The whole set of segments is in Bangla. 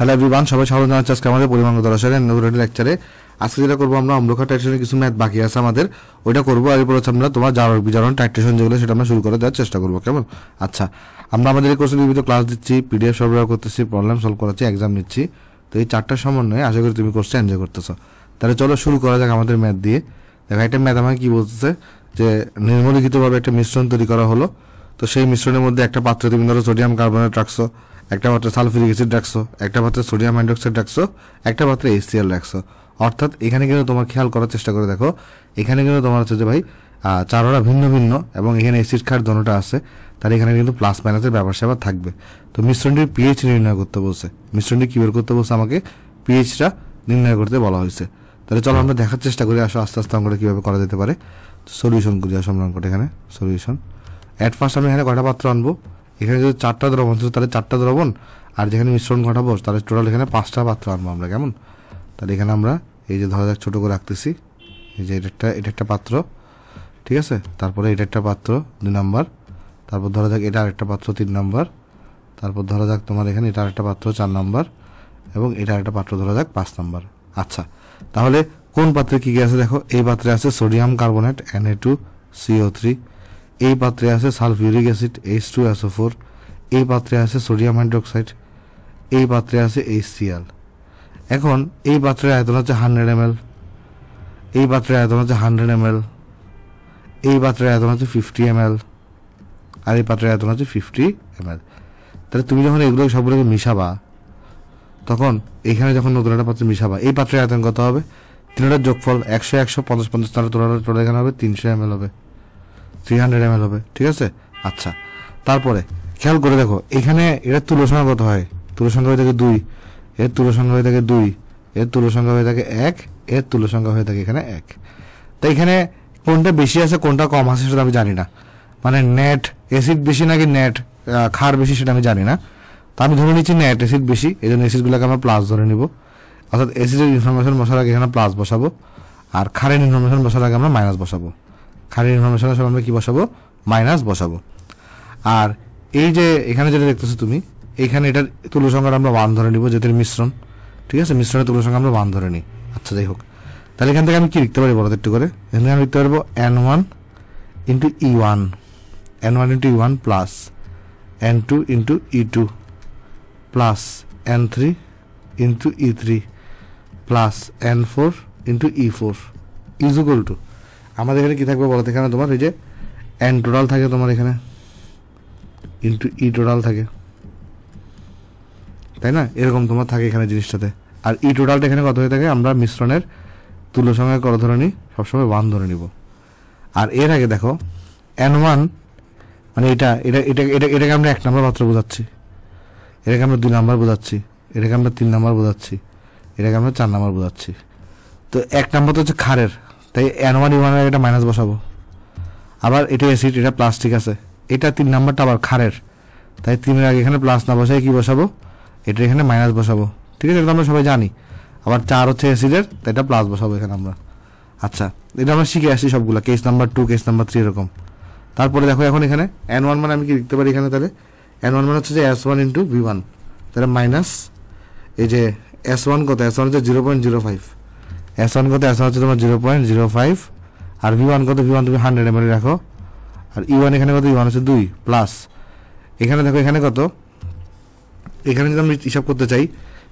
হ্যালো এভরিওয়ান, সবাই স্বাগত জানাচ্ছি আজকে আমাদের পরিমাণগত রসায়নের নতুন লেকচারে। আজকে যেটা করবো আমরা অম্লক্ষার টাইট্রেশনের কিছু ম্যাথ বাকি আছে আমাদের, ওইটা করবো। আর এরপর হচ্ছে আমরা তোমার জারক বিজারণ টাইট্রেশন যেগুলো সেটা আমরা শুরু করে দেওয়ার চেষ্টা করবো, কেমন? আচ্ছা, আমরা আমাদের এই কোর্সে বিভিন্ন ক্লাস দিচ্ছি, পিডিএফ সরবরাহ করতেছি, প্রবলেম সলভ করাচ্ছি, এক্সাম নিচ্ছি। তো এই চারটার সমন্বয়ে আশা করি তুমি কোর্সটা এনজয় করতেছো। তাহলে চলো শুরু করা যাক আমাদের ম্যাথ দিয়ে। দেখো, একটা ম্যাথ আমাকে কি বলতেছে যে নিম্নলিখিতভাবে একটা মিশ্রণ তৈরি করা হলো। তো সেই মিশ্রণের মধ্যে একটা পাত্রে তুমি ধরো সোডিয়াম কার্বনেট রাখছো, একটা পাত্রে সালফিউরিক অ্যাসিড রাখছো, একটা পাত্রে সোডিয়াম হাইড্রোক্সাইড রাখছো, একটা পাত্রে HCl রাখছো। অর্থাৎ এখানে কিন্তু তোমার খেয়াল করার চেষ্টা করে দেখো, এখানে কিন্তু তোমার হচ্ছে যে ভাই চারোটা ভিন্ন ভিন্ন এবং এখানে অ্যাসিড ক্ষার দোনোটা আছে, তাহলে এখানে কিন্তু প্লাস মাইনাসের ব্যাপার স্যাপার থাকবে। তো মিশ্রণটির পিএইচ নির্ণয় করতে বলছে, মিশ্রণটি কি বের করতে বলছে আমাকে, পিএইচটা নির্ণয় করতে বলা হয়েছে। তাহলে চলো আমরা দেখার চেষ্টা করি আসো আস্তে আস্তে অঙ্কটা কীভাবে করা যেতে পারে। সলিউশন করি আসো আমরা অঙ্কটা। এখানে সলিউশন অ্যাট ফার্স্ট আমি এখানে কয়টা পাত্র আনবো, এখানে যদি চারটা দ্রবণ তাহলে চারটা দ্রবণ, আর যেখানে মিশ্রণ ঘটাবো তাহলে টোটাল এখানে পাঁচটা পাত্র আনবো আমরা, কেমন? তাহলে এখানে আমরা এই যে ধরা যাক ছোটো করে রাখতেছি, এই যে এটা একটা পাত্র, ঠিক আছে। তারপরে এটা একটা পাত্র 2 নাম্বার, তারপর ধরা যাক এটা আরেকটা পাত্র 3 নাম্বার, তারপর ধরা যাক তোমার এখানে এটা আরেকটা পাত্র 4 নাম্বার, এবং এটা আরেকটা পাত্র ধরা যাক 5 নাম্বার। আচ্ছা, তাহলে কোন পাত্রে কী কী আছে দেখো, এই পাত্রে আছে সোডিয়াম কার্বনেট Na2CO3, এই পাত্রে আছে সালফিউরিক অ্যাসিড H2SO4, এই পাত্রে আছে সোডিয়াম হাইড্রোক্সাইড, এই পাত্রে আছে HCl। এখন এই পাত্রের আয়তন হচ্ছে 100 ml, এই পাত্রের আয়তন হচ্ছে 100 ml, এই পাত্রের আয়তন হচ্ছে 50 ml, আর এই পাত্রের আয়তন হচ্ছে 50 ml। তাহলে তুমি যখন এগুলো সবগুলোকে মিশাবা, তখন এখানে যখন নতুন একটা পাত্রে মিশাবা, এই পাত্রের আয়তন কত হবে? তিনটার যোগফল 100 100 50 50, তাহলে টোটাল এখানে হবে 300 ml হবে, 300 ml হবে, ঠিক আছে। আচ্ছা, তারপরে খেয়াল করে দেখো, এখানে এর তুল্য সংখ্যা কত হয়? তুল্য সংখ্যা হয়ে থাকে 2, এর তুল্য সংখ্যা হয়ে থাকে 2, এর তুল্য সংখ্যা হয়ে থাকে 1, এর তুল্য সংখ্যা হয়ে থাকে এখানে 1। তো এখানে কোনটা বেশি আছে কোনটা কম আছে সেটা আমি জানি না, মানে নেট অ্যাসিড বেশি নাকি নেট ক্ষার বেশি সেটা আমি জানি না। তো আমি ধরে নিচ্ছি নেট অ্যাসিড বেশি, এই জন্য অ্যাসিডগুলোকে আমরা প্লাস ধরে নিব। অর্থাৎ অ্যাসিডের ইনফরমেশন বসার আগে এখানে প্লাস বসাবো, আর ক্ষারের ইনফরমেশন বসার আগে আমরা মাইনাস বসাবো। ক্ষারের ইনফরমেশনের সময় আমরা কী বসাবো? মাইনাস বসাবো। আর এই যে এখানে যেটা দেখতেছো তুমি, এইখানে এটার তুল্য সংখ্যাটা আমরা 1 ধরে নিব, যেহেতু মিশ্রণ, ঠিক আছে। মিশ্রণের তুল্য সংখ্যা আমরা 1 ধরে নিই। আচ্ছা, যাই হোক, তাহলে এখান থেকে আমি কি লিখতে পারি বলো একটু করে? এখান থেকে আমি লিখতে পারবো N1 into E1, N1 into E1 plus N2 into E2 plus N3 into E3 plus N4 into E4 is equal to, আমাদের এখানে কী থাকবে বলো? এখানে তোমার এই যে N টোটাল থাকে তোমার এখানে ইন্টু E টোটাল থাকে, তাই না? এরকম তোমার থাকে এখানে জিনিসটাতে। আর E টোটালটা এখানে কত হয়ে থাকে? আমরা মিশ্রণের তুল্য সংখ্যা কত ধরে নিই? সবসময় 1 ধরে নিব। আর এর আগে দেখো N1 মানে এটাকে আমরা 1 নাম্বার পাত্র বোঝাচ্ছি, এটাকে আমরা 2 নাম্বার বোঝাচ্ছি, এটাকে আমরা 3 নাম্বার বোঝাচ্ছি, এটাকে আমরা 4 নাম্বার বোঝাচ্ছি। তো 1 নাম্বার তো হচ্ছে ক্ষারের, তাই N1 E1 এর এটা মাইনাস বসাবো। আবার এটা অ্যাসিড, এটা প্লাস, ঠিক আছে। এটা 3 নাম্বারটা আবার ক্ষারের, তাই 3-এর আগে এখানে প্লাস না বসাই কি বসাবো? এটা এখানে মাইনাস বসাবো, ঠিক আছে। এটা আমরা সবাই জানি। আবার 4 হচ্ছে অ্যাসিডের, তাই এটা প্লাস বসাবো এখানে আমরা। আচ্ছা, এটা আমরা শিখে আসছি সবগুলো, কেস নাম্বার 2 কেস নাম্বার 3 এরকম। তারপরে দেখো এখন এখানে N1 মানে আমি কি লিখতে পারি এখানে? তাহলে N1 মানে হচ্ছে যে S1 ইন্টু V1, তাহলে মাইনাস এই যে S1 কত? S1 হচ্ছে 0.05, S1 কত? S1 হচ্ছে তোমার 0.05, আর V1 কত? V1 তুমি 100 ml রাখো, আর E1 এখানে কত? E1 হচ্ছে 2 প্লাস এখানে দেখো এখানে কত? এখানে যদি আমি হিসাব করতে চাই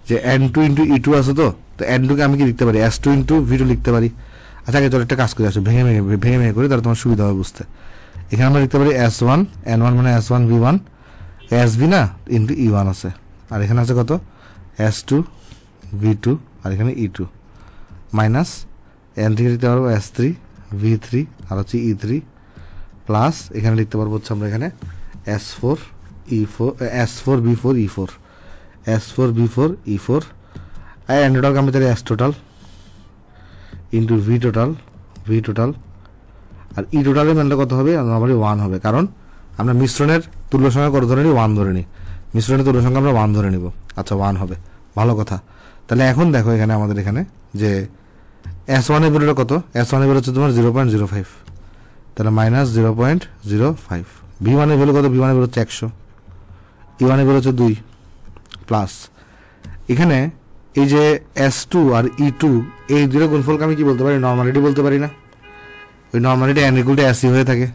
যে N2 ইন্টু E2 আছে, তো N2কে আমি কি লিখতে পারি? S2 ইন্টু V2 লিখতে পারি। আচ্ছা, আগে চলো একটা কাজ করে আসো, ভেঙে ভেঙে করি, তাহলে তোমার সুবিধা হবে বুঝতে। এখানে আমরা লিখতে পারি S1, N1 মানে S1 V1, SB না ইন্টু E1 আছে, আর এখানে আছে কত? S2 V2, আর এখানে E2 মাইনাস N থেকে লিখতে পারবো S3 V3, আর হচ্ছে E3 প্লাস এখানে লিখতে পারবো হচ্ছে আমরা এখানে S4 B4 E4, S4 B4 E4, আর N টোটালকে আমি তাহলে S total into V total, আর E টোটালের মানটা কত হবে? আমার 1 হবে, কারণ আমরা মিশ্রণের তুল্য সংখ্যা কত ধরে নিই? 1 ধরে নিই। মিশ্রণের তুল্য সংখ্যা আমরা 1 ধরে নিব। আচ্ছা, 1 হবে, ভালো কথা। তাহলে এখন দেখো এখানে আমাদের এখানে যে S1 এর ভ্যালুটা কত? S1 এর ভ্যালু হচ্ছে তোমার 0.05, তাহলে মাইনাস 0.05। V1 এর ভ্যালু কত? V1 এর ভ্যালু হচ্ছে 100, E1 এর ভ্যালু হচ্ছে 2 প্লাস এখানে এই যে S2 আর E2 এই দুটো গুণফলকে আমি কি বলতে পারি, নর্মালিটি বলতে পারি না? ওই নর্মালিটি n = SE হয়ে থাকে।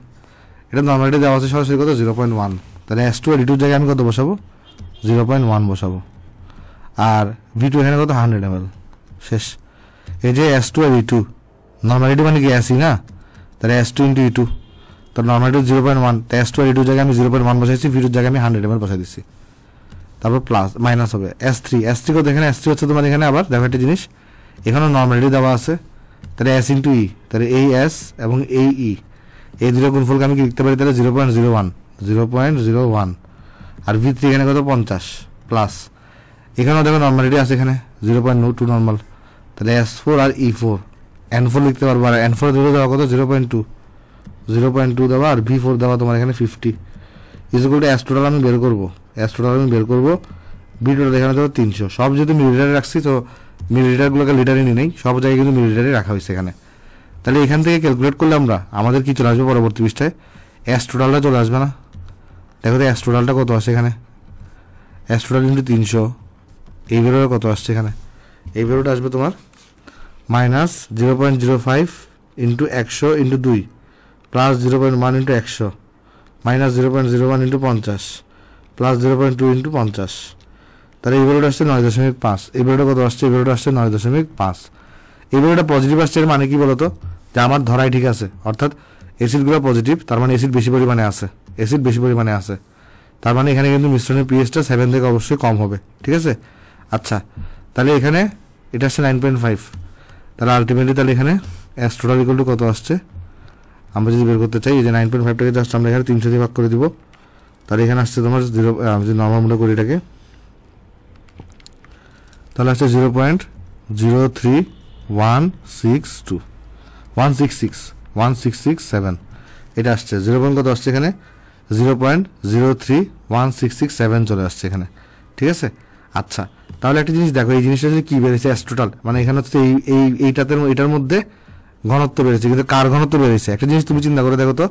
এটা নর্মালিটি দেওয়া আছে সরাসরি কত 0.1, তাহলে S2 আর E2 জায়গায় আমি কত বসাবো 0.1 বসাবো। আর V2 এখানে কত 100 ml, শেষ। এই যে S2 আর E2 নর্মালিটি মানে কি SE না, তাহলে S2 × E2, তো নর্মালিটি 0.1, তাই S2 আর E2 জায়গায় আমি 0.1 বসাইছি, V2 জায়গায় আমি 100 ml বসাই দিচ্ছি। তারপর প্লাস মাইনাস হবে S3 কত, এখানে S3 হচ্ছে তোমার এখানে আবার দেখো একটা জিনিস, এখানেও নর্মালিটি দেওয়া আছে, তাহলে S × E, তাহলে এই S এবং এই E এই দুটো গুণফলকে আমি কি লিখতে পারি তাহলে 0.01, আর V3 এখানে কত 50 প্লাস, এখানেও দেখো নর্মালিটি আছে এখানে 0.2 নর্মাল, তাহলে S4 আর E4 N4 লিখতে পারবো, আর N4 দুটো দেওয়া কত 0.2 দেওয়া, আর V4 দেওয়া তোমার এখানে 50 = S টোটাল আমি বের করবো, B টোটাল এখানে দেবো 300। সব যেহেতু মিলিলিটারে রাখছি তো মিলিলিটারগুলোকে লিটারে নিয়ে নেই, সব জায়গায় কিন্তু মিলিলিটারে রাখা হয়েছে এখানে। তাহলে এখান থেকে ক্যালকুলেট করলে আমাদের কি চলে আসবে পরবর্তী পৃষ্ঠায়, S টোটালটা চলে আসবে না? দেখো তো S টোটালটা কত আসে এখানে, S টোটাল × 300, এই বেরোটা কত আসছে এখানে, এই বেরোটা আসবে তোমার -0.05 × 100 × 2 প্লাস 0.1 × 100 মাইনাস 0.01 × 50 প্লাস 0.2 × 50, তাহলে এই বেরোটা আসছে 9.5, এই বেরোটা কত আসছে, এই বেরোটা আসছে 9.5। এই বেরোটা পজিটিভ আসছে, এর মানে কি বলতো, যে আমার ধরাই ঠিক আছে, অর্থাৎ অ্যাসিডগুলো পজিটিভ, তার মানে অ্যাসিড বেশি পরিমাণে আছে, তার মানে এখানে কিন্তু মিশ্রণের পিএইচটা 7 থেকে অবশ্যই কম হবে, ঠিক আছে। আচ্ছা, তাহলে এখানে এটা আসছে 9.5, তাহলে আলটিমেটলি তাহলে এখানে S টোটাল = কত আসছে, আমরা যদি বের করতে চাই এই যে 9.5টাকে জাস্ট আমরা এখানে 300 দিয়ে ভাগ করে দিব, তাহলে এখানে আসছে তোমার 0, আমি যদি নর্মাল মনে করি এটাকে, তাহলে আসছে 0.03166 এটা আসছে 0. কত আসছে এখানে 0.03166 চলে আসছে এখানে, ঠিক আছে। আচ্ছা, তাহলে একটা জিনিস দেখো, এই জিনিসটা যদি কি বেড়েছে S টোটাল, মানে এখানে হচ্ছে এইটার মধ্যে ঘনত্ব বেড়েছে, কিন্তু কার ঘনত্ব বেড়েছে একটা জিনিস তুমি চিন্তা করে দেখো তো,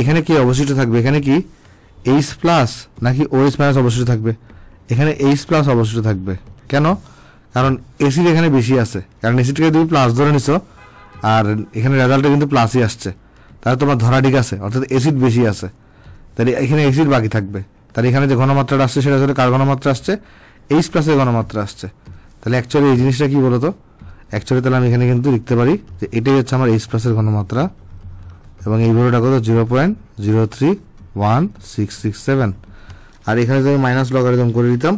এখানে কি অবশিষ্ট থাকবে, এখানে কি H+ নাকি OH- অবশিষ্ট থাকবে, এখানে H+ অবশিষ্ট থাকবে। কেন? কারণ অ্যাসিড এখানে বেশি আছে, কারণ অ্যাসিডকে তুমি প্লাস ধরে নিছো আর এখানে রেজাল্টে কিন্তু প্লাসই আসছে, তাহলে তোমার ধরা ঠিক আছে, অর্থাৎ অ্যাসিড বেশি আছে, তাহলে এখানে অ্যাসিড বাকি থাকবে, তাহলে এখানে যে ঘনমাত্রাটা আসছে সেটা আসলে কার ঘনমাত্রা আসছে, H+ এর ঘনমাত্রা আসছে। তাহলে অ্যাকচুয়ালি এই জিনিসটা কি বলতো, অ্যাকচুয়ালি তাহলে আমি এখানে কিন্তু লিখতে পারি যে এটাই হচ্ছে আমার H+ এর ঘনমাত্রা, এবং এই ভ্যালুটা কত 0.0316667, আর এখানে যদি মাইনাস লগারিদম করে দিতাম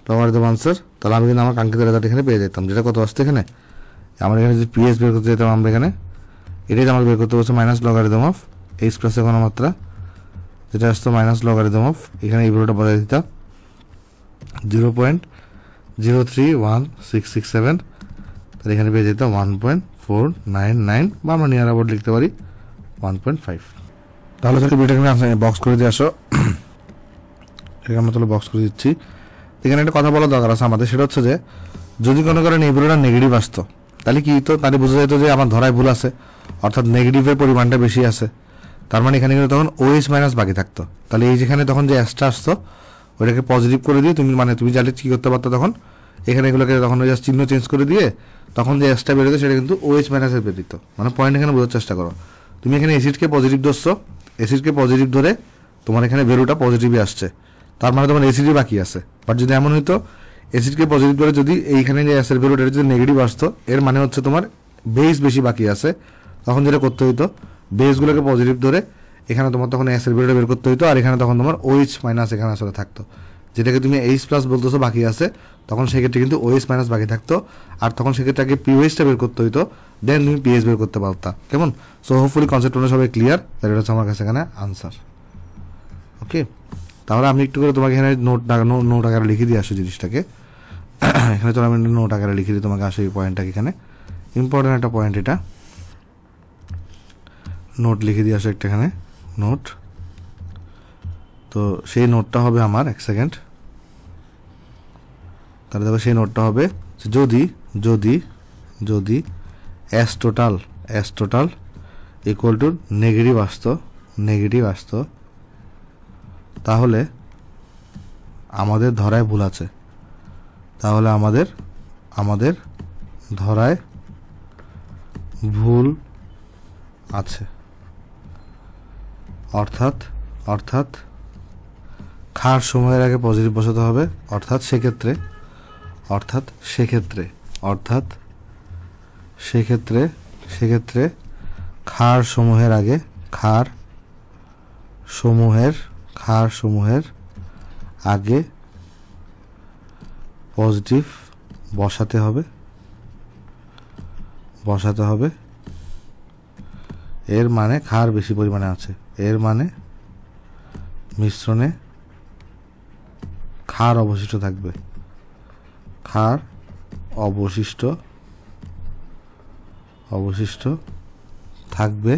লগারিদম আনসার, তাহলে আমি কিন্তু আমার কাঙ্ক্ষিত রেজাল্ট এখানে পেয়ে যেতাম, যেটা কত আসছে এখানে, আমরা এখানে যদি পিএইচ বের করতে যেতাম আমরা এখানে, এটাই আমাকে বের করতে বলছে -লগারিদম অফ H+ এর ঘনমাত্রা, যেটা আসতো -লগারিদম অফ, এখানে এই ভ্যালুটা বজায় দিতাম 0.0316667, তাহলে এখানে পেয়ে যেতাম 1.499, বা আমরা নিয়ার অ্যাবাউট লিখতে পারি 1.5। তাহলে যদি ভিডিওটাকে বক্স করে দিয়ে আসো, এখানে আমরা তাহলে বক্স করে দিচ্ছি। এখানে একটা কথা বলা দরকার আছে আমাদের, সেটা হচ্ছে যে যদি কোনো কারণে এই ভ্যালুটা নেগেটিভ আসতো তাহলে কি হতো, তাহলে বোঝা যেত যে আমার ধরায় ভুল আছে, অর্থাৎ নেগেটিভের পরিমাণটা বেশি আছে, তার মানে এখানে কিন্তু তখন OH- বাকি থাকতো। তাহলে এই যেখানে তখন যে S-টা আসতো ওইটাকে পজিটিভ করে দিয়ে তুমি জানলে কি করতে পারতো, তখন এখানে এগুলোকে তখন ওই চিহ্ন চেঞ্জ করে দিয়ে তখন যে S-টা বেরোতো সেটা কিন্তু OH- বের দিত। মানে পয়েন্ট এখানে বোঝার চেষ্টা করো, তুমি এখানে অ্যাসিডকে পজিটিভ ধরছো, অ্যাসিডকে পজিটিভ ধরে তোমার এখানে ভ্যালুটা পজিটিভই আসছে, তার মানে তোমার অ্যাসিডই বাকি আছে। বাট যদি এমন হইতো অ্যাসিডকে পজিটিভ ধরে যদি এইখানে যে অ্যাসিড ভ্যালুটা যদি নেগেটিভ আসতো, এর মানে হচ্ছে তোমার বেস বেশি বাকি আছে, তখন যেটা করতে হইতো বেসগুলোকে পজিটিভ ধরে এখানে তোমার তখন অ্যাসিড ভ্যালুটা বের করতে হইতো, আর এখানে তখন তোমার OH- এখানে আসলে থাকতো, যেটাকে তুমি H+ বলতেছো বাকি আছে, তখন সেক্ষেত্রে কিন্তু OH- বাকি থাকতো, আর তখন সেক্ষেত্রে আগে pH-টা বের করতে হইতো, দেন তুমি pH বের করতে পারতা। কেমন? সো হোপফুলি কনসেপ্টটা সবাই ক্লিয়ার, তাহলে এটা হচ্ছে আমার কাছে এখানে আনসার। ওকে, তাহলে আমি একটু করে তোমাকে এখানে নোট আকারে লিখে দিয়ে আসো জিনিসটাকে, এখানে চলো আমি নোট আকারে লিখে দিই তোমাকে, আসো এই পয়েন্টটাকে, এখানে ইম্পর্টেন্ট একটা পয়েন্ট, এটা নোট লিখে দিয়ে আসো একটা এখানে নোট। তো সেই নোটটা হবে আমার, এক সেকেন্ড, তাহলে দেখো সেই নোটটা হবে যদি যদি যদি S total equal to negative আসতো তাহলে আমাদের ধরায় ভুল আছে, তাহলে আমাদের ধরায় ভুল আছে। অর্থাৎ খার সময়ের আগে পজিটিভ বসাতে হবে। অর্থাৎ সেক্ষেত্রে খার সমূহের আগে পজিটিভ বসাতে হবে। এর মানে খার বেশি পরিমাণে আছে, এর মানে মিশ্রণে খার অবশিষ্ট থাকবে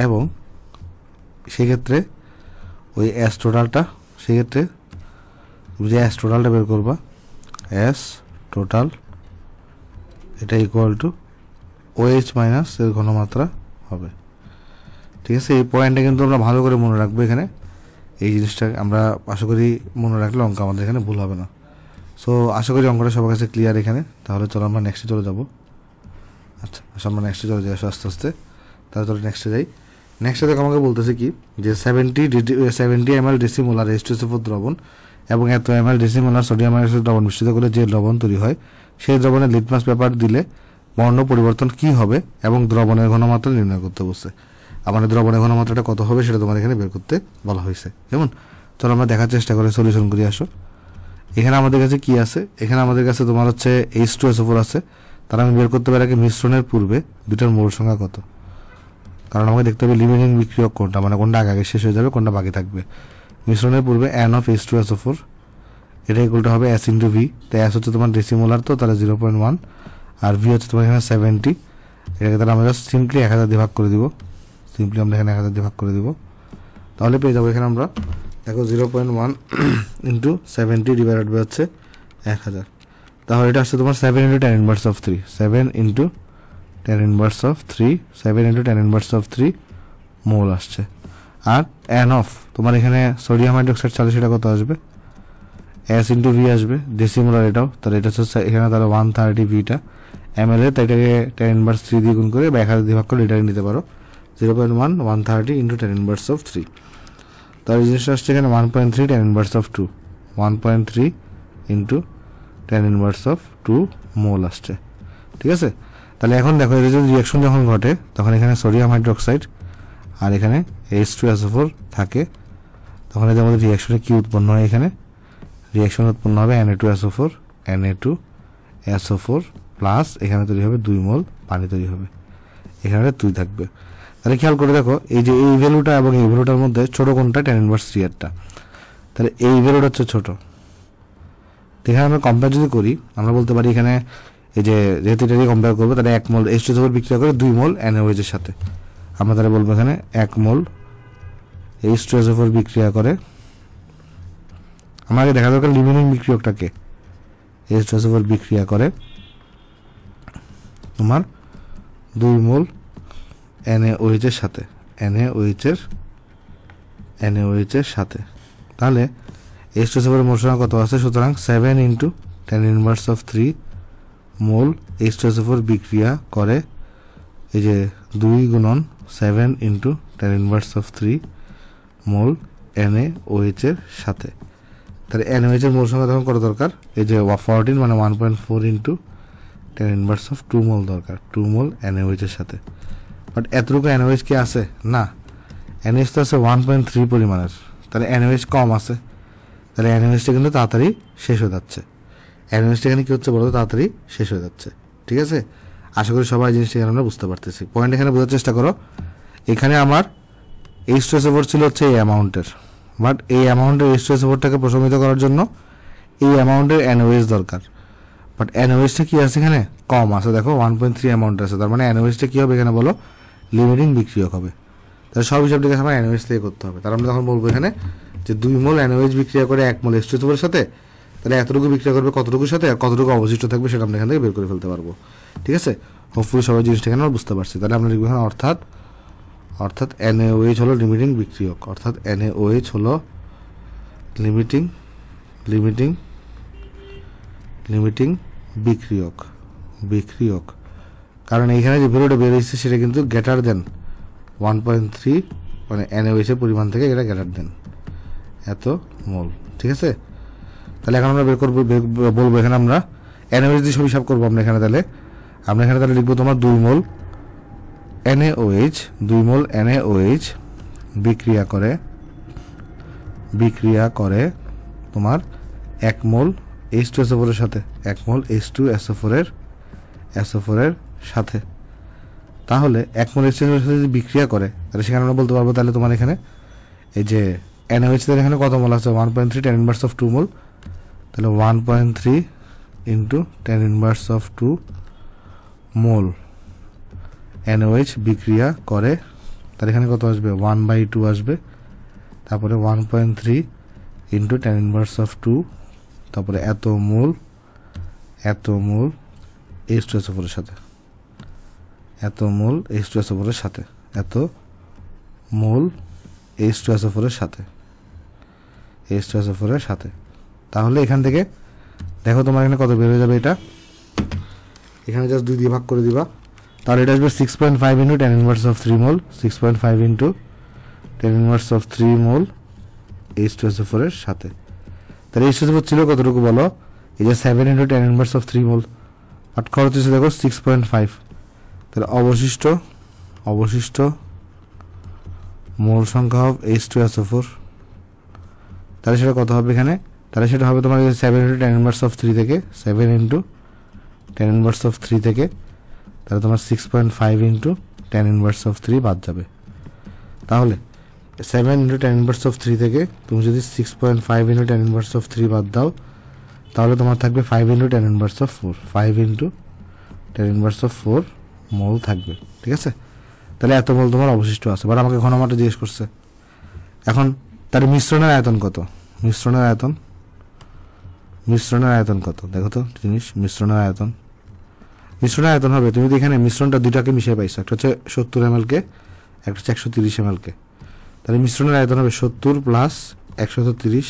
এবং সেক্ষেত্রে ওই অ্যাস টোটালটা, সেক্ষেত্রে তুমি যে অ্যাস টোটালটা বের করবা, অ্যাস টোটাল এটা ইকুয়াল টু OH মাইনাস এর ঘনমাত্রা হবে। ঠিক আছে, এই পয়েন্টটা কিন্তু আমরা ভালো করে মনে রাখবো। এখানে এই জিনিসটা আমরা আশা করি মনে রাখলে অঙ্ক আমাদের এখানে ভুল হবে না। সো আশা করি অঙ্কটা সবার কাছে ক্লিয়ার এখানে। তাহলে চলো আমরা নেক্সটে চলে যাবো। আচ্ছা আমরা নেক্সটে চলে যাই আস্তে। তাহলে চলো নেক্সটে যাই। নেক্সটে দেখো আমাকে বলতেছে কি যে 70 ml ডেসিমোলার H2SO4 দ্রবণ এবং এত ml ডেসিমোলার সোডিয়াম হাইড্রোক্সাইড দ্রবণ মিশ্রিত করে যে দ্রবণ তৈরি হয়, সেই দ্রবণে লিটমাস পেপার দিলে বর্ণ পরিবর্তন কি হবে এবং দ্রবণের ঘনমাত্রা নির্ণয় করতে বলছে। আমাদের দ্রবণের ঘনমাত্রাটা কত হবে সেটা তোমার এখানে বের করতে বলা হয়েছে। যেমন চলো আমরা দেখার চেষ্টা করে সলিউশন করি। আসো, এখানে আমাদের কাছে কি আছে? এখানে আমাদের কাছে তোমার হচ্ছে H2SO4 আছে। তার আমি বের করতে পারি মিশ্রণের পূর্বে দুটার মোল সংখ্যা কত, কারণ আমাকে দেখতে হবে লিমিটিং বিক্রিয়ক কোনটা, মানে কোনটা আগে শেষ হয়ে যাবে, কোনটা বাকি থাকবে। মিশ্রণের পূর্বে N of H2SO4 এটা ইকুয়ালটা হবে S ইন্টু ভি। তাই S হচ্ছে তোমার ডেসিমোলার, তো তাহলে 0.1 আর ভি হচ্ছে তোমার এখানে 70। এটাকে তাহলে আমরা জাস্ট সিম্পলি 1000 দিয়ে ভাগ করে দিব। আমরা এখানে 1000 দিয়ে ভাগ করে দিব, তাহলে পেয়ে যাবো এখানে আমরা দেখো 0.1 ইন্টু 70 ডিভাইডেড বাই হচ্ছে 1000। তাহলে এটা আসছে তোমার 7 into 10 inverse of 3, 7 into 10 inverse of 3 মোল আসছে। আর N অফ তোমার এখানে সোডিয়াম হাইড্রোক্সাইড চালে সেটা কত আসবে? S ইন্টু ভি আসবে, ডেসিমোলার এটাও, তাহলে এটা হচ্ছে এখানে তাহলে 130 ভিটা ml এর, তাই এটাকে 10 ইনভার্স 3 দিয়ে গুণ করে বা 1000 দিয়ে ভাগ করে এটাকে নিতে পারো 0.1 130 ইন্টু 10 ইনভার্স অফ 3। তাহলে জিনিসটা আসছে এখানে 1.3 10 inverse of 2, 1.3 into 10 inverse of 2 মোল আসছে। ঠিক আছে, তাহলে এখন দেখো এর যদি রিয়াকশন যখন ঘটে তখন এখানে সোডিয়াম হাইড্রোক্সাইড আর এখানে H2SO4 থাকে, তখন এদের মধ্যে রিয়াকশনে কি উৎপন্ন হয়? এখানে রিয়াকশন উৎপন্ন হবে Na2SO4 প্লাস এখানে তৈরি হবে 2 মোল পানি তৈরি হবে, এখানে 2 থাকবে। তাহলে খেয়াল করে দেখো এই যে এই ভ্যালুটা এবং এই ভ্যালুটার মধ্যে ছোট কোনটা? 10 ইনভার্স 3 তাহলে এই ভ্যালুটা হচ্ছে ছোট। এখানে আমরা কম্পেয়ার যদি করি আমরা বলতে পারি এখানে এই যে যেহেতু এটা দিয়ে কম্পেয়ার করবো তাহলে 1 মোল H2SO4 বিক্রিয়া করে 2 মোল NaOH এর সাথে, আমরা তাহলে বলবো এখানে 1 মোল H2SO4 বিক্রিয়া করে, আমাকে দেখা দরকার লিমিটিং বিক্রিয়কটাকে। H2SO4 বিক্রিয়া করে তোমার 2 মোল NaOH এর সাথে, NaOH এর সাথে। তাহলে H2SO4 মোল সংখ্যা কত আছে? সুতরাং 7 into 10 inverse of 3 mole H2SO4 বিক্রিয়া করে এই যে 2 গুণন 7 into 10 inverse of 3 mole NaOH এর সাথে। তাহলে NaOH এর মোল সংখ্যা তখন কত দরকার? এই যে 14 মানে 1.4 ইন্টু 10 ইনভার্স অফ 2 মোল দরকার, 2 মোল NaOH এর সাথে। বাট এতটুকু NaOH কি আছে? না, NaOH তো আছে 1.3 পরিমাণের, তাহলে NaOH কম আছে, তাহলে NaOHটা কিন্তু তাড়াতাড়ি শেষ হয়ে যাচ্ছে। NaOHটা এখানে কি হচ্ছে বলতো? তাড়াতাড়ি শেষ হয়ে যাচ্ছে। ঠিক আছে, আশা করি সবাই জিনিসটা এখানে আমরা বুঝতে পারতেছি। পয়েন্ট এখানে বোঝার চেষ্টা করো। এখানে আমার H2SO4 ছিল হচ্ছে এই অ্যামাউন্টের, বাট এই অ্যামাউন্টের H2SO4টাকে প্রশমিত করার জন্য এই অ্যামাউন্টের NaOH দরকার, বাট NaOHটা কি আছে এখানে? কম আছে। দেখো 1.3 অ্যামাউন্ট আছে, তার মানে NaOHটা কি হবে এখানে বলো? লিমিটিং বিক্রিয়ক হবে। তাহলে সব হিসাবটাকে আমার NaOH থেকে করতে হবে। তার আমরা তখন বলবো এখানে যে 2 মোল NaOH বিক্রিয়া করে 1 মোল H2SO4 এর সাথে, তাহলে এতটুকু বিক্রিয়া করবে কতটুকুর সাথে আর কতটুকু অবশিষ্ট থাকবে সেটা আমরা এখান থেকে বের করে ফেলতে পারবো। ঠিক আছে, হোপফুলি সবাই জিনিসটা এখানে আমরা বুঝতে পারছি। তাহলে আমরা লিখবো এখানে অর্থাৎ NaOH হলো লিমিটিং বিক্রিয়ক, অর্থাৎ NaOH হলো লিমিটিং লিমিটিং বিক্রিয়ক কারণ এইখানে যে ভ্যালুটা বের হয়েছে সেটা কিন্তু গ্রেটার দেন 1.3 মানে NaOH এর পরিমাণ থেকে এটা গ্রেটার দেন এত মোল। ঠিক আছে, তাহলে এখন আমরা বের করবো বলবো এখানে আমরা NaOH দিয়ে সব হিসাব করবো আমরা এখানে। তাহলে আমরা এখানে তাহলে লিখবো তোমার 2 মোল NaOH বিক্রিয়া করে তোমার 1 মোল H2SO4 এর সাথে 1 মোল H2SO4 এর সাথে। তাহলে 1 মোল H2SO4 এর সাথে যদি বিক্রিয়া করে তাহলে সেখানে আমরা বলতে পারবো তাহলে তোমার এখানে এই যে NaOH এর এখানে কত মোল আছে 1.3 10 ইনভার্স অফ 2 মোল। তাহলে 1.3 into 10 inverse of 2 mole NaOH বিক্রিয়া করে, তাহলে এখানে কত আসবে 1/2 আসবে। তারপরে 1.3 ইন্টু 10 ইনভার্স অফ 2 তারপরে এত মোল H2SO4 এর সাথে এত মোল H2SO4 এর সাথে। তাহলে এখান থেকে দেখো তোমার এখানে কত বের হয়ে যাবে, এটা এখানে জাস্ট 2 দিয়ে ভাগ করে দিবা, তাহলে এটা আসবে 6.5 into 10 inverse of 3 mole 6.5 into 10 inverse of 3 mole H2SO4 এর সাথে। তাহলে H2SO4 ছিল কতটুকু বলো, এই যে 7 ইন্টু 10 ইনভার্স অফ 3 মোল আর খরচ হচ্ছে দেখো 6.5। তাহলে অবশিষ্ট মোল সংখ্যা হবে H2SO4, তাহলে সেটা কত হবে এখানে, তাহলে সেটা হবে তোমার 7 ইন্টু 10 ইনভার্স অফ 3 থেকে 7 ইন্টু 10 ইনভার্স অফ 3 থেকে তাহলে তোমার 6.5 ইন্টু 10 ইনভার্স অফ 3 বাদ যাবে। তাহলে 7 ইন্টু 10 ইনভার্স অফ 3 থেকে তুমি যদি 6.5 ইন্টু 10 ইনভার্স অফ 3 বাদ দাও তাহলে তোমার থাকবে 5 into 10 inverse of 4 5 into 10 inverse of 4 মোল থাকবে। ঠিক আছে, তাহলে এত মোল তোমার অবশিষ্ট আছে। বাট আমাকে ঘনমাত্রা জিজ্ঞেস করছে। এখন তার মিশ্রণের আয়তন কত, মিশ্রণের আয়তন কত দেখো তো জিনিস, মিশ্রণের আয়তন হবে, তুমি এখানে মিশ্রণটা দুটাকে মিশিয়ে পাইছো, একটা হচ্ছে 70 ml কে, একটা হচ্ছে 130 ml কে। তাহলে মিশ্রণের আয়তন হবে 70 প্লাস 130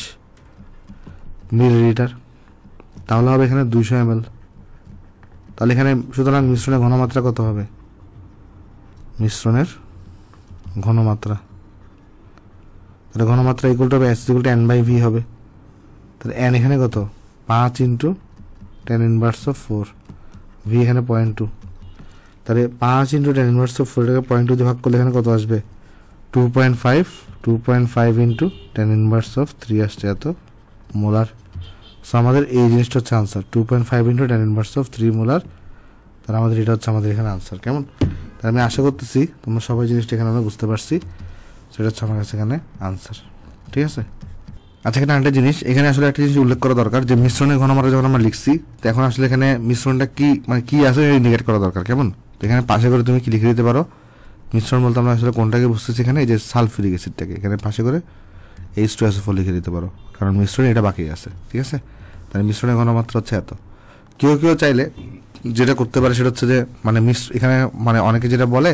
মিলিলিটার, তাহলে হবে এখানে 200 ml। তাহলে এখানে সুতরাং মিশ্রণের ঘনমাত্রা কত হবে, মিশ্রণের ঘনমাত্রা তাহলে ঘনমাত্রা ইকুয়াল টু হবে S ইকুয়াল টু N/V হবে। তাহলে N এখানে কত 5 ইন্টু 10 ইনভার্স অফ 4, V এখানে 0.2, তাহলে 5 ইন্টু 10 ইনভার্স অফ 4 টাকে 0.2 দিয়ে ভাগ করলে এখানে কত আসবে 2.5 ইন্টু 10 ইনভার্স অফ 3 আসছে এত মোলার। সো আমাদের এই জিনিসটা হচ্ছে answer 2.5 into 10 inverse of 3 molar. তাহলে আমাদের এটা হচ্ছে আমাদের এখানে আনসার। কেমন, তাহলে আমি আশা করতেছি তোমরা সবাই জিনিসটা এখানে আমরা বুঝতে পারছি, সেটা হচ্ছে আমার কাছে এখানে আনসার। ঠিক আছে, আচ্ছা এখানে একটা জিনিস এখানে আসলে একটা জিনিস উল্লেখ করা দরকার যে মিশ্রণের ঘনমাত্রা যখন আমরা লিখছি তো এখন আসলে এখানে মিশ্রণটা কি মানে কি আছে ইন্ডিকেট করা দরকার। কেমন, তো এখানে পাশে করে তুমি কি লিখে দিতে পারো, মিশ্রণ বলতে আমরা আসলে কোনটাকে বুঝতেছি এখানে, এই যে সালফিউরিক অ্যাসিডটাকে এখানে পাশে করে H2SO4 লিখে দিতে পারো, কারণ মিশ্রণে এটা বাকি আছে। ঠিক আছে, তাহলে মিশ্রণের ঘনমাত্রা হচ্ছে এত। কেউ চাইলে যেটা করতে পারে সেটা হচ্ছে যে মানে এখানে মানে অনেকে যেটা বলে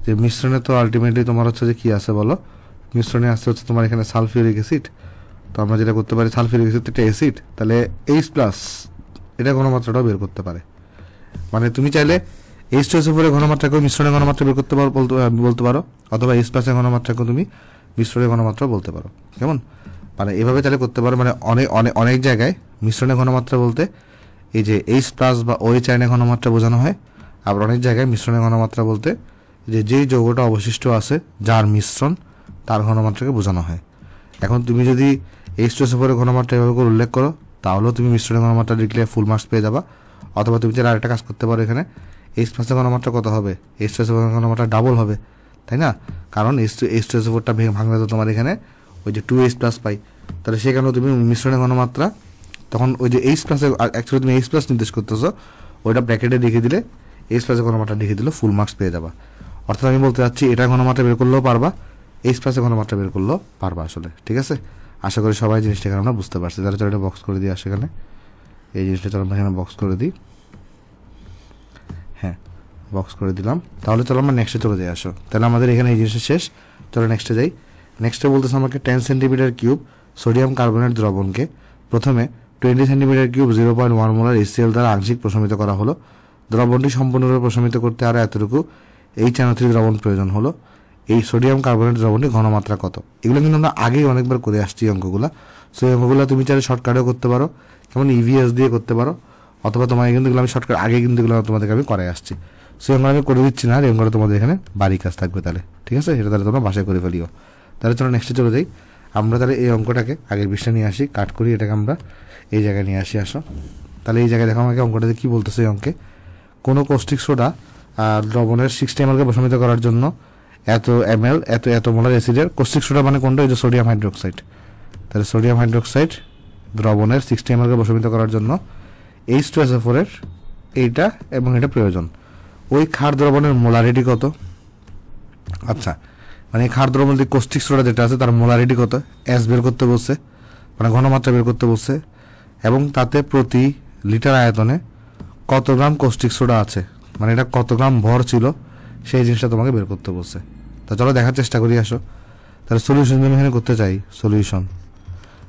যে মিশ্রণে তো আলটিমেটলি তোমার হচ্ছে যে কি আছে বলো, মিশ্রণে আসছে হচ্ছে তোমার এখানে সালফিউরিক অ্যাসিড। তো আমরা যেটা করতে পারি সালফিউরিক অ্যাসিড একটা অ্যাসিড, তাহলে H+ এটা ঘনমাত্রাটাও বের করতে পারে। মানে তুমি চাইলে H2SO4 এর ঘনমাত্রাকেও মিশ্রণের ঘনমাত্রা বের করতে পারো বলতে পারো, অথবা H+ এর ঘনমাত্রাকেও তুমি মিশ্রণের ঘনমাত্রা বলতে পারো। কেমন, মানে এভাবে চাইলে করতে পারো। মানে অনেক জায়গায় মিশ্রণের ঘনমাত্রা বলতে এই যে H+ বা OH আয়নের ঘনমাত্রা বোঝানো হয়, আবার অনেক জায়গায় মিশ্রণের ঘনমাত্রা বলতে যে যেই যৌগটা অবশিষ্ট আছে যার মিশ্রণ তার ঘনমাত্রাকে বোঝানো হয়। এখন তুমি যদি H2SO4 এর ঘনমাত্রা এভাবে করে উল্লেখ করো তাহলেও তুমি মিশ্রণের ঘনমাত্রা লিখলে ফুল মার্কস পেয়ে যাবা, অথবা তুমি চাইলে আরেকটা কাজ করতে পারো, এখানে H+ এর ঘনমাত্রা কত হবে, H2SO4 এর ঘনমাত্রা ডাবল হবে, তাই না, কারণ H2SO4টা ভাঙলে তো তোমার এখানে ওই যে 2H+ পাই, তাহলে সেখানেও তুমি মিশ্রণের ঘনমাত্রা তখন ওই যে H+ অ্যাকচুয়ালি তুমি H+ নির্দেশ করতেছো, ওইটা ব্র্যাকেটে লিখে দিলে H+ এর ঘনমাত্রা লিখে দিলে ফুল মার্কস পেয়ে যাবা। অর্থাৎ আমি বলতে চাচ্ছি এটা ঘনমাত্রা বের করলেও পারবা, H+ এর ঘনমাত্রা বের করলেও পারবা আসলে। ঠিক আছে, আশা করি সবাই জিনিসটা এখানে আমরা বুঝতে পারছি। তাহলে চলো এটা বক্স করে দিই, সেখানে এই জিনিসটা চলো আমরা এখানে বক্স করে দিই। হ্যাঁ, বক্স করে দিলাম। তাহলে চলো আমরা নেক্সটে চলে যাই। আসো তাহলে আমাদের এখানে এই জিনিসটা শেষ, চলো নেক্সটে যাই। নেক্সটে বলতেছে আমাকে 10 সেন্টিমিটার কিউব সোডিয়াম কার্বনেট দ্রবণকে প্রথমে 20 সেন্টিমিটার কিউব 0.1 মোলার HCl দ্বারা আংশিক প্রশমিত করা হলো। দ্রবণটি সম্পূর্ণরূপে প্রশমিত করতে আরও এতটুকু HNO3 দ্রবণ প্রয়োজন হলো। এই সোডিয়াম কার্বনেট দ্রবণটি ঘনমাত্রা কত? এগুলো কিন্তু আমরা আগেই অনেকবার করে আসছি অঙ্কগুলো। সো এই অঙ্কগুলো তুমি চাইলে শর্টকাটেও করতে পারো, যেমন EVS দিয়ে করতে পারো, অথবা তোমাকে কিন্তু এগুলো আমি শর্টকাট আগে কিন্তু এগুলো তোমাদেরকে আমি করে আসছি। সো এগুলো আমি করে দিচ্ছি না, এগুলো তোমাদের এখানে বাড়ি কাজ থাকবে তাহলে, ঠিক আছে? এটা তাহলে তোমরা বাসায় করে ফেলিও। তাহলে চলো নেক্সটে চলে যাই। আমরা তাহলে এই অঙ্কটাকে আগের পৃষ্ঠা নিয়ে আসি, কাট করি, এটাকে আমরা এই জায়গায় নিয়ে আসি। আসো তাহলে এই জায়গায় দেখো আমাকে অঙ্কটাতে কী বলতেছে। এই অঙ্কে কোনো কস্টিক সোডা দ্রবণের 60 ml প্রশমিত করার জন্য এত ml এত মোলার অ্যাসিডের, কস্টিক সোডা মানে কোনটা? এই যে সোডিয়াম হাইড্রোক্সাইড। তাহলে সোডিয়াম হাইড্রোক্সাইড দ্রবণের 60 ml প্রশমিত করার জন্য H2SO4 এর এইটা এবং এটা প্রয়োজন। ওই ক্ষার দ্রবণের মোলারিটি কত? আচ্ছা, মানে এই ক্ষার দ্রবণ যে কস্টিক সোডা যেটা আছে তার মোলারিটি কত? S বের করতে বলছে, মানে ঘনমাত্রা বের করতে বলছে, এবং তাতে প্রতি লিটার আয়তনে কত গ্রাম কস্টিক সোডা আছে, মানে এটা কত গ্রাম ভর ছিল সেই জিনিসটা তোমাকে বের করতে বলছে। তা চলো দেখার চেষ্টা করি। আসো তাহলে সলিউশন আমি এখানে করতে চাই, সলিউশন।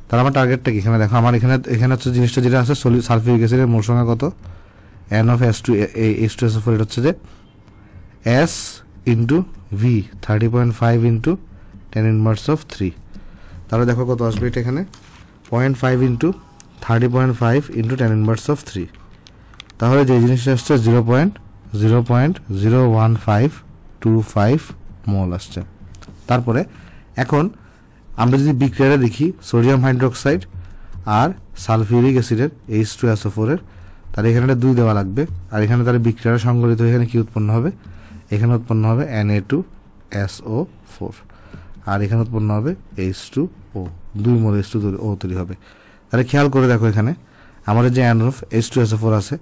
তাহলে আমার টার্গেটটা কি? এখানে দেখো আমার এখানে হচ্ছে জিনিসটা যেটা আছে সালফিউরিক অ্যাসিডের মোল সংখ্যা কত? H2SO4, এটা হচ্ছে যে S ইন্টু V 30.5 ইন্টু 10⁻³ তাহলে দেখো কত আসবে এটা এখানে 0.5 ইন্টু 30.5 ইন্টু 10⁻³ তাহলে যে জিনিসটা আসছে 0.01525 মোল আসছে। তারপরে এখন আমরা যদি বিক্রিয়াটা দেখি সোডিয়াম হাইড্রোক্সাইড আর সালফিউরিক অ্যাসিডের H2SO4 এর, তাহলে এখানে 2 দেওয়া লাগবে, আর এখানে তাহলে বিক্রিয়াটা সংগঠিত হয়ে এখানে কি উৎপন্ন হবে? এখানে উৎপন্ন হবে Na2SO4, আর এখানে উৎপন্ন হবে H2O, 2 মোল H2O তৈরি হবে। তাহলে খেয়াল করে দেখো এখানে আমাদের যে অ্যানোড H2SO4 আছে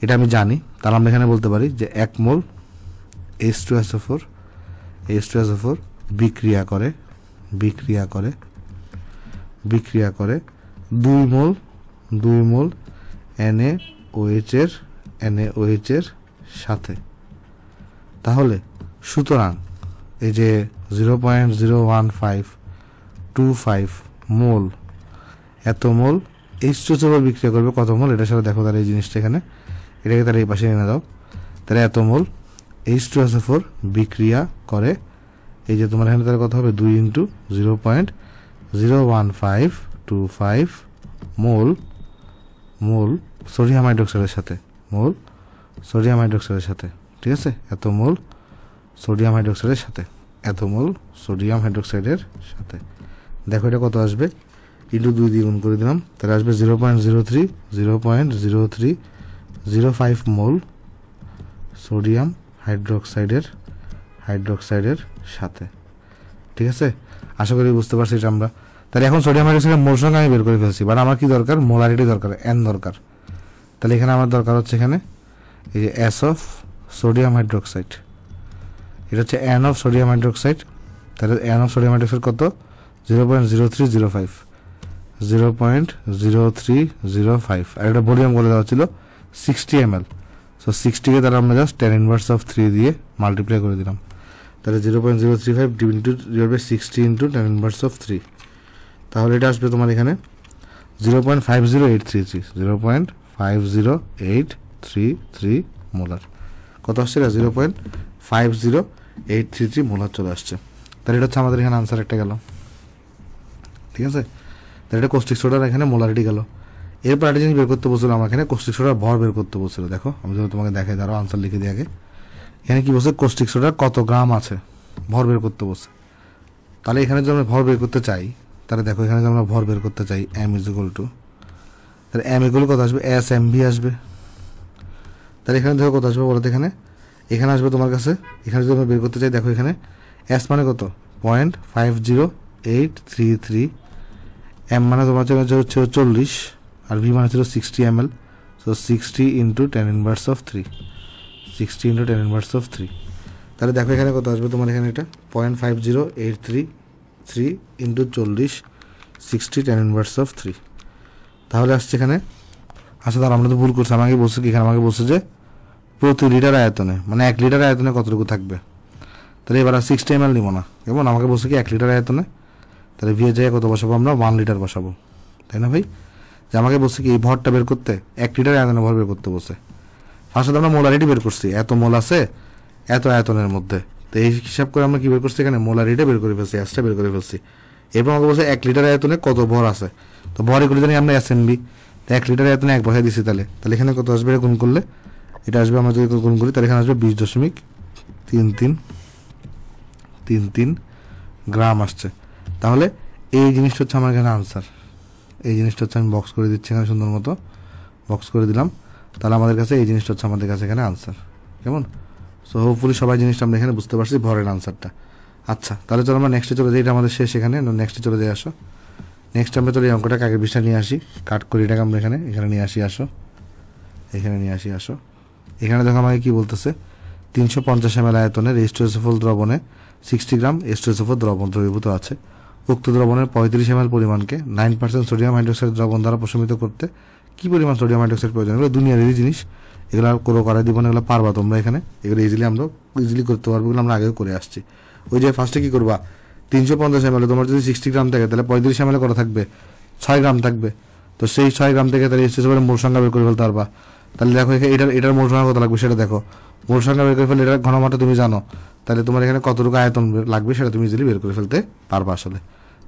এটা আমি জানি, তাহলে আমরা এখানে বলতে পারি যে 1 মোল H2SO4 বিক্রিয়া করে 2 মোল NaOH এর সাথে। তাহলে সুতরাং এই যে 0.01525 মোল এত মোল H2SO4 বিক্রিয়া করবে কত মোল? এটার সাথে দেখো তাহলে এই জিনিসটা এখানে, এটাকে তাহলে এই পাশে এনে দাও। তাহলে এত মোল H2SO4 বিক্রিয়া করে, এই যে তোমার এখানে তাহলে কত হবে? 2 ইন্টু 0.01525 মোল সোডিয়াম হাইড্রোক্সাইডের সাথে, ঠিক আছে? এত মোল সোডিয়াম হাইড্রোক্সাইডের সাথে দেখো এটা কত আসবে? ইন্টু 2 দিয়ে গুণ করে দিলাম, তাহলে আসবে 0.0305 মোল সোডিয়াম হাইড্রোক্সাইডের সাথে, ঠিক আছে? আশা করি বুঝতে পারছি এটা আমরা। তাহলে এখন সোডিয়াম হাইড্রোক্সাইডের মোল সংখ্যা আমি বের করে ফেলছি, বাট আমার কি দরকার? মোলারিটি দরকার, N দরকার। তাহলে এখানে আমার দরকার হচ্ছে এখানে এই যে S অফ সোডিয়াম হাইড্রোক্সাইড, এটা হচ্ছে N অফ সোডিয়াম হাইড্রোক্সাইড। তাহলে N অফ সোডিয়াম হাইড্রোক্সাইড কত? 0.0305, আর এটা ভলিউম বলে দেওয়া ছিল 60 ml। সো 60কে তাহলে আমরা জাস্ট 10⁻³ দিয়ে মাল্টিপ্লাই করে দিলাম, তাহলে 0.035 ডিভাইডেড বাই 60 ইন্টু 10⁻³ তাহলে এটা আসবে তোমার এখানে 0.50833 মোলার। কত আসছে? 0.50833 মোলার চলে আসছে। তাহলে এটা হচ্ছে আমাদের এখানে আনসার একটা গেল, ঠিক আছে? তাহলে এটা কস্টিক সোডার এখানে মোলারিটি গেল। এরপর একটা জিনিস বের করতে বলছিল আমার এখানে, কস্টিক সোডার ভর বের করতে বলছিল। দেখো আমি যদি তোমাকে দেখাই, দাঁড়াও আনসার লিখে দিয়ে আগে। এখানে কি বলছে? কস্টিক সোডার কত গ্রাম আছে ভর বের করতে বলছে। তাহলে এখানে যদি আমরা ভর বের করতে চাই, তাহলে দেখো এখানে যদি আমরা ভর বের করতে চাই M = তাহলে M = কত আসবে? SMV আসবে। তাহলে এখানে দেখো কত আসবে বলো তো? এখানে আসবে তোমার কাছে, এখানে যদি আমরা বের করতে চাই দেখো এখানে S মানে কত? 0.50833, M মানে তোমার হচ্ছে 40, আর V মানে ছিল 60 ml। সো 60 ইন্টু 10⁻³ তাহলে দেখো এখানে কত আসবে তোমার? এখানে এটা 0.50833 ইন্টু 40 60 10⁻³ তাহলে আসছে এখানে। আচ্ছা তাহলে আমরা তো ভুল করছি, আমাকে বলছে কি? এখানে আমাকে বলছে যে প্রতি লিটার আয়তনে, মানে 1 লিটার আয়তনে কতটুকু থাকবে। তাহলে এবার 60 ml নিব না, এবং আমাকে বলছে কি 1 লিটার আয়তনে। তাহলে V এর জায়গায় কত বসাবো আমরা? 1 লিটার বসাবো, তাই না ভাই? যে আমাকে বলছে কি এই ভরটা বের করতে, 1 লিটার আয়তনের ভর বের করতে বলছে। ফার্স্টে আমরা মোলারিটি বের করছি, এত মোল আছে এত আয়তনের মধ্যে। তো এই হিসাব করে আমরা কি বের করছি, এখানে মোলারিটি বের করে ফেলছি, এসটা বের করে ফেলছি। এরপর আমাকে বলছে 1 লিটার আয়তনে কত ভর আছে, তো ভর এগুলো জানি আমরা এসএনবি, তো 1 লিটার আয়তনে 1 বসাই দিছি। তাহলে এখানে কত আসবে গুণ করলে, এটা আসবে আমরা যদি গুণ করি তাহলে এখানে আসবে 20.3333 গ্রাম আসছে। তাহলে এই জিনিসটা হচ্ছে আমার এখানে আনসার। এই জিনিসটা হচ্ছে আমি বক্স করে দিচ্ছি এখানে, সুন্দর মতো বক্স করে দিলাম। তাহলে আমাদের কাছে এই জিনিসটা হচ্ছে আমাদের কাছে এখানে আনসার। কেমন? সো হোপফুলি সবাই জিনিসটা আমরা এখানে বুঝতে পারছি, ভরের আনসারটা। আচ্ছা, তাহলে চলো আমরা নেক্সটে চলে যাই, এটা আমাদের শেষ এখানে, নেক্সটে চলে যাই। আসো নেক্সট আমরা চলে এই অঙ্কটাকে আগের পৃষ্ঠা নিয়ে আসি, কাট করি এটাকে আমরা এখানে নিয়ে আসি। আসো এখানে নিয়ে আসি। আসো এখানে দেখো আমাকে কি বলতেছে, 350 ml আয়তনের H2SO4 দ্রবণে 60 গ্রাম H2SO4 দ্রবণ দ্রবীভূত আছে। উক্ত দ্রবণের 35 ml পরিমাণকে 9% সোডিয়াম হাইড্রোক্সাইড দ্রবণ দ্বারা প্রশমিত করতে কি পরিমাণ সোডিয়াম হাইড্রোক্সাইড প্রয়োজন? এগুলো দুনিয়ারই জিনিস, এগুলো করাই দিব না, এগুলো পারবা তোমরা এখানে, এগুলো ইজিলি করতে পারবো, এগুলো আমরা আগেও করে আসছি। ওই যে ফার্স্টে কি করবা, 350 ml তোমার যদি 60 গ্রাম থাকে তাহলে 35 ml কত থাকবে, 6 গ্রাম থাকবে। তো সেই 6 গ্রাম থেকে তাহলে H2SO4 মোল সংখ্যা বের করে ফেলতে পারবা। তাহলে দেখো এটার মোল সংখ্যা কত লাগবে সেটা দেখো, মোল সংখ্যা বের করে ফেলে এটার ঘনমাত্রা তুমি জানো, তাহলে তোমার এখানে কতটুকু আয়তন লাগবে সেটা তুমি ইজিলি বের করে ফেলতে পারবা আসলে।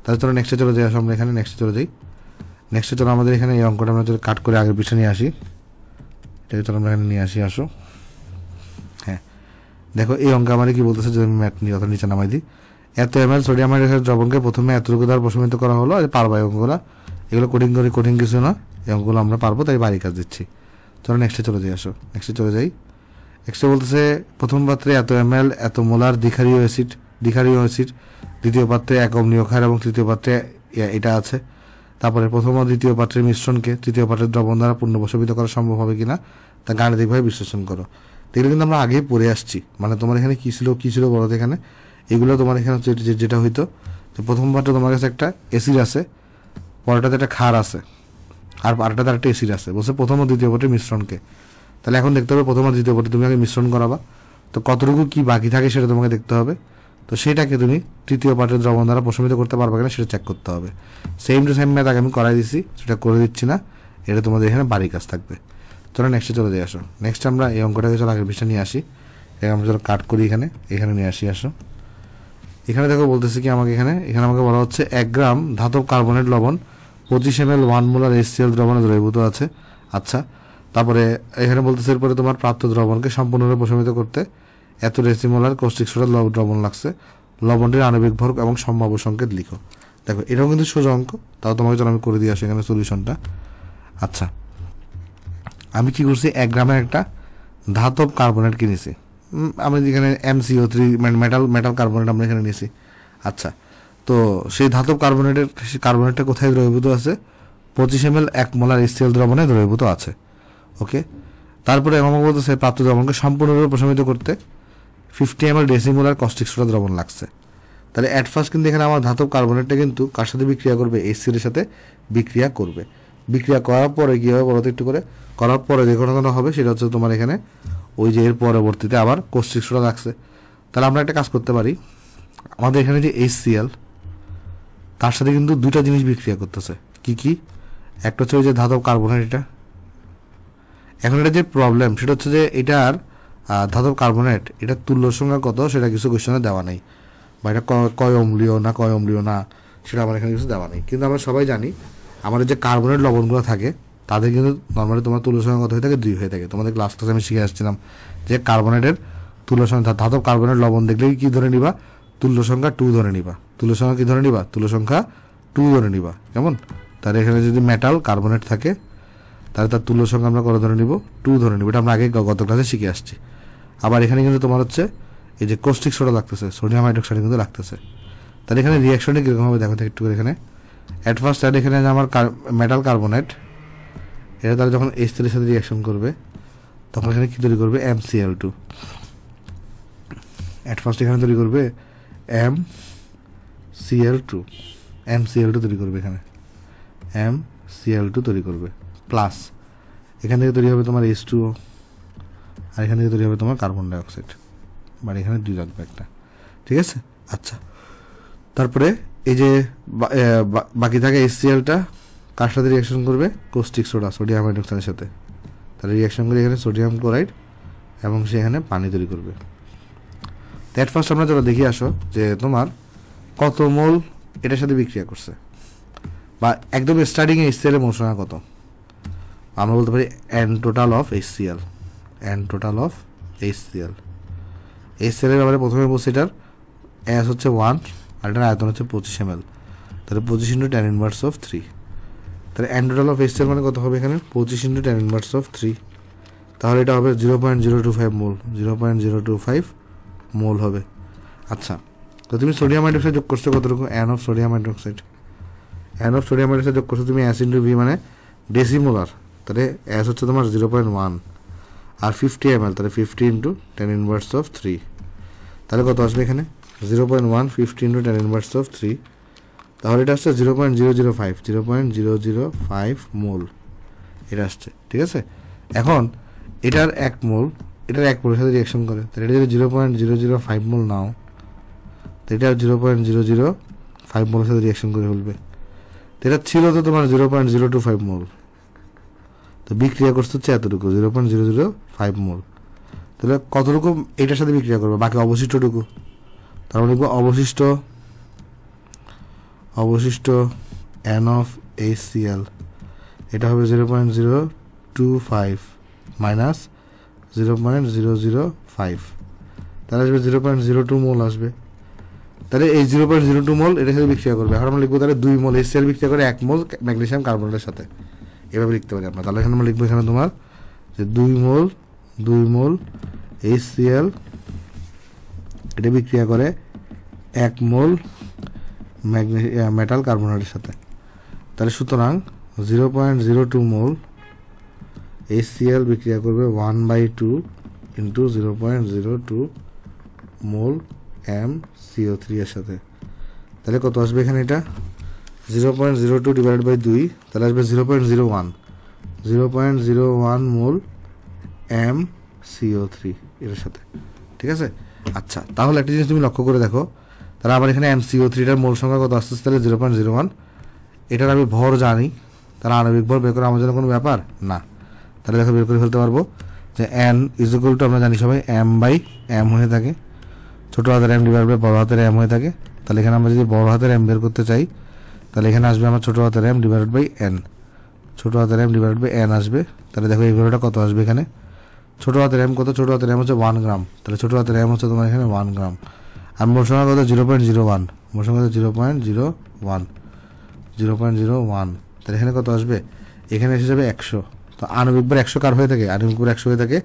তাহলে চলো নেক্সটে চলে যাই। আমরা এখানে নেক্সটে চলে যাই। নেক্সটে চলো আমাদের এখানে এই অঙ্কটা আমরা যদি কাট করে আগের পিছনে নিয়ে আসি, এটাকে চলো আমরা এখানে নিয়ে আসি। আসো হ্যাঁ দেখো এই অঙ্কে আমাদের কি বলতেছে, যদি আমি ম্যাথ নিয়ে অত নিচে নামাই দিই, এত ml সোডিয়াম হাইড্রোক্সাইড দ্রবণকে প্রথমে এতটুকু দ্বারা প্রশমিত করা হলো। আর পারবা এই অঙ্কগুলো, এগুলো কঠিন কিছু না, এই অঙ্কগুলো আমরা পারবো, তাই বাড়ি কাজ দিচ্ছি। চলো নেক্সটে চলে যাই। আসো নেক্সটে চলে যাই। নেক্সটে বলতেছে প্রথম পাত্রে এত ml এত মোলার দ্বিক্ষারীয় অ্যাসিড, দ্বিতীয় পাত্রে 1 অম্লীয় ক্ষার এবং তৃতীয় পাত্রে এটা আছে। তারপরে প্রথম ও দ্বিতীয় পাত্রের মিশ্রণকে তৃতীয় পাত্রের দ্রবণ দ্বারা পূর্ণ প্রশমিত করা সম্ভব হবে কিনা তা গাণিতিকভাবে বিশ্লেষণ করো। এগুলো কিন্তু আমরা আগেই পড়ে আসছি, মানে তোমার এখানে কি ছিল বলো তো, এখানে এগুলো তোমার এখানে যেটা হইতো যে প্রথম পাত্রে তোমার কাছে একটা অ্যাসিড আছে, পরেরটাতে একটা ক্ষার আছে, আর আরেকটাতে একটা অ্যাসিড আছে। বলছে প্রথম ও দ্বিতীয় পাত্রের মিশ্রণকে, তাহলে এখন দেখতে হবে প্রথম আর দ্বিতীয় পাত্রে তুমি আগে মিশ্রণ করাবা, তো কতটুকু কি বাকি থাকে সেটা তোমাকে দেখতে হবে। তো সেটাকে তুমি তৃতীয় পাত্রের দ্রবণ দ্বারা প্রশমিত করতে পারবে কিনা সেটা চেক করতে হবে। সেম টু সেম ম্যাথ আগে আমি করাই দিছি, সেটা করে দিচ্ছি না, এটা তোমাদের এখানে বাড়ি কাজ থাকবে। চলো নেক্সটে চলে যাই। আসো নেক্সট আমরা এই অঙ্কটাকে চলো আগের বিষয় নিয়ে আসি, আমরা চলো কাট করি এখানে নিয়ে আসি। আসো এখানে দেখো বলতেছে কি আমাকে এখানে আমাকে বলা হচ্ছে 1 গ্রাম ধাতব কার্বনেট লবণ 25 ml 1 মোলার HCl দ্রবণে দ্রবীভূত আছে। আচ্ছা, তারপরে এখানে বলতেছে এরপরে তোমার প্রাপ্ত দ্রবণকে সম্পূর্ণরূপে প্রশমিত করতে এত ডেসিমোলার কস্টিক সোডা দ্রবণ লাগছে। লবণটির আণবিক ভর এবং সম্ভাব্য সংকেত লিখো। দেখো এটাও কিন্তু সোজা অঙ্ক, তাও তোমাকে চলো আমি করে দিয়ে আসি এখানে সলিউশনটা। আচ্ছা, আমি কি করছি, 1 গ্রামের একটা ধাতব কার্বনেট কিনেছি, আমরা যেখানে MCO3 মেটাল কার্বনেট আমরা এখানে নিয়েছি। আচ্ছা, তো সেই ধাতব কার্বনেটটা কোথায় দ্রবীভূত আছে, 25 ml 1 মোলার HCl দ্রবণে দ্রবীভূত আছে। ওকে, তারপরে আমার বলতেছে প্রাপ্ত দ্রবণকে সম্পূর্ণরূপে প্রশমিত করতে 50 ml ডেসিমোলার কস্টিক সোডা দ্রবণ লাগছে। তাহলে অ্যাট ফার্স্ট কিন্তু এখানে আমার ধাতব কার্বনেটটা কিন্তু কার সাথে বিক্রিয়া করবে, HCl এর সাথে বিক্রিয়া করবে। বিক্রিয়া করার পরে কি হবে বলতে একটু করে, করার পরে যে ঘটনাটা হবে সেটা হচ্ছে তোমার এখানে ওই যে এর পরবর্তীতে আবার কস্টিক সোডা লাগছে। তাহলে আমরা একটা কাজ করতে পারি, আমাদের এখানে যে HCl তার সাথে কিন্তু দুইটা জিনিস বিক্রিয়া করতেছে। কি একটা হচ্ছে ওই যে ধাতব কার্বনেট, এটা এখন এটা যে প্রবলেম সেটা হচ্ছে যে এটার ধাতব কার্বনেট এটা তুল্য সংখ্যা কত সেটা কিছু কোশ্চেনে দেওয়া নেই, বা এটা কয় অম্লীয় না সেটা আমার এখানে কিছু দেওয়া নেই। কিন্তু আমরা সবাই জানি আমাদের যে কার্বনেট লবণগুলো থাকে তাদের কিন্তু নর্মালি তোমার তুল্য সংখ্যা কত হয়ে থাকে, 2 হয়ে থাকে। তোমাদের ক্লাসে আমি শিখে আসছিলাম যে কার্বনেটের তুল্য সংখ্যা, ধাতব কার্বনেট লবণ দেখলে কি ধরে নিবা, তুল্য সংখ্যা 2 ধরে নিবা। তুল্য সংখ্যা কি ধরে নিবা, তুল্য সংখ্যা 2 ধরে নিবা। কেমন? তার এখানে যদি মেটাল কার্বনেট থাকে তাহলে তার তুল্য সংখ্যা আমরা কত ধরে নিব, 2 ধরে নিব। এটা আমরা আগে গত ক্লাসে শিখে আসছি। আবার এখানে কিন্তু তোমার হচ্ছে এই যে কস্টিক সোডা লাগতেছে, সোডিয়াম হাইড্রোক্সাইড কিন্তু লাগতেছে। তাহলে এখানে রিয়াকশনটা কীরকম হবে দেখো একটু করে। এখানে অ্যাট ফার্স্ট এখানে আমার মেটাল কার্বনেট এটা তাহলে যখন H3 এর সাথে রিয়াকশন করবে তখন এখানে কি তৈরি করবে, MCl2। অ্যাট ফার্স্ট এখানে তৈরি করবে MCl2 তৈরি করবে, এখানে MCl2 তৈরি করবে, প্লাস এখান থেকে তৈরি হবে তোমার H2O, আর এখান থেকে তৈরি হবে তোমার কার্বন ডাইঅক্সাইড, মানে এখানে 2 লাগবে একটা। ঠিক আছে? আচ্ছা, তারপরে এই যে বাকি থাকে HClটা, কার সাথে রিয়াকশন করবে? কোস্টিক সোডা, সোডিয়াম হাইড্রোক্সাইডের সাথে। তাহলে রিয়াকশন করে এখানে সোডিয়াম ক্লোরাইড এবং সে এখানে পানি তৈরি করবে। দ্যাট ফার্স্ট আমরা যেটা দেখি আসো যে তোমার কত মোল এটার সাথে বিক্রিয়া করছে, বা একদম স্টার্টিংয়ে HCl এর মোল সংখ্যা কত। আমরা বলতে পারি N total of HCl, N total of HCl। HCl এর ব্যাপারে প্রথমে বলছি এটার S হচ্ছে 1 আর এটার আয়তন হচ্ছে 25 ml, তাহলে 25 × 10⁻³ তাহলে N টোটাল অফ HCl মানে কত হবে এখানে? 25 × 10⁻³, তাহলে এটা হবে 0.025 মোল, 0.025 মোল হবে। আচ্ছা, তো তুমি সোডিয়াম হাইড্রোক্সাইড যোগ করছো কতটুকু? N of sodium hydroxide, N of sodium hydroxide যোগ করছো তুমি S × V মানে ডেসিমোলার, তাহলে S হচ্ছে তোমার 0.1 আর 50 ml, তাহলে 50 × 10⁻³ তাহলে কত আসবে এখানে? 0.1 50 × 10⁻³ তাহলে এটা আসছে 0.005 মোল এটা আসছে, ঠিক আছে। এখন এটার 1 মোল এটার 1 মোলের সাথে রিয়াকশন করে, তাহলে এটা যদি 0.005 মোল নাও, তো এটা 0.005 মোলের সাথে রিয়াকশন করে ফেলবে। তো এটা ছিল তো তোমার 0.025 মোল, তো বিক্রিয়া করতে হচ্ছে এতটুকু 0.005 মোল। তাহলে কতটুকু এটার সাথে বিক্রিয়া করবে? বাকি অবশিষ্টটুকু, তার মানে লিখবো অবশিষ্ট N অফ HCl এটা হবে 0.025 মাইনাস 0.005, তাহলে আসবে 0.02 মোল আসবে। তাহলে এই 0.02 মোল এটার সাথে বিক্রিয়া করবে। এখন আমরা লিখবো তাহলে 2 মোল HCl বিক্রিয়া করে 1 মোল ম্যাগনেসিয়াম কার্বনেটের সাথে, এভাবে লিখতে পারি আমরা। তাহলে এখানে আমরা লিখবো এখানে তোমার যে 2 মোল HCl এটা বিক্রিয়া করে 1 মোল মেটাল কার্বনেটের সাথে। তাহলে সুতরাং 0.02 মোল HCl বিক্রিয়া করবে 1/2 × 0.02 মোল MCO3 এর সাথে। তাহলে কত আসবে এখানে? এটা 0.02 / 2, তাহলে আসবে 0.01 মোল MCO3 এর সাথে, ঠিক আছে। আচ্ছা, তাহলে একটা জিনিস তুমি লক্ষ্য করে দেখো, তাহলে আমার এখানে MCO3টার মোল সংখ্যা কত আসছে? তাহলে 0.01। এটার আমি ভর জানি, তাহলে আণবিক ভর বের করা আমার জন্য কোনো ব্যাপার না। তাহলে দেখো বের করে ফেলতে পারবো যে N = আমরা জানি সবাই M/M হয়ে থাকে, ছোটো হাতের M / বড় হাতের M হয়ে থাকে। তাহলে এখানে আমরা যদি বড় হাতের M বের করতে চাই, তাহলে এখানে আসবে আমার ছোটো হাতের M / N, ছোটো হাতের M / N আসবে। তাহলে দেখো এই ভ্যালুটা কত আসবে এখানে? ছোটো হাতের M কত? ছোটো হাতের M হচ্ছে 1 গ্রাম, তাহলে ছোটো হাতের M হচ্ছে তোমার এখানে 1 গ্রাম। আর মোল সংখ্যা কত? 0.01, মোল সংখ্যা 0.01, তাহলে এখানে কত আসবে? এখানে এসে যাবে 100। তো আণবিক ভর 100 কার হয়ে থাকে? আণবিক ভর 100 হয়ে থাকে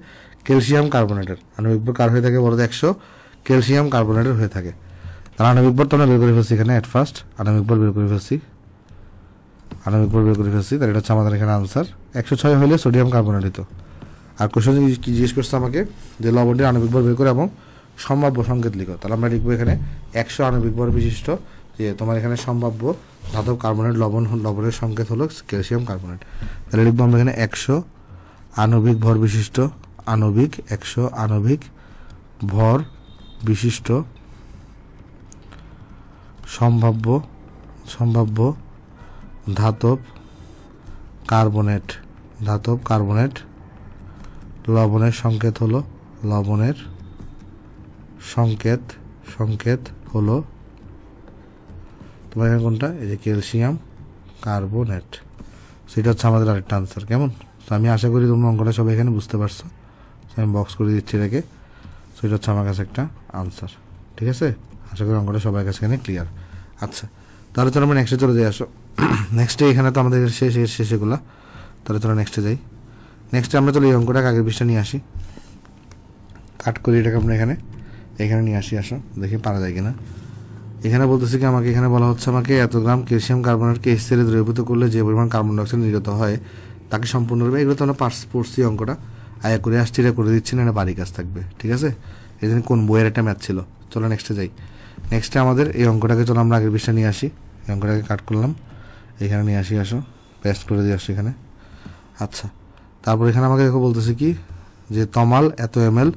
ক্যালসিয়াম কার্বনেটের। আণবিক ভর কার হয়ে থাকে? বড় 100 ক্যালসিয়াম কার্বনেটের হয়ে থাকে। তাহলে আণবিক ভর তো আমরা বের করে ফেলছি এখানে অ্যাট ফার্স্ট, আণবিক ভর বের করে ফেলছি, তাহলে এটা হচ্ছে আমাদের এখানে আনসার। 106 হলে সোডিয়াম কার্বনেট হতো। আর কোশ্চেন কি জিজ্ঞেস করছে আমাকে যে লবণটির আণবিক ভর বের করে এবং সম্ভাব্য সংকেত লিখো। তাহলে আমরা লিখবো এখানে 100 আণবিক ভর বিশিষ্ট যে তোমার এখানে সম্ভাব্য ধাতব কার্বনেট লবণের সংকেত হলো ক্যালসিয়াম কার্বনেট। তাহলে লিখবো আমরা এখানে 100 আণবিক ভর বিশিষ্ট, 100 আণবিক ভর বিশিষ্ট সম্ভাব্য ধাতব কার্বনেট লবণের সংকেত হলো তোমার এখানে কোনটা? এই যে ক্যালসিয়াম কার্বনেট। সেটা হচ্ছে আমাদের আরেকটা আনসার। কেমন? তো আমি আশা করি তোমরা অঙ্কটা সবাই এখানে বুঝতে পারছো। আমি বক্স করে দিচ্ছি এটাকে। সেটা হচ্ছে আমার কাছে একটা আনসার, ঠিক আছে। আশা করি অঙ্কটা সবার কাছে এখানে ক্লিয়ার। আচ্ছা, তাহলে চলো আমরা নেক্সটে চলে যাই। আসো নেক্সটে এখানে তো আমাদের শেষ এগুলা, তাহলে চলো নেক্সটে যাই। নেক্সটে আমরা চলো এই অঙ্কটাকে আগের পৃষ্ঠা নিয়ে আসি, কাট করি এটাকে আমরা এখানে নিয়ে আসি। আসো দেখি পারা যায় কিনা। এখানে বলতেছি কি আমাকে এখানে বলা হচ্ছে আমাকে এত গ্রাম ক্যালসিয়াম কার্বনেটকে HCl এ দ্রবীভূত করলে যে পরিমাণ কার্বন ডাই অক্সাইড নির্গত হয় তাকে সম্পূর্ণরূপে, এগুলো তো আমরা পড়ছি অঙ্কটা, আয়া করে আসছি, এটা করে দিচ্ছি না, এটা বাড়ি কাজ থাকবে, ঠিক আছে। এই জন্য কোন বইয়ের একটা ম্যাথ ছিল। চলো নেক্সটে যাই। নেক্সটে আমাদের এই অঙ্কটাকে চলো আমরা আগের পৃষ্ঠা নিয়ে আসি। এই অঙ্কটাকে কাট করলাম, এখানে নিয়ে আসি। আসো পেস্ট করে দিয়ে আসছি এখানে। আচ্ছা, তারপর এখানে আমাকে দেখো বলতেছে কি যে তমাল এত ml,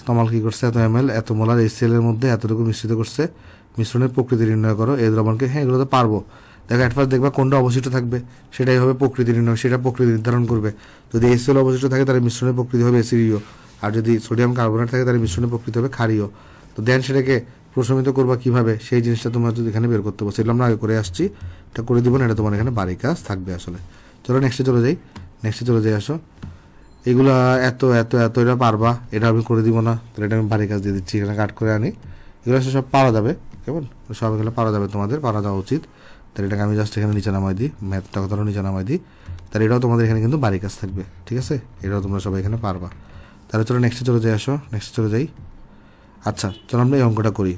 তমাল কি করছে? এত ml এত মোলার HCl এর মধ্যে এতটুকু মিশ্রিত করছে, মিশ্রণের প্রকৃতি নির্ণয় করো এই দ্রবণকে। হ্যাঁ, এগুলো তো পারবো, দেখো অ্যাট ফার্স্ট দেখবা কোনটা অবশিষ্ট থাকবে, সেটাই হবে প্রকৃতি নির্ণয়, সেটা প্রকৃতি নির্ধারণ করবে। যদি HCl অবশিষ্ট থাকে তাহলে মিশ্রণের প্রকৃতি হবে অ্যাসিডীয়, আর যদি সোডিয়াম কার্বনেট থাকে তাহলে মিশ্রণের প্রকৃতি হবে ক্ষারীয়। তো দেন সেটাকে প্রশমিত করবা কিভাবে, সেই জিনিসটা তোমরা যদি এখানে বের করতে পারো, সেগুলো আমরা আগে করে আসছি, এটা করে দিব না, এটা তোমার এখানে বাড়ি কাজ থাকবে আসলে। চলো নেক্সটে চলে যাই, আসো। এগুলা এত এত এত এটা পারবা, এটা আমি করে দিব না, তাহলে এটা আমি বাড়ি কাজ দিয়ে দিচ্ছি, এখানে কাট করে আনি। এগুলো সব পারা যাবে, কেমন, সব এগুলো পারা যাবে, তোমাদের পারা যাওয়া উচিত। তাহলে এটাকে আমি জাস্ট এখানে নিচে নামাই দিই, ম্যাথটা ধরো নিচে নামাই দিই, তাহলে এটাও তোমাদের এখানে কিন্তু বাড়ি কাজ থাকবে, ঠিক আছে, এটাও তোমরা সবাই এখানে পারবা। তাহলে চলো নেক্সটে চলে যাই, আসো নেক্সটে চলে যাই। আচ্ছা চলো আমরা এই অঙ্কটা করি।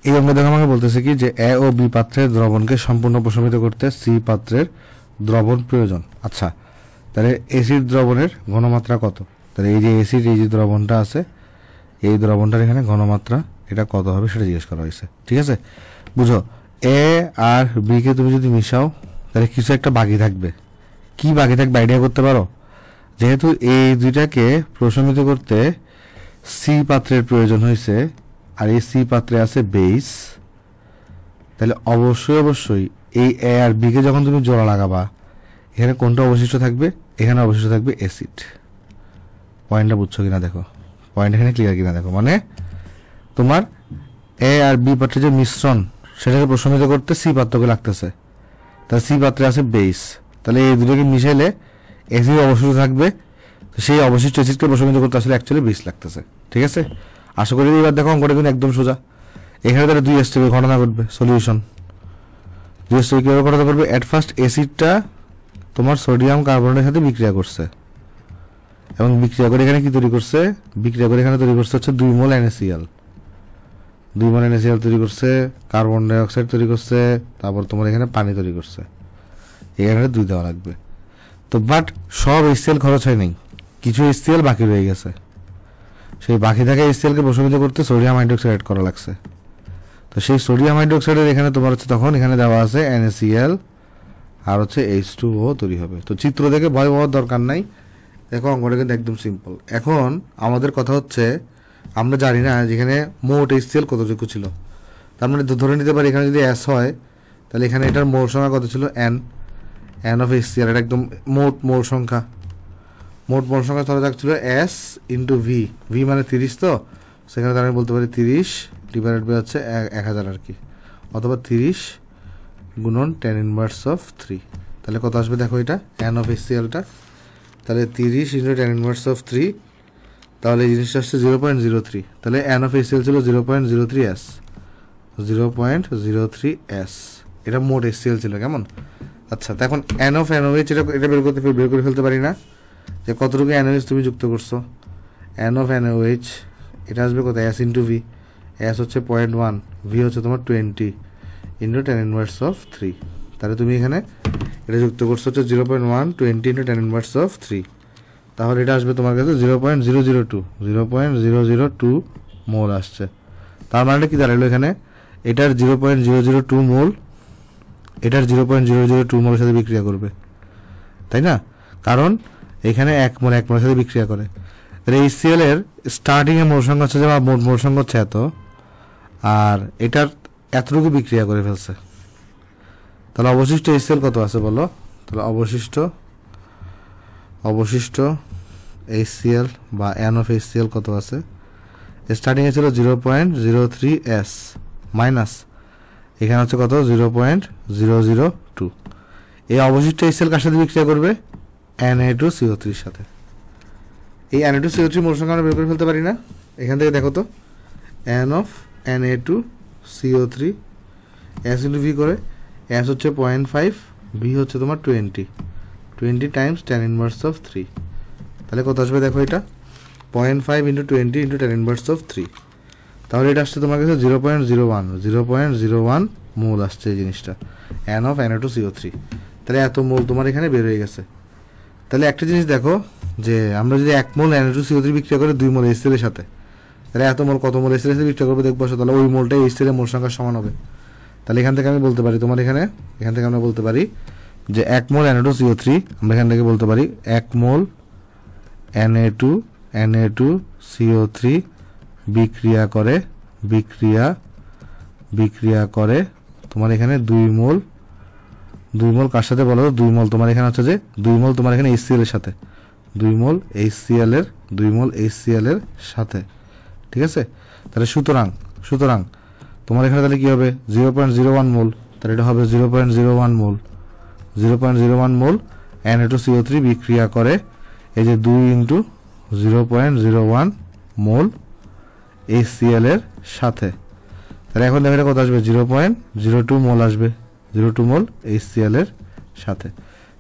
এই অঙ্ক দেখো আমাকে বলতেছে কি যে এ ও বি পাত্রের দ্রবণকে সম্পূর্ণ প্রশমিত করতে সি পাত্রের দ্রবণ প্রয়োজন। আচ্ছা তাহলে এসিড দ্রবণের ঘনমাত্রা কত, তাহলে এই যে এসিড এই যে দ্রবণটা আছে, এই দ্রবণটার এখানে ঘনমাত্রা এটা কত হবে সেটা জিজ্ঞেস করা হয়েছে, ঠিক আছে। বুঝো এ আর বি কে তুমি যদি মিশাও তাহলে কিছু একটা বাকি থাকবে, কি বাকি থাকবে আইডিয়া করতে পারো? যেহেতু এই দুইটাকে প্রশমিত করতে সি পাত্রের প্রয়োজন হয়েছে, আর এই সি পাত্রে আছে বেস, তাহলে অবশ্যই এই এ আর বি কে যখন তুমি জোড়া লাগাবা এখানে কোনটা অবশিষ্ট থাকবে, এখানে অবশিষ্ট থাকবে অ্যাসিড। পয়েন্টটা বুঝছো কিনা দেখো, পয়েন্ট এখানে ক্লিয়ার কিনা দেখো, মানে তোমার এ আর বি পাত্রের যে মিশ্রণ সেটাকে প্রশমিত করতে সি পাত্রকে লাগতেছে, তাহলে সি পাত্রে আছে বেস, তাহলে এই দুটোকে মিশাইলে অ্যাসিড অবশিষ্ট থাকবে, তো সেই অবশিষ্ট অ্যাসিডকে প্রশমিত করতে আসলে অ্যাকচুয়ালি বেস লাগতেছে, ঠিক আছে। আশা করি এবার দেখো অঙ্কটা কিন্তু একদম সোজা। এখানে তাহলে 2 স্টেপে ঘটনা ঘটবে, সলিউশন 2 স্টেপে কীভাবে ঘটনা ঘটবে? অ্যাট ফার্স্ট অ্যাসিডটা তোমার সোডিয়াম কার্বনেটের সাথে বিক্রিয়া করছে, এবং বিক্রিয়া করে এখানে কি তৈরি করছে, বিক্রিয়া করে এখানে তৈরি করছে হচ্ছে 2 মোল NaCl, 2 মোল NaCl তৈরি করছে, কার্বন ডাই অক্সাইড তৈরি করছে, তারপর তোমার এখানে পানি তৈরি করছে, এখানে 2 দেওয়া লাগবে। তো বাট সব HCl খরচ হয় নাই, কিছু HCl বাকি রয়ে গেছে, সেই বাকি থাকা HCl কে প্রশমিত করতে সোডিয়াম হাইড্রোক্সাইড অ্যাড করা লাগছে। তো সেই সোডিয়াম হাইড্রোক্সাইডের এখানে তোমার হচ্ছে তখন এখানে দেওয়া আছে NaCl আর হচ্ছে H2O তৈরি হবে। তো চিত্র দেখে ভয় পাওয়ার দরকার নাই, দেখো অঙ্কটা কিন্তু একদম সিম্পল। এখন আমাদের কথা হচ্ছে আমরা জানি না যেখানে মোট HCl কতটুকু ছিল, তার মানে ধরে নিতে পারি এখানে যদি S হয় তাহলে এখানে এটার মোল সংখ্যা কত ছিল, n অফ HCl, এটা একদম মোট সংখ্যা, মোট মোল সংখ্যা ধরা যাক ছিল S ইন্টু V মানে 30, তো সেখানে তার আমি বলতে পারি 30 ডিভাইডেড বাই হচ্ছে 1000 আর কি, অথবা 30 গুণন tan ইনভার্স অফ 3, তাহলে কত আসবে দেখো এটা n অফ HClটা, তাহলে 30 ইন্টু tan ইনভার্স অফ 3, তাহলে এই জিনিসটা আসছে 0.03, তাহলে n অফ HCl ছিল 0.03s, 0.03s, এটা মোট HCl ছিল, কেমন। আচ্ছা তো এখন n অফ NaOH এটা বের করে ফেলতে পারি না যে কতটুকু NaOH তুমি যুক্ত করছো, n অফ NaOH এটা আসবে কত, S ইন্টু V, S হচ্ছে 0.1, V হচ্ছে তোমার 20 ইন্টু tan ইনভার্স অফ 3, তাহলে তুমি এখানে এটা যুক্ত করছো হচ্ছে 0.1 20 ইন্টু tan ইনভার্স অফ 3, তাহলে এটা আসবে তোমার কাছে 0.002 মোল আসছে। তার মানে কি দাঁড়ালো এখানে, এটার 0.002 মোল এটার 0.002 মোলের সাথে বিক্রিয়া করবে, তাই না, কারণ এখানে 1 মোলের সাথে বিক্রিয়া করে। তাহলে HCl এর স্টার্টিং এ মোল সংখ্যা হচ্ছে যে মোল সংখ্যা হচ্ছে এত, আর এটার এতটুকু বিক্রিয়া করে ফেলছে, তাহলে অবশিষ্ট HCl কত আছে বলো, তাহলে অবশিষ্ট HCl বা n অফ HCl কত আছে, স্টার্টিং এ ছিল 0.03s মাইনাস এখানে হচ্ছে কত 0.002, এই অবশিষ্ট HCl কার সাথে বিক্রিয়া করবে, Na2CO3 এর সাথে। এই Na2CO3 মোল সংখ্যা আমরা বের করে ফেলতে পারি না, এখান থেকে দেখো তো n of Na2CO3 S into V করে, S হচ্ছে 0.5, V হচ্ছে তোমার 20 টাইমস tan ইনভার্স অফ 3, তাহলে কত আসবে দেখো এটা 0.5 into 20 into tan inverse of 3, তাহলে এটা আসছে তোমার কাছে 0.01 মোল আসছে এই জিনিসটা n অফ Na2CO3, তাহলে এত মোল তোমার এখানে বের হয়ে গেছে। তাহলে একটা জিনিস দেখো যে আমরা যদি 1 মোল Na2CO3 বিক্রিয়া করে 2 মোল HCl এর সাথে, তাহলে এত মোল কত মোল HCl এর সাথে বিক্রিয়া করবে দেখবো, তাহলে ওই মোলটাই HCl এর মোল সংখ্যার সমান হবে। তাহলে এখান থেকে আমি বলতে পারি তোমার এখান থেকে আমরা বলতে পারি যে 1 মোল Na2CO3 আমরা এখান থেকে বলতে পারি 1 মোল Na2CO3 বিক্রিয়া করে তোমার এখানে 2 মোল 2 মোল কার সাথে বলো? 2 মোল তোমার এখানে হচ্ছে যে 2 মোল তোমার এখানে HCl এর সাথে, 2 মোল HCl এর সাথে, ঠিক আছে? তাহলে সুতরাং তোমার এখানে তাহলে কি হবে? 0.01 মোল, তাহলে এটা হবে 0.01 মোল, 0.01 মোল Na2CO3 বিক্রিয়া করে এই যে 2 ইন্টু 0.01 মোল HCl এর সাথে। তাহলে এখন দেখো এটা কত আসবে? 0.02 মোল আসবে, 02 মোল HCl এর সাথে।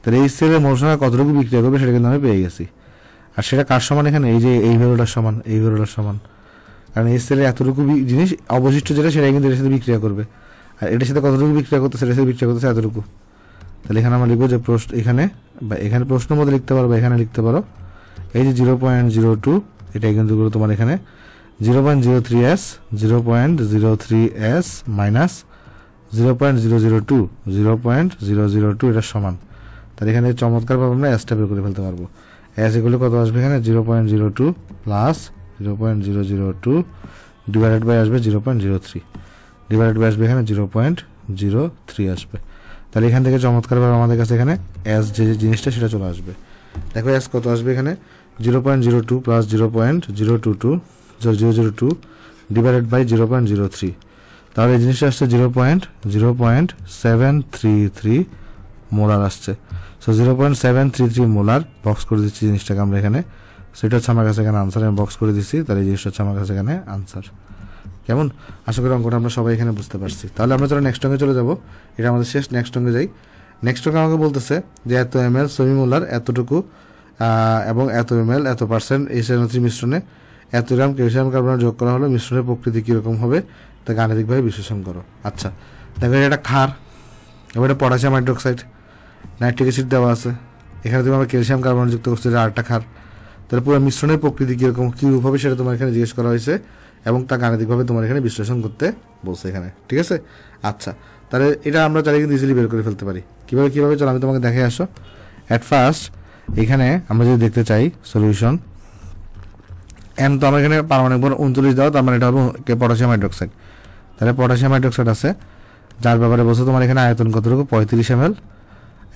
তাহলে HCl এর মোল সংখ্যা কতটুকু বিক্রিয়া করবে সেটা কিন্তু আমি পেয়ে গেছি। আর সেটা কার সমান? এখানে এই যে এই ভ্যালুটার সমান, কারণ HCl এর এতটুকু জিনিস অবশিষ্ট যেটা সেটা কিন্তু এর সাথে বিক্রিয়া করবে, আর এটার সাথে কতটুকু বিক্রিয়া করতেছে? এটার সাথে বিক্রিয়া করতেছে এতটুকু। তাহলে এখানে আমরা লিখবো যে এখানে প্রশ্নের মধ্যে লিখতে পারো বা এখানে লিখতে পারো এই যে 0.02, এটা কিন্তু তোমার এখানে 0.03s মাইনাস 0.002 এটা সমান। তাহলে এখানে চমৎকার ভাবে আমরা এসটা বের করে ফেলতে পারবো। এস এগুলো কত আসবে? এখানে 0.02 প্লাস 0.002 ডিভাইডেড বাই আসবে 0.03, ডিভাইডেড বাই আসবে এখানে 0.03 আসবে। তাহলে এখান থেকে চমৎকার ভাবে আমাদের কাছে এখানে এস যে জিনিসটা সেটা চলে আসবে। দেখো এস কত আসবে? এখানে 0.02 প্লাস 0.002 ডিভাইডেড বাই 0.03, তাহলে এই জিনিসটা আসছে 0.733 মোলার আসছে। সো 0.733 মোলার বক্স করে দিচ্ছি জিনিসটাকে আমরা এখানে। সেটা হচ্ছে আমার কাছে এখানে আনসার, আমি বক্স করে দিচ্ছি। তাহলে এই জিনিসটা হচ্ছে আমার কাছে এখানে আনসার। কেমন? আশা করি অঙ্কটা আমরা সবাই এখানে বুঝতে পারছি। তাহলে আমরা চলো নেক্সট অঙ্কে চলে যাব, এটা আমাদের শেষ। নেক্সট অঙ্কে যাই। নেক্সট অঙ্কে আমাকে বলতেছে যে এত ml সেমি মোলার এতটুকু এবং এত ml এত পার্সেন্ট HNO3 মিশ্রণে এত গ্রাম ক্যালসিয়াম কার্বনেট যোগ করা হলো, মিশ্রণের প্রকৃতি কীরকম হবে তা গাণিতিকভাবে বিশ্লেষণ করো। আচ্ছা, দেখো এটা ক্ষার, এবার এটা পটাশিয়াম হাইড্রোক্সাইড, নাইট্রিক অ্যাসিড দেওয়া আছে, এখানে তুমি আমরা ক্যালসিয়াম কার্বনেট যুক্ত করছো, এটা আরেকটা ক্ষার। তাহলে পুরো মিশ্রণের প্রকৃতি কীরকম কী রূপ হবে সেটা তোমার এখানে জিজ্ঞেস করা হয়েছে এবং তা গাণিতিকভাবে তোমার এখানে বিশ্লেষণ করতে বলছে এখানে, ঠিক আছে? আচ্ছা, তাহলে এটা আমরা চাইলে কিন্তু ইজিলি বের করে ফেলতে পারি। কীভাবে চলো আমি তোমাকে দেখে আসো। অ্যাট ফার্স্ট এখানে আমরা যদি দেখতে চাই সলিউশন এন, তো আমরা এখানে পারমাণবিক ভর 39 দাও, তার মানে এটা হবে পটাশিয়াম হাইড্রোক্সাইড। তাহলে পটাশিয়াম হাইড্রোক্সাইড আছে, যার ব্যাপারে বলছো তোমার এখানে আয়তন কতটুকু? 35 ml,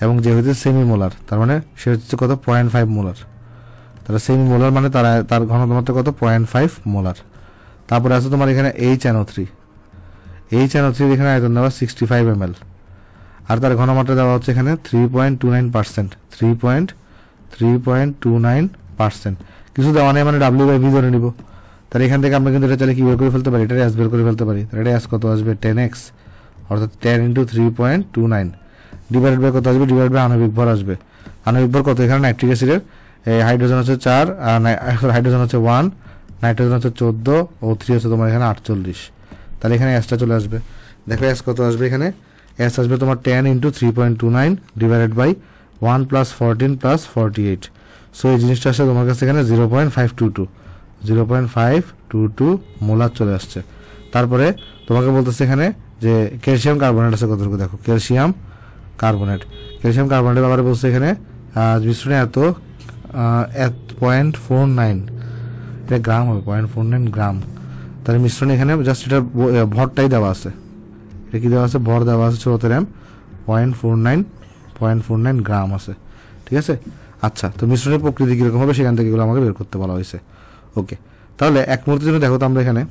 এবং যে হচ্ছে সেমি মোলার, তার মানে সে হচ্ছে কত? 0.5 মোলার। তাহলে সেমি মোলার মানে তার ঘনত্ব কত? 0.5 মোলার। তারপরে আছে তোমার এখানে HNO3 এখানে আয়তন দেওয়া 65 ml, আর তার ঘনমাত্রা দেওয়া হচ্ছে এখানে 3.29%, 3.29%। কিছু দেওয়া নেই মানে W/V ধরে নিব। তাহলে এখান থেকে আমরা কিন্তু এটা চাইলে কি বের করে ফেলতে পারি? এটা এস বের করে ফেলতে পারি। তাহলে এটা এস কত আসবে? 10x, অর্থাৎ 10 × 3.29 ডিভাইডেড বাই কত আসবে? ডিভাইড বাই আণবিক ভর আসবে। আণবিক ভর কত? এখানে নাইট্রিক অ্যাসিডের হাইড্রোজেন হচ্ছে 4, আর হাইড্রোজেন হচ্ছে 1, নাইট্রোজেন হচ্ছে 14, O3 হচ্ছে তোমার এখানে 48। তাহলে এখানে এসটা চলে আসবে। দেখো এস কত আসবে? এখানে এস আসবে তোমার 10 × 3.29 ডিভাইডেড বাই 1 + 14 + 48। সো এই জিনিসটা আসলে তোমার কাছে এখানে 0.522 মোলার চলে আসছে। তারপরে তোমাকে বলতেছে এখানে যে ক্যালসিয়াম কার্বনেট আছে কতটুকু? দেখো ক্যালসিয়াম কার্বনেটের ব্যাপারে বলছে এখানে মিশ্রণে এত 0.49, এটা গ্রাম হবে, 0.49 গ্রাম। তাহলে মিশ্রণে এখানে জাস্ট এটা ভরটাই দেওয়া আছে, এটা কি দেওয়া আছে? ভর দেওয়া আছে 14 0.49 গ্রাম আছে, ঠিক আছে? আচ্ছা, তো মিশ্রণের প্রকৃতি কীরকম হবে সেখান থেকে এগুলো আমাকে বের করতে বলা হয়েছে। ওকে, তাহলে এক মুহূর্তের জন্য দেখো তো আমরা এখানে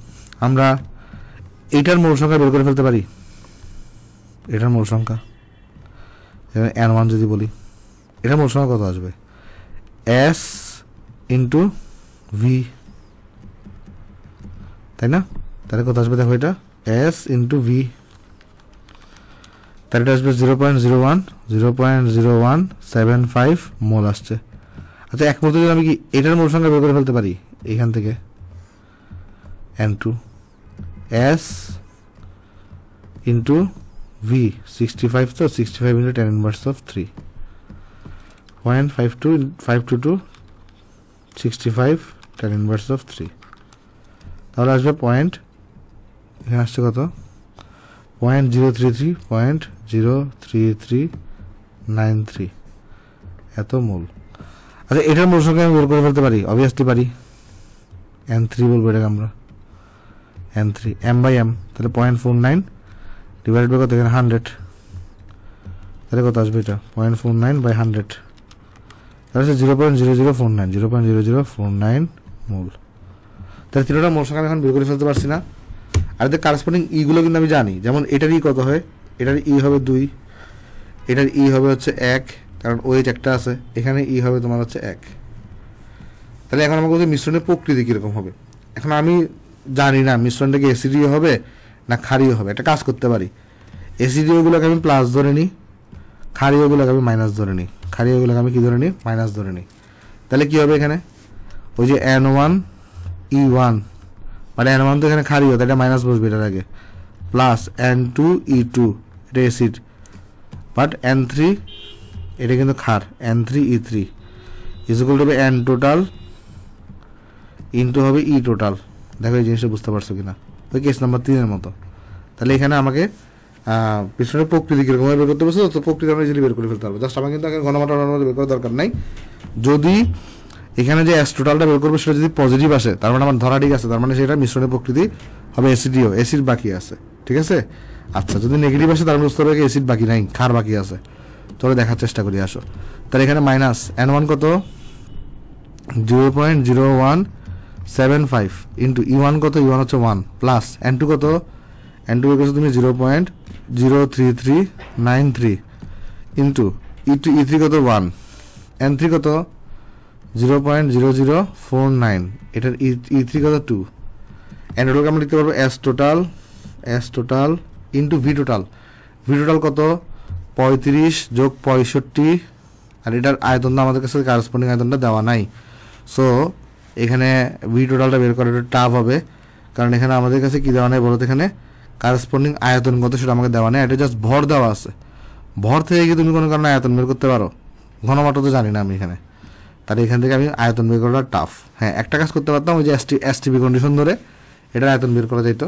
এইটার মোল সংখ্যা বের করে ফেলতে পারি। এটার মোল সংখ্যা N1 যদি বলি, এটার মোল সংখ্যা কত আসবে? S × V, তাই না? তাহলে কত আসবে? দেখো এটা S × V, তাহলে এটা আসবে 0.0175 মোল আসছে। আচ্ছা, এক মুহূর্তে যদি আমি কি এটার মোল সংখ্যা বের করে ফেলতে পারি এখান থেকে? N2 S × V 65, তো 65 × 10⁻³ 0.522 65 10⁻³। তাহলে আসবে পয়েন্ট, এখানে আসছে কত? 0.03393 এত মোল। আচ্ছা, এটার মোল সংখ্যা আমি বের করে ফেলতে পারি? অবভিয়াসলি পারি। N3 বলবো এটাকে আমরা, M/M। তাহলে 0.49 ডিভাইডেড বাই কত? এখানে 100, তাহলে কত আসবে এটা 0.49/100, তাহলে 0.0049 0.0049 মোল। তাহলে তিনটা মোল সংখ্যা আমি এখন বের করে ফেলতে পারছি না। আর এদের কারেসপন্ডিং ইগুলো কিন্তু আমি জানি, যেমন এটার ই কত হয়, এটার ই হবে 2, এটার ই হবে হচ্ছে 1, কারণ ওয়েট একটা আছে, এখানে ই হবে তোমার হচ্ছে 1। তাহলে এখন আমাকে বলছে মিশ্রণের প্রকৃতি কীরকম হবে। এখন আমি জানি না মিশ্রণটা কি অ্যাসিডীয় হবে না ক্ষারীয় হবে। একটা কাজ করতে পারি, অ্যাসিডীয়গুলোকে আমি প্লাস ধরে নিই, ক্ষারীয়গুলোকে আমি মাইনাস ধরে নিই, ক্ষারীয়গুলোকে আমি কী ধরে নিই, মাইনাস ধরে নিই। তাহলে কী হবে এখানে, ওই যে N1E1 মানে N1 তো এখানে ক্ষারীয়, তাই এটা মাইনাস বসবে এটার আগে, প্লাস N2E2 এটা অ্যাসিড, বাট N3 এটা কিন্তু ক্ষার, N3E3 ইজ ইকুয়াল টু হবে N টোটাল ইন্টু হবে ই টোটাল। দেখো এই জিনিসটা বুঝতে পারছো কিনা, ওই কেস নাম্বার 3 মতো। তাহলে এখানে আমাকে পিছনের প্রকৃতি কীরকম বের করতে পারছো, তো প্রকৃতি আমরা ইজিলি বের করে ফেলতে পারবো। জাস্ট আমার কিন্তু ঘনমাত্রা বের করার দরকার নাই। যদি এখানে যে এস টোটালটা বের করবো সেটা যদি পজিটিভ আসে, তার মানে আমার ধরা ঠিক আছে, তার মানে সেটা মিশ্রণের প্রকৃতি হবে অ্যাসিডীয়, অ্যাসিড বাকি আছে, ঠিক আছে। আচ্ছা, যদি নেগেটিভ আসে তার মানে বুঝতে হবে অ্যাসিড বাকি নাই, ক্ষার বাকি আছে। চলো দেখার চেষ্টা করি, আসো। তাহলে এখানে মাইনাস N1 কত 0.0175 ইন্টু E1 কত, E1 হচ্ছে 1, প্লাস N2 কত, N2 বের করছো তুমি 0.03393 ইন্টু E3 কত 1, N3 কত 0.0049, এটার E3 কত 2। N টোটালকে আমরা লিখতে পারবো S total into V total কত 35 যোগ 65, আর এটার আয়তনটা আমাদের কাছে কারেসপন্ডিং আয়তনটা দেওয়া নাই। সো এখানে V টোটালটা বের করা একটু টাফ হবে, কারণ এখানে আমাদের কাছে কি দেওয়া নেই বলতো, এখানে কারেসপন্ডিং আয়তন কত সেটা আমাকে দেওয়া নেই, এটা জাস্ট ভর দেওয়া আছে। ভর থেকে কি তুমি কোনো কারণে আয়তন বের করতে পারো, ঘনমাত্রা তো জানি না আমি এখানে, তাহলে এখান থেকে আমি আয়তন বের করাটা টাফ। হ্যাঁ, একটা কাজ করতে পারতাম, ওই যে এসটিপি কন্ডিশন ধরে এটার আয়তন বের করা যাইতো,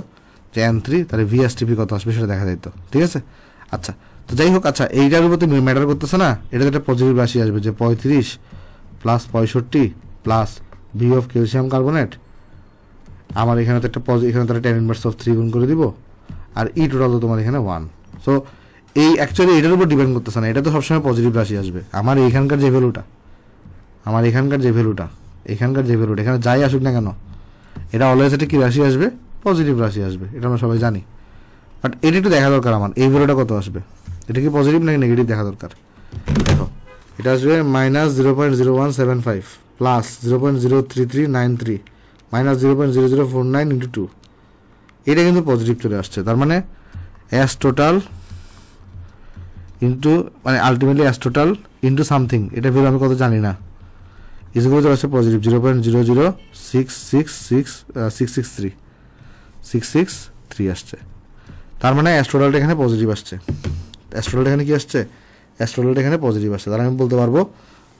যে N3 তাহলে VSTP কত আসবে সেটা দেখা যাইতো, ঠিক আছে। আচ্ছা, তো যাই হোক, আচ্ছা এইটার উপর তো ম্যাটার করতেছে না, এটাতে একটা পজিটিভ রাশি আসবে, যে 35 plus 65 plus V of calcium carbonate, আমার এখানে তো একটা এখানে তো tan ইনভার্স অফ 3 গুণ করে দিব, আর ই টোটাল তো তোমার এখানে 1। সো এই অ্যাকচুয়ালি এটার উপর ডিপেন্ড করতেছে না, এটা তো সবসময় পজিটিভ রাশি আসবে। আমার এখানকার যে ভ্যালুটা, এখানকার যে ভ্যালুটা এখানে যাই আসুক না কেন, এটা অলওয়েজ একটা কী রাশি আসবে, পজিটিভ রাশি আসবে, এটা আমরা সবাই জানি। বাট এটা একটু দেখা দরকার আমার, এই ভ্যালুটা কত আসবে, এটা কি পজিটিভ নাকি নেগেটিভ দেখা দরকার। দেখো এটা আসবে মাইনাস 0.0175 প্লাস 0.03393 মাইনাস 0.0049 ইন্টু 2, এটা কিন্তু পজিটিভ চলে আসছে। তার মানে এস টোটাল ইন্টু মানে ultimately S total into something, এটা ভ্যালু আমি কত জানি না, ইসগুলো চলে আসছে পজিটিভ 0.00663 আসছে। তার মানে এস টোটালটা এখানে পজিটিভ আসছে, এস টোটালটা এখানে কি আসছে, এস টোটালটা এখানে পজিটিভ আসছে। তাহলে আমি বলতে পারবো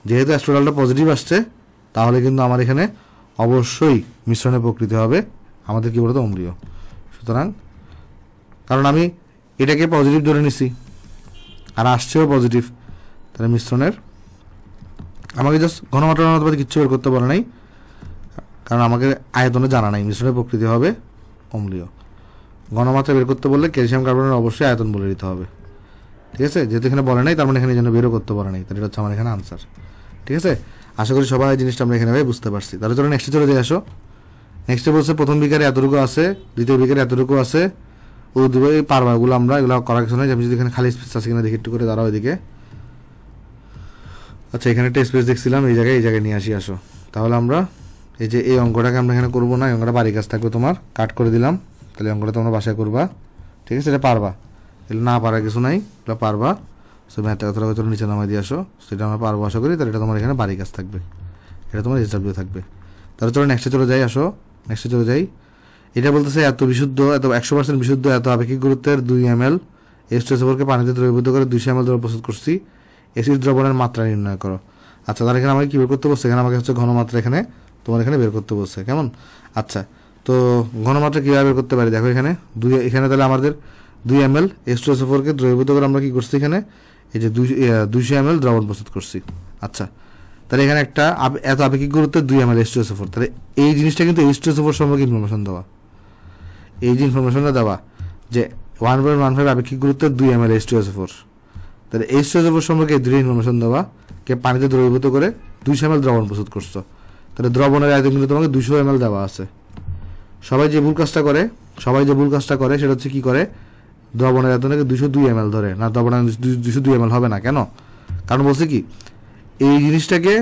যেহেতু এস টোটালটা পজিটিভ আসছে, তাহলে কিন্তু আমার এখানে অবশ্যই মিশ্রণের প্রকৃতি হবে আমাদের কি বলতো অম্লীয়। সুতরাং কারণ আমি এটাকে পজিটিভ ধরে নিছি আর আসছেও পজিটিভ, তাহলে মিশ্রণের আমাকে জাস্ট ঘনমাত্রা কিচ্ছু বের করতে বলে নাই, কারণ আমাকে আয়তনে জানা নাই, মিশ্রণের প্রকৃতি হবে অম্লীয়। ঘনমাত্রা বের করতে বললে ক্যালসিয়াম কার্বনের অবশ্যই আয়তন বলে দিতে হবে, ঠিক আছে। যেহেতু এখানে বলে নাই, তার মানে এখানে যেন বেরও করতে বলে নাই, তাহলে এটা হচ্ছে আমার এখানে আনসার, ঠিক আছে। আশা করি সবাই জিনিসটা আমরা এখানে বুঝতে পারছি। তাহলে চলো নেক্সটে চলে যাই, আসো। নেক্সটে বলছে প্রথম বিকারে এতটুকু আছে, দ্বিতীয় বিকারে এতটুকু আছে, ও দেবে পারবা, এগুলো আমরা এগুলো করার কিছু নয়। আমি যদি এখানে খালি স্পেস আছে কিনা দেখি একটু করে, দাঁড়াও এদিকে। আচ্ছা, এখানে একটা স্পেস দেখছিলাম, এই জায়গায় নিয়ে আসি, আসো। তাহলে আমরা এই যে এই অঙ্কটাকে আমরা এখানে করবো না, এই অঙ্কটা বাড়ি কাজ থাকবে তোমার, কাট করে দিলাম। তাহলে অঙ্কটা তোমরা বাসায় করবা, ঠিক আছে, এটা পারবা, এগুলো না পারার কিছু নাই, এটা পারবা। সো ম্যাথটা কতটা চলো নিচে নামাই দিয়ে আসো, সেটা আমরা পারবো আশা করি। তাহলে এটা তোমার এখানে বাড়ি কাজ থাকবে, এটা তোমার এসডব্লিউ থাকবে। তাহলে চলো নেক্সটে চলে যাই, আসো নেক্সটে চলে যাই। এটা বলতেছে এত বিশুদ্ধ, এত 100% বিশুদ্ধ, এত আপেক্ষিক গুরুত্বের 2 ml H2SO4 পানিতে দ্রবীভূত করে 200 ml দ্রব প্রস্তুত করছি, অ্যাসিড দ্রবণের মাত্রা নির্ণয় করো। আচ্ছা, তাহলে এখানে আমাকে কী বের করতে বলছে, এখানে আমাকে হচ্ছে ঘনমাত্রা এখানে তোমার এখানে বের করতে বলছে, কেমন। আচ্ছা, তো ঘনমাত্রা কীভাবে বের করতে পারি, দেখো এখানে এখানে তাহলে আমাদের 2 ml H2SO4 দ্রবীভূত করে আমরা কী করছি, এখানে এই যে 200 ml দ্রবণ প্রস্তুত করছি। আচ্ছা, তাহলে এখানে একটা এত আপেক্ষিক গুরুত্বের 2 ml H2SO4, তাহলে এই জিনিসটা কিন্তু H2SO4 সম্পর্কে ইনফরমেশন দেওয়া, এই যে ইনফরমেশনটা দেওয়া যে 1.15 আপেক্ষিক গুরুত্বের 2 ml H2SO4, তাহলে H2SO4 সম্পর্কে এই দুটো ইনফরমেশন দেওয়া, কে পানিতে দ্রবীভূত করে 200 ml দ্রবণ প্রস্তুত করছো। তাহলে দ্রবণের আয়তন কিন্তু তোমাকে 200 ml দেওয়া আছে। সবাই যে ভুল কাজটা করে সেটা হচ্ছে কি করে, দ্রবণের আয়তনকে 202 ml ধরে না, দ্রবণের 202 ml হবে না। কেন? কারণ বলছে কি, এই জিনিসটাকে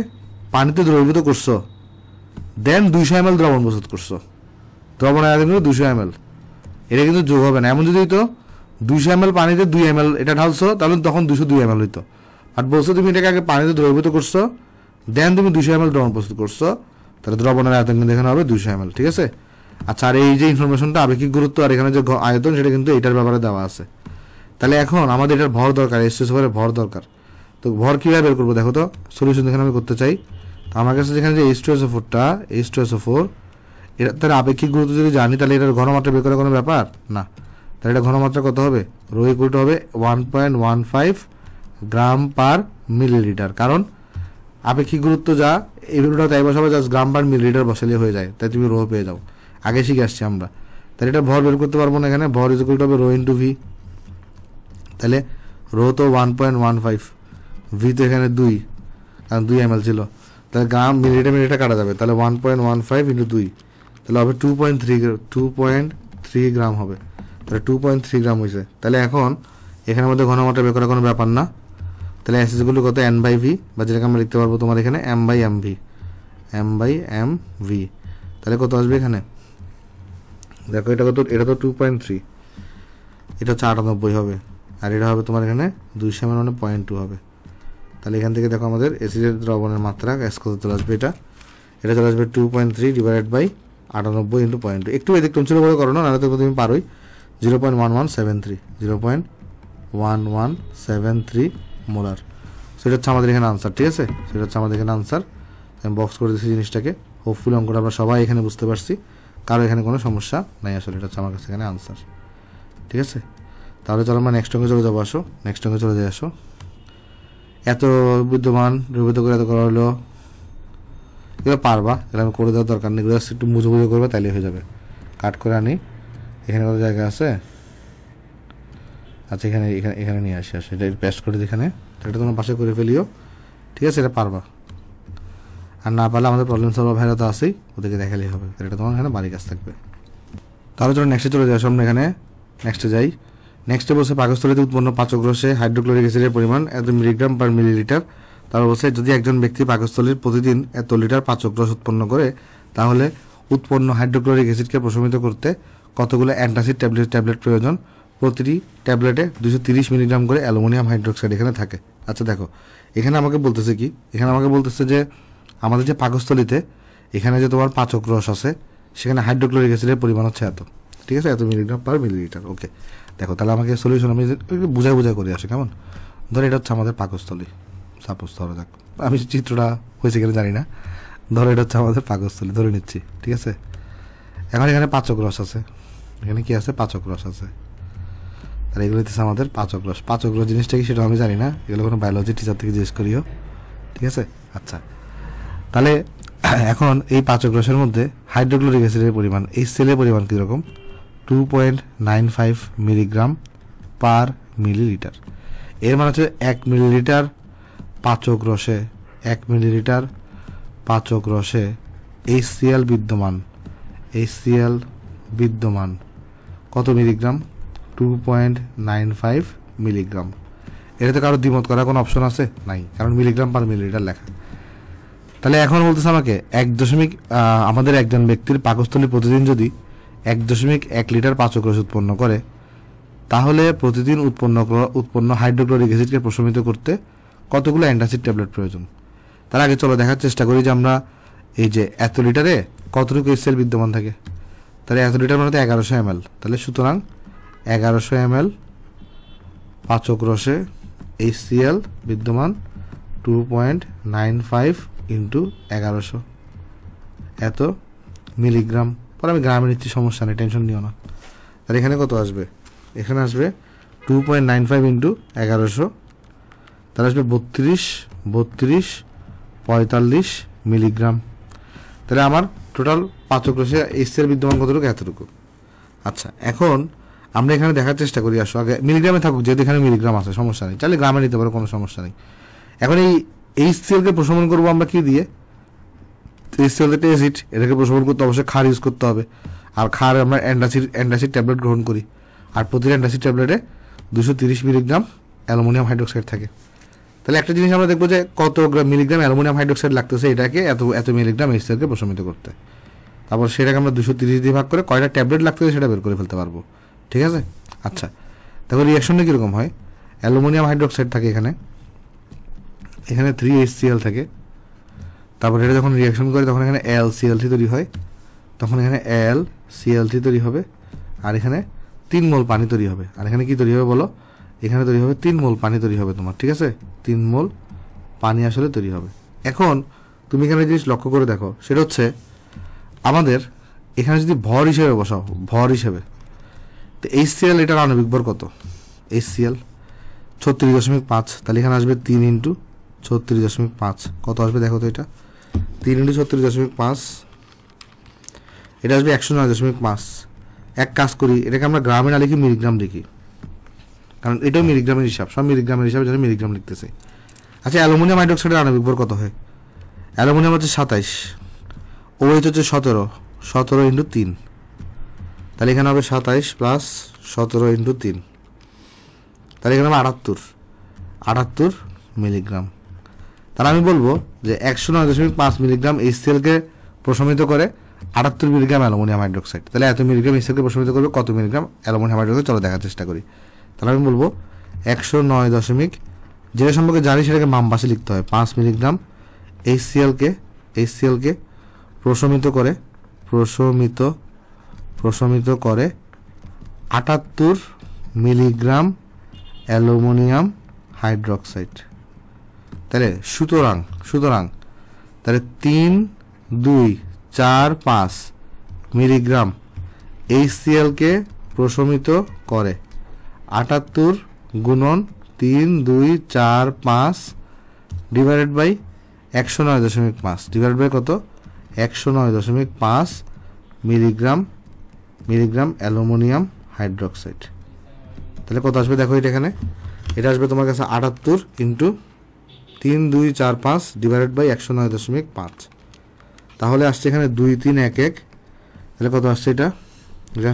পানিতে দ্রবীভূত করছো, দেন 200 ml দ্রবণ প্রস্তুত করছো, দ্রবণের আয়তন কিন্তু 200 ml, এটা কিন্তু যোগ হবে না। এমন যদি হইতো 200 ml পানিতে 2 ml এটা ঢালছো, তাহলে তখন 202 ml হইতো। আর বলছো তুমি এটাকে আগে পানিতে দ্রবীভূত করছো, দেন তুমি 200 ml দ্রবণ প্রস্তুত করছো, তাহলে দ্রবণের আয়তন কিন্তু এখানে হবে 200 ml। ঠিক আছে? আচ্ছা, আর এই যে ইনফরমেশনটা আপেক্ষিক গুরুত্ব আর এখানে যে আয়তন, সেটা কিন্তু এটার ব্যাপারে দেওয়া আছে। তাহলে এখন আমাদের এটার ভর দরকার, H2SO4 এর ভর দরকার। তো ভর কীভাবে বের করবো দেখো তো, সলিউশন এখানে আমি করতে চাই। তো আমার কাছে যেখানে যে H2SO4 এটা তার আপেক্ষিক গুরুত্ব যদি জানি, তাহলে এটার ঘনমাত্রা বের করার কোনো ব্যাপার না। তাহলে এটা ঘনমাত্রা কত হবে, রো ইকুয়াল টু হবে 1.15 গ্রাম পার মিলিলিটার। কারণ আপেক্ষিক গুরুত্ব যা, এই ভ্যালুটা তাই বসাবে, জাস্ট গ্রাম পার মিলিলিটার বসালে হয়ে যায়, তাই তুমি রো পেয়ে যাও। আগে শিখে আসছি আমরা। তাহলে এটা ভর বের করতে পারবো না, এখানে ভর ইকুয়াল টু হবে রো ইন্টু ভি। তাহলে রো তো 1.15, ভি তো এখানে 2, কারণ 2 ml ছিল। তাহলে গ্রাম মিলিলিটার কাটা যাবে, তাহলে 1.15 ইন্টু 2, তাহলে হবে 2.3 গ্রাম হবে। তাহলে 2.3 গ্রাম হয়েছে। তাহলে এখন এখানের মধ্যে ঘনমাত্রা বের করার কোনো ব্যাপার না। তাহলে অ্যাসিডগুলো কত, n/v, বা যেটাকে আমরা লিখতে পারবো তোমার এখানে m/mv। তাহলে কত আসবে এখানে দেখো, এটা কত, এটা তো 2.3, এটা হচ্ছে 98 হবে, আর এটা হবে তোমার এখানে 200 ml মানে 0.2 হবে। তাহলে এখান থেকে দেখো আমাদের অ্যাসিডের দ্রবণের মাত্রা গ্যাস কত চলে আসবে, এটা চলে আসবে 2.3 ডিভাইডেড বাই 98 ইন্টু 0.2। একটু ব্যতিক্রম ছিল বলে করো না, নাহলে তো তুমি পারোই। 0.1173 মোলার। সেটা হচ্ছে আমাদের এখানে আনসার। ঠিক আছে, সেটা হচ্ছে আমাদের এখানে আনসার। আমি বক্স করে দিচ্ছি জিনিসটাকে। হোপফুলি অঙ্কটা আমরা সবাই এখানে বুঝতে পারছি, কারো এখানে কোনো সমস্যা নাই আসলে। এটা হচ্ছে আমার কাছে এখানে আনসার। ঠিক আছে, তাহলে চলো আমরা নেক্সট অঙ্কে চলে যাবো। আসো নেক্সট অঙ্কে চলে যাই। আসো, এত বিদ্যমান দ্রবীভূত করে এত করা হলো, এগুলো পারবা, এগুলো আমি করে দেওয়ার দরকার নেই, এগুলো একটু মুজো মুজো করবে, তাইলে হয়ে যাবে। কাট করে আনি, এখানে কত জায়গা আছে, আচ্ছা এখানে এখানে এখানে নিয়ে আসি। এটা পেস্ট করে এখানে, এটা তোমার পাশে করে ফেলিও। ঠিক আছে, এটা পারবা। আর না পারলে আমাদের প্রবলেম সলভার ভাইরা তো আছেই, ওদেরকে দেখালেই হবে। এটা তোমার এখানে বাড়ি কাজ থাকবে। তাহলে চলো নেক্সটে চলে যাই। আমরা এখানে নেক্সটে যাই। নেক্সটে বলছে পাকস্থলীতে উৎপন্ন পাচক রসে হাইড্রোক্লোরিক অ্যাসিডের পরিমাণ এত মিলিগ্রাম পার মিলিলিটার। তারপর বলছে যদি একজন ব্যক্তি পাকস্থলীর প্রতিদিন এত লিটার পাচক রস উৎপন্ন করে, তাহলে উৎপন্ন হাইড্রোক্লোরিক অ্যাসিডকে প্রশমিত করতে কতগুলো অ্যান্টাসিড ট্যাবলেট প্রয়োজন। প্রতিটি ট্যাবলেটে 230 মিলিগ্রাম করে অ্যালুমিনিয়াম হাইড্রোক্সাইড এখানে থাকে। আচ্ছা দেখো, এখানে আমাকে বলতেছে কি, এখানে আমাকে বলতেছে যে আমাদের যে পাকস্থলীতে এখানে যে তোমার পাচক রস আছে, সেখানে হাইড্রোক্লোরিক অ্যাসিডের পরিমাণ হচ্ছে এত। ঠিক আছে, এত মিলিগ্রাম পার মিলিলিটার। ওকে, দেখো তাহলে আমাকে সলিউশন আমি বুঝাই করে আসি। কেমন, ধরো এটা হচ্ছে আমাদের পাকস্থলী, সাপোজ ধরো যাক, আমি চিত্রটা হয়েছে কিনা জানি না, ধরো এটা হচ্ছে আমাদের পাকস্থলী ধরে নিচ্ছি। ঠিক আছে, এখন এখানে পাচক রস আছে, এখানে কি আছে, পাচক রস আছে। তাহলে এগুলো হচ্ছে আমাদের পাচক রস। পাচক রস জিনিসটা কি সেটা আমি জানি না, এগুলো কোনো বায়োলজি টিচার থেকে জিজ্ঞেস করিও। ঠিক আছে, আচ্ছা তাহলে এখন এই পাচক রসের মধ্যে হাইড্রোক্লোরিক অ্যাসিডের পরিমাণ, এই সেলের পরিমাণ কীরকম, 2.95 মিলিগ্রাম পার মিলিলিটার। এর মানে হচ্ছে 1 মিলিলিটার পাচক রসে 1 মিলিলিটার পাচক রসে HCl বিদ্যমান কত মিলিগ্রাম, 2.95 মিলিগ্রাম। এটাতে কারো দ্বিমত করার কোনো অপশন আছে নাই, কারণ মিলিগ্রাম পার মিলিলিটার লেখা। তাহলে এখন বলতেছে আমাকে আমাদের একজন ব্যক্তির পাকস্থলী প্রতিদিন যদি 1.1 লিটার পাচক রস উৎপন্ন করে, তাহলে প্রতিদিন উৎপন্ন হাইড্রোক্লোরিক অ্যাসিডকে প্রশমিত করতে কতগুলো অ্যান্টাসিড ট্যাবলেট প্রয়োজন। তার আগে চলো দেখার চেষ্টা করি যে আমরা এই যে এত লিটারে কতটুকু HCl বিদ্যমান থাকে। তাহলে এত লিটার মানে তো 1100 ml। তাহলে সুতরাং 1100 ml পাচক রসে HCl বিদ্যমান 2.95 ইন্টু 1100 এত মিলিগ্রাম। পরে আমি গ্রামে নিচ্ছি, সমস্যা নেই, টেনশন নিও না। তাহলে এখানে কত আসবে, এখানে আসবে 2.95 ইন্টু 1100, তাহলে আসবে 45 মিলিগ্রাম। তাহলে আমার টোটাল পাচক রসে HCl বিদ্যমান কতটুকু, এতটুকু। আচ্ছা এখন আমরা এখানে দেখার চেষ্টা করি। আসো আগে মিলিগ্রামে থাকুক, যেহেতু এখানে মিলিগ্রাম আছে সমস্যা নেই, চাইলে গ্রামে নিতে পারো, কোনো সমস্যা নেই। এখন এই HCl কে প্রশমন করবো আমরা কি দিয়ে? HCl একটা অ্যাসিড, এটাকে প্রশমন করতে অবশ্যই ক্ষার ইউজ করতে হবে। আর ক্ষার আমরা অ্যান্টাসিড ট্যাবলেট গ্রহণ করি, আর প্রতিটা অ্যান্টাসিড ট্যাবলেটে 230 মিলিগ্রাম অ্যালুমিনিয়াম হাইড্রোক্সাইড থাকে। তাহলে একটা জিনিস আমরা দেখবো যে কত মিলিগ্রাম অ্যালুমিনিয়াম হাইড্রোক্সাইড লাগতেছে এটাকে এত মিলিগ্রাম HCl কে প্রশমিত করতে। তারপর সেটাকে আমরা 230 দিয়ে ভাগ করে কয়টা ট্যাবলেট লাগতেছে সেটা বের করে ফেলতে পারবো। ঠিক আছে? আচ্ছা, তারপর রিয়াকশনটা কীরকম হয়? অ্যালুমিনিয়াম হাইড্রোক্সাইড থাকে এখানে 3HCl থাকে। তারপর এটা যখন রিয়াকশন করে তখন এখানে LCl3 তৈরি হয়, তখন এখানে LCl3 তৈরি হবে, আর এখানে 3 মোল পানি তৈরি হবে। আর এখানে কি তৈরি হবে বলো? এখানে তৈরি হবে 3 মোল পানি তৈরি হবে তোমার। ঠিক আছে? 3 মোল পানি আসলে তৈরি হবে। এখন তুমি এখানে জিনিস লক্ষ্য করে দেখো, সেটা হচ্ছে আমাদের এখানে যদি ভর হিসেবে বসাও, ভর হিসেবে, তো HCl এটার আণবিক ভর কত? HCl 36.5, তাহলে এখানে আসবে 3 × 36.5। কত আসবে দেখো তো? এটা 3 × 36.5, এটা আসবে 109.5। এক কাজ করি, এটাকে আমরা গ্রামে না লিখি, মিলিগ্রাম লিখি, কারণ এটাও মিলিগ্রামের হিসাব, সব মিলিগ্রামের হিসাবে যারা মিলিগ্রাম লিখতেছে। আচ্ছা, অ্যালুমিনিয়াম হাইড্রোক্সাইডের আণবিক ভর কত হয়? অ্যালুমিনিয়াম হচ্ছে 27, OH হচ্ছে 17, 17 × 3, তাহলে এখানে হবে 27 + 17 × 3, তাহলে এখানে হবে 78 মিলিগ্রাম। তাহলে আমি বলবো যে 109.5 মিলিগ্রাম HCl কে প্রশমিত করে 78 মিলিগ্রাম অ্যালুমিনিয়াম হাইড্রোক্সাইড। তাহলে এত মিলিগ্রাম HCl কে প্রশমিত করবে কত মিলিগ্রাম অ্যালুমিনিয়াম হাইড্রোক্সাইড? চলো দেখার চেষ্টা করি। তাহলে আমি বলবো 109 যেটা সম্পর্কে জানি সেটাকে বাম পাশে লিখতে হয়, 5 মিলিগ্রাম HCl কে প্রশমিত করে 78 মিলিগ্রাম অ্যালুমিনিয়াম হাইড্রোক্সাইড। তাহলে সুতরাং তাহলে 3, 2, 4, 5 মিলিগ্রাম HCl কে প্রশমিত করে 78 × 3, 2, 4, 5 ডিভাইডেড বাই 109.5 ডিভাইডেড বাই কত? 109.5 মিলিগ্রাম অ্যালুমিনিয়াম হাইড্রোক্সাইড। তাহলে কত আসবে দেখো? এখানে এটা আসবে তোমার কাছে 78 × 3, 2, 4, 5 ডিভাইডেড বাই 109.5। তাহলে আসছে এখানে 2, 3, 1, 1। তাহলে কত আসছে? এটা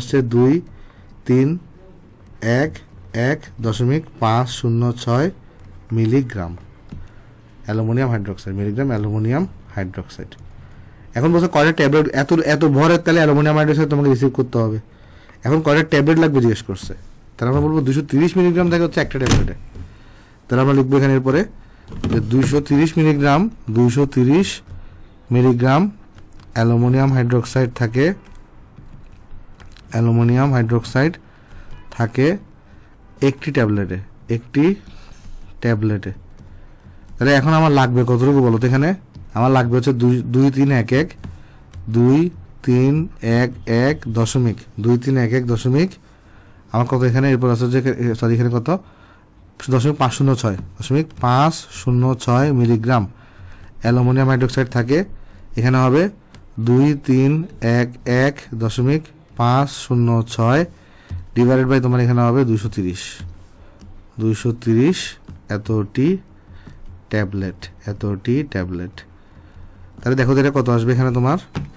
আসছে 2, 3, 1, 1.506 milligram aluminium hydroxide, milligram aluminium hydroxide. এখন বলছো কয়টা ট্যাবলেট, এত ভরের তাহলে অ্যালুমিনিয়াম হাইড্রোক্সাইড তোমাকে রিসিভ করতে হবে। এখন কয়টা ট্যাবলেট লাগবে জিজ্ঞেস করছে, তাহলে আমরা বলবো 230 মিলিগ্রাম থাকে হচ্ছে একটা ট্যাবলেটে। তাহলে আমরা লিখবো এখানে এরপরে যে 230 মিলিগ্রাম অ্যালুমিনিয়াম হাইড্রোক্সাইড থাকে একটি ট্যাবলেটে। তাহলে এখন আমার লাগবে কতটুকু বলো তো? এখানে আমার লাগবে হচ্ছে 2, 3, 1, 1 2, 3, 1, 1 দশমিক 2, 3, 1, 1 দশমিক আমার কত এখানে? এরপর আছে যে সরি এখানে কত? 506 মিলিগ্রাম অ্যালুমিনিয়াম হাইড্রোক্সাইড থাকে। এখানে হবে 2, 3, 1, 1.506 ডিভাইডেড বাই তোমার এখানে হবে 230 এতটি ট্যাবলেট। তাহলে দেখো এটা কত আসবে?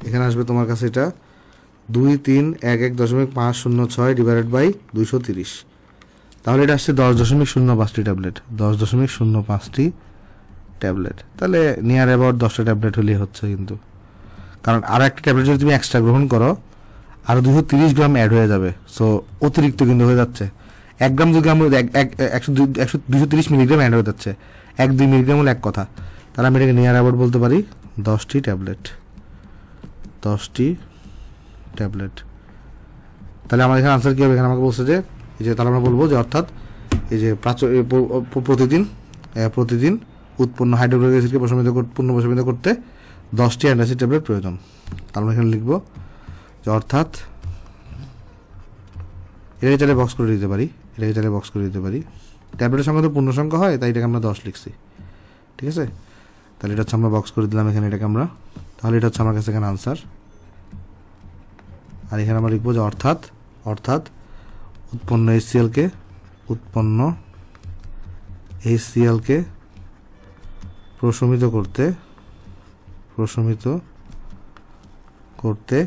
এখানে আসবে তোমার কাছে এটা 2, 3, 1, 1.506 ডিভাইডেড বাই 230। তাহলে এটা আসছে 10.05টি ট্যাবলেট, 10.05টি ট্যাবলেট। তাহলে নিয়ার অ্যাবাউট 10টা ট্যাবলেট হলেই হচ্ছে, কিন্তু কারণ আর একটা ট্যাবলেট যদি তুমি এক্সট্রা গ্রহণ করো আরও 230 গ্রাম অ্যাড হয়ে যাবে, সো অতিরিক্ত কিন্তু হয়ে যাচ্ছে। 1 গ্রাম যদি আমরা 230 মিলিগ্রাম অ্যাড হয়ে যাচ্ছে, 1-2 মিলিগ্রাম হলে এক কথা। তাহলে আমি এটাকে নিয়ার অ্যাবাউট বলতে পারি 10টি ট্যাবলেট। তাহলে আমার এখানে আনসার কী হবে? এখানে আমাকে বলছে যে তাহলে আমরা বলবো যে অর্থাৎ এই যে প্রতিদিন উৎপন্ন হাইড্রোক্লোরিক অ্যাসিডকে প্রশমিত করতে 10টি অ্যান্টাসিড ট্যাবলেট প্রয়োজন। তাহলে আমরা এখানে লিখবো যে অর্থাৎ এটাকে চাইলে বক্স করে দিতে পারি, ট্যাবলেটের সংখ্যা তো পূর্ণ সংখ্যা হয়, তাই এটাকে আমরা 10 লিখছি। ঠিক আছে? তাহলে এটা হচ্ছে আমরা বক্স করে দিলাম এখানে এটাকে আমরা। তাহলে এটা হচ্ছে আমার কাছে এখানে আনসার। আর এখানে আমরা লিখবো যে অর্থাৎ উৎপন্ন HCl কে প্রশমিত করতে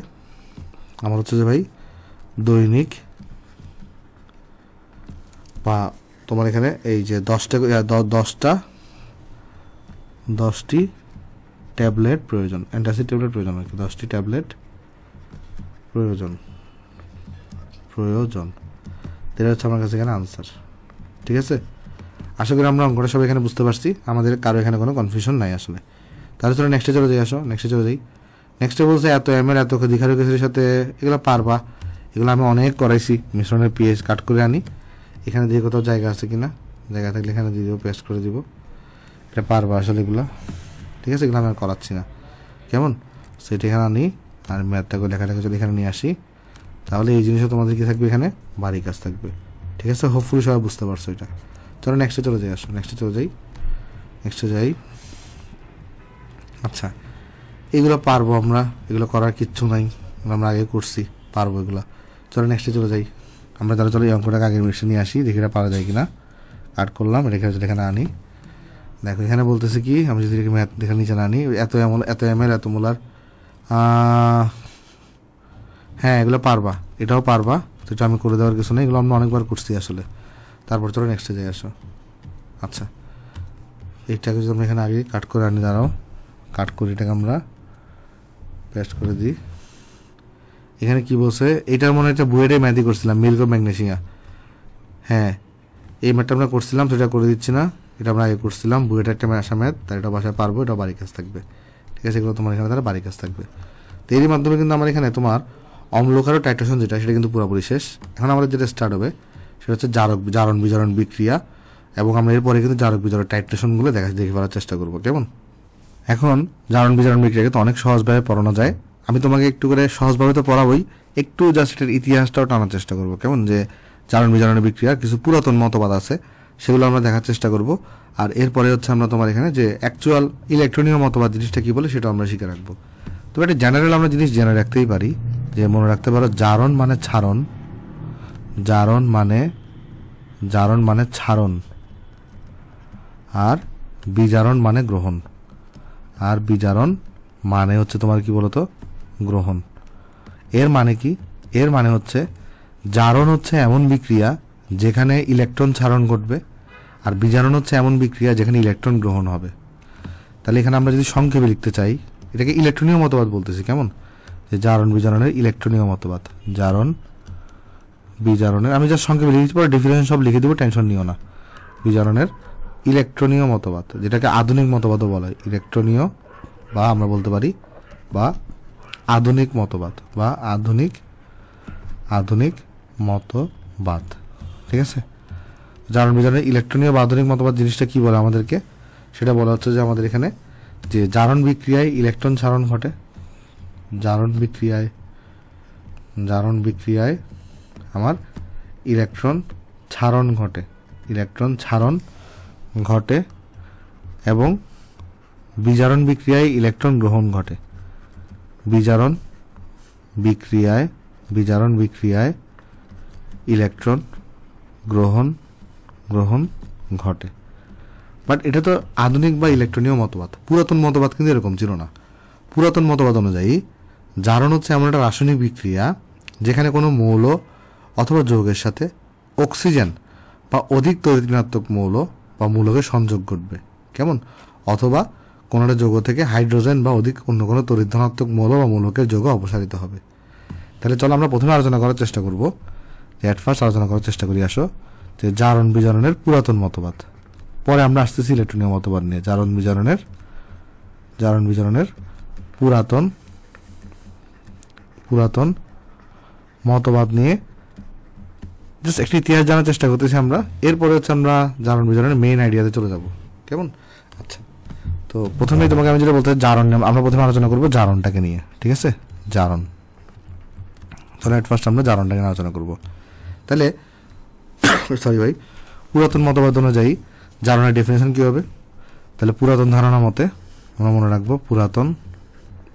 আমার হচ্ছে যে ভাই দৈনিক বা তোমার এখানে এই যে 10টি ট্যাবলেট প্রয়োজন, অ্যান্টাসিড ট্যাবলেট প্রয়োজন আর কি, 10টি ট্যাবলেট প্রয়োজন। এটা হচ্ছে আমার কাছে এখানে আনসার। ঠিক আছে, আশা করি আমরা অঙ্কটা সব এখানে বুঝতে পারছি, আমাদের কারো এখানে কোনো কনফিউশন নাই আসলে। তাহলে চলো নেক্সটে চলে যাই। নেক্সটে বলছে এত ml এত দ্বিঘাতক অ্যাসিডের সাথে, এগুলো পারবা, এগুলো আমি অনেক করাইছি। মিশ্রণের pH কাট করে আনি, এখানে দিয়ে কোথাও জায়গা আছে কিনা, জায়গা থাকলে এখানে দিয়ে দেবো, পেস্ট করে দিব, এটা পারবা আসলে এগুলো। ঠিক আছে, এগুলো আমি আর করাচ্ছি না, কেমন? সেটা এখানে আনি আর ম্যাথটা করে লেখাটাকে যদি এখানে নিয়ে আসি, তাহলে এই জিনিসও তোমাদের কি থাকবে, এখানে বাড়ি কাজ থাকবে। ঠিক আছে, হোপফুলি সবাই বুঝতে পারছো এটা। চলো নেক্সটে চলে যাই। নেক্সটে যাই। আচ্ছা, এগুলো পারবো আমরা, এগুলো করার কিচ্ছু নাই, আমরা আগে করছি, পারবো এগুলো। চলো নেক্সটে চলে যাই আমরা। তাহলে চলো এই অঙ্কটাকে আগের মিনিটে নিয়ে আসি, দেখি এটা পারা যায় কিনা। কাট করলাম, এটা এখানে আনি। দেখো এখানে বলতেছে কি, আমি যদি ম্যাথ দেখে নিচে না আনি, এত ml এত মোলার, হ্যাঁ এগুলো পারবা, এটাও পারবা, তো এটা আমি করে দেওয়ার কিছু নেই, এগুলো আমরা অনেকবার করছি আসলে। তারপর চলো নেক্সটে যাই, আসো। আচ্ছা, এইটাকে যদি আমরা এখানে আগে কাট করে আনি, দাঁড়াও, কাট করে এটাকে আমরা পেস্ট করে দিই। এখানে কি বলছে, এটার মনে একটা বুয়েটে ম্যাথই করছিলাম, মিল্ক অফ ম্যাগনেসিয়া। হ্যাঁ, এই ম্যাথটা আমরা করছিলাম, সেটা করে দিচ্ছি না, এটা আমরা আগে করছিলাম, বুয়েটে একটা আসা ম্যাথ, তার এটা বাসায় পারবো, এটা বাড়ি কাজ থাকবে। ঠিক আছে, এগুলো তোমার এখানে তারা বাড়ি কাজ থাকবে। তো এরই মাধ্যমে কিন্তু আমার এখানে তোমার অম্লক্ষার টাইট্রেশন যেটা, সেটা কিন্তু পুরোপুরি শেষ। এখন আমাদের যেটা স্টার্ট হবে সেটা হচ্ছে জারণ বিজারণ বিক্রিয়া, এবং আমরা এরপরে কিন্তু জারক বিজারক টাইট্রেশনগুলো দেখে ফেলার চেষ্টা করবো, কেমন? এখন জারণ বিজারণ বিক্রিয়াকে তো অনেক সহজভাবে পড়ানো যায়, আমি তোমাকে একটু করে সহজভাবে তো পড়াবোই, একটু জাস্ট এটার ইতিহাসটাও টানার চেষ্টা করবো, কেমন? যে জারণ বিজারণের বিক্রিয়ার কিছু পুরাতন মতবাদ আছে, সেগুলো আমরা দেখার চেষ্টা করব। আর এরপরে হচ্ছে আমরা তোমার এখানে যে অ্যাকচুয়াল ইলেকট্রনীয় মতবাদ জিনিসটা কি বলে, সেটা আমরা শিখে রাখবো। তবে একটা জেনারেল আমরা জিনিস জেনে রাখতেই পারি, যে মনে রাখতে পারো জারণ মানে ছাড়ন, আর বিজারণ মানে গ্রহণ, আর বিজারণ মানে হচ্ছে তোমার কি বলতো, গ্রহণ। এর মানে কি? এর মানে হচ্ছে জারণ হচ্ছে এমন বিক্রিয়া যেখানে ইলেকট্রন ছাড়ন ঘটবে, আর বিজারণ হচ্ছে এমন বিক্রিয়া যেখানে ইলেকট্রন গ্রহণ হবে। তাহলে এখানে আমরা যদি সংক্ষেপে লিখতে চাই, এটাকে ইলেকট্রনীয় মতবাদ বলতেছি, কেমন? যে জারণ বিজারণের ইলেকট্রনীয় মতবাদ, জারণ বিজারণের, আমি যা সংক্ষেপে লিখতে পারি, ডেফিনেশন সব লিখে দেবো, টেনশন নিও না। বিজারণের ইলেকট্রনীয় মতবাদ, যেটাকে আধুনিক মতবাদও বলা হয়, ইলেকট্রনীয়, বা আমরা বলতে পারি বা আধুনিক মতবাদ, বা আধুনিক মতবাদ। ঠিক আছে, জারণ বিজারণের ইলেকট্রনীয় বা আধুনিক মতবাদ জিনিসটা কি বলে আমাদেরকে, সেটা বলা হচ্ছে যে আমাদের এখানে যে জারণ বিক্রিয়ায় ইলেকট্রন ছাড়ন ঘটে, জারণ বিক্রিয়ায় আমার ইলেকট্রন ছাড়ন ঘটে, এবং বিজারণ বিক্রিয়ায় ইলেকট্রন গ্রহণ ঘটে, বিজারণ বিক্রিয়ায় ইলেকট্রন গ্রহণ ঘটে। বাট এটা তো আধুনিক বা ইলেকট্রনীয় মতবাদ, পুরাতন মতবাদ কিন্তু এরকম ছিল না। পুরাতন মতবাদ অনুযায়ী জারণ হচ্ছে এমন একটা রাসায়নিক বিক্রিয়া যেখানে কোনো মৌল অথবা যৌগের সাথে অক্সিজেন বা অধিক তড়িৎ-ঋণাত্মক মৌল বা মূলকের সংযোগ ঘটবে, কেমন? অথবা কোনো একটা যৌগ থেকে হাইড্রোজেন বা অধিক অন্য কোনো তড়িৎ-ধনাত্মক মৌল বা মূলকের যৌগ অপসারিত হবে। তাহলে চলো আমরা প্রথমে আলোচনা করার চেষ্টা করব, যে ফার্স্ট আলোচনা করার চেষ্টা করি, আসো, যে জারণ বিজারণের পুরাতন মতবাদ। পরে আমরা আসতেছি ইলেকট্রনীয় মতবাদ নিয়ে। জারণ বিজারণের পুরাতন মতবাদ নিয়ে জাস্ট একটি ইতিহাস জানার চেষ্টা করতেছি আমরা। এরপরে হচ্ছে আমরা জারণ বিজারণের মেইন আইডিয়াতে চলে যাব, কেমন? আচ্ছা, তো প্রথমেই তোমাকে আমি যেটা বলতে, জারণ আমরা প্রথমে আলোচনা করবো জারণটাকে নিয়ে। ঠিক আছে, জারণ, তাহলে ফার্স্ট আমরা জারণটাকে নিয়ে আলোচনা করবো। তাহলে সরি ভাই, পুরাতন মতবাদ অনুযায়ী জারণের ডেফিনেশন কি হবে? তাহলে পুরাতন ধারণা মতে আমরা মনে রাখবো,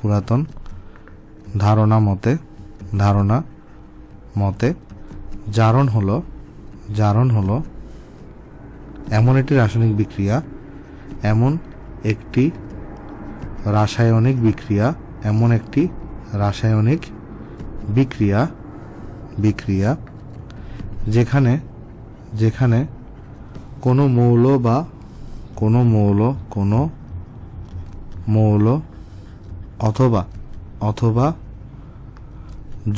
পুরাতন ধারণা মতে জারণ হলো এমন একটি রাসায়নিক বিক্রিয়া, এমন একটি রাসায়নিক বিক্রিয়া, এমন একটি রাসায়নিক বিক্রিয়া বিক্রিয়া যেখানে যেখানে কোনো মৌল বা কোনো মৌল অথবা অথবা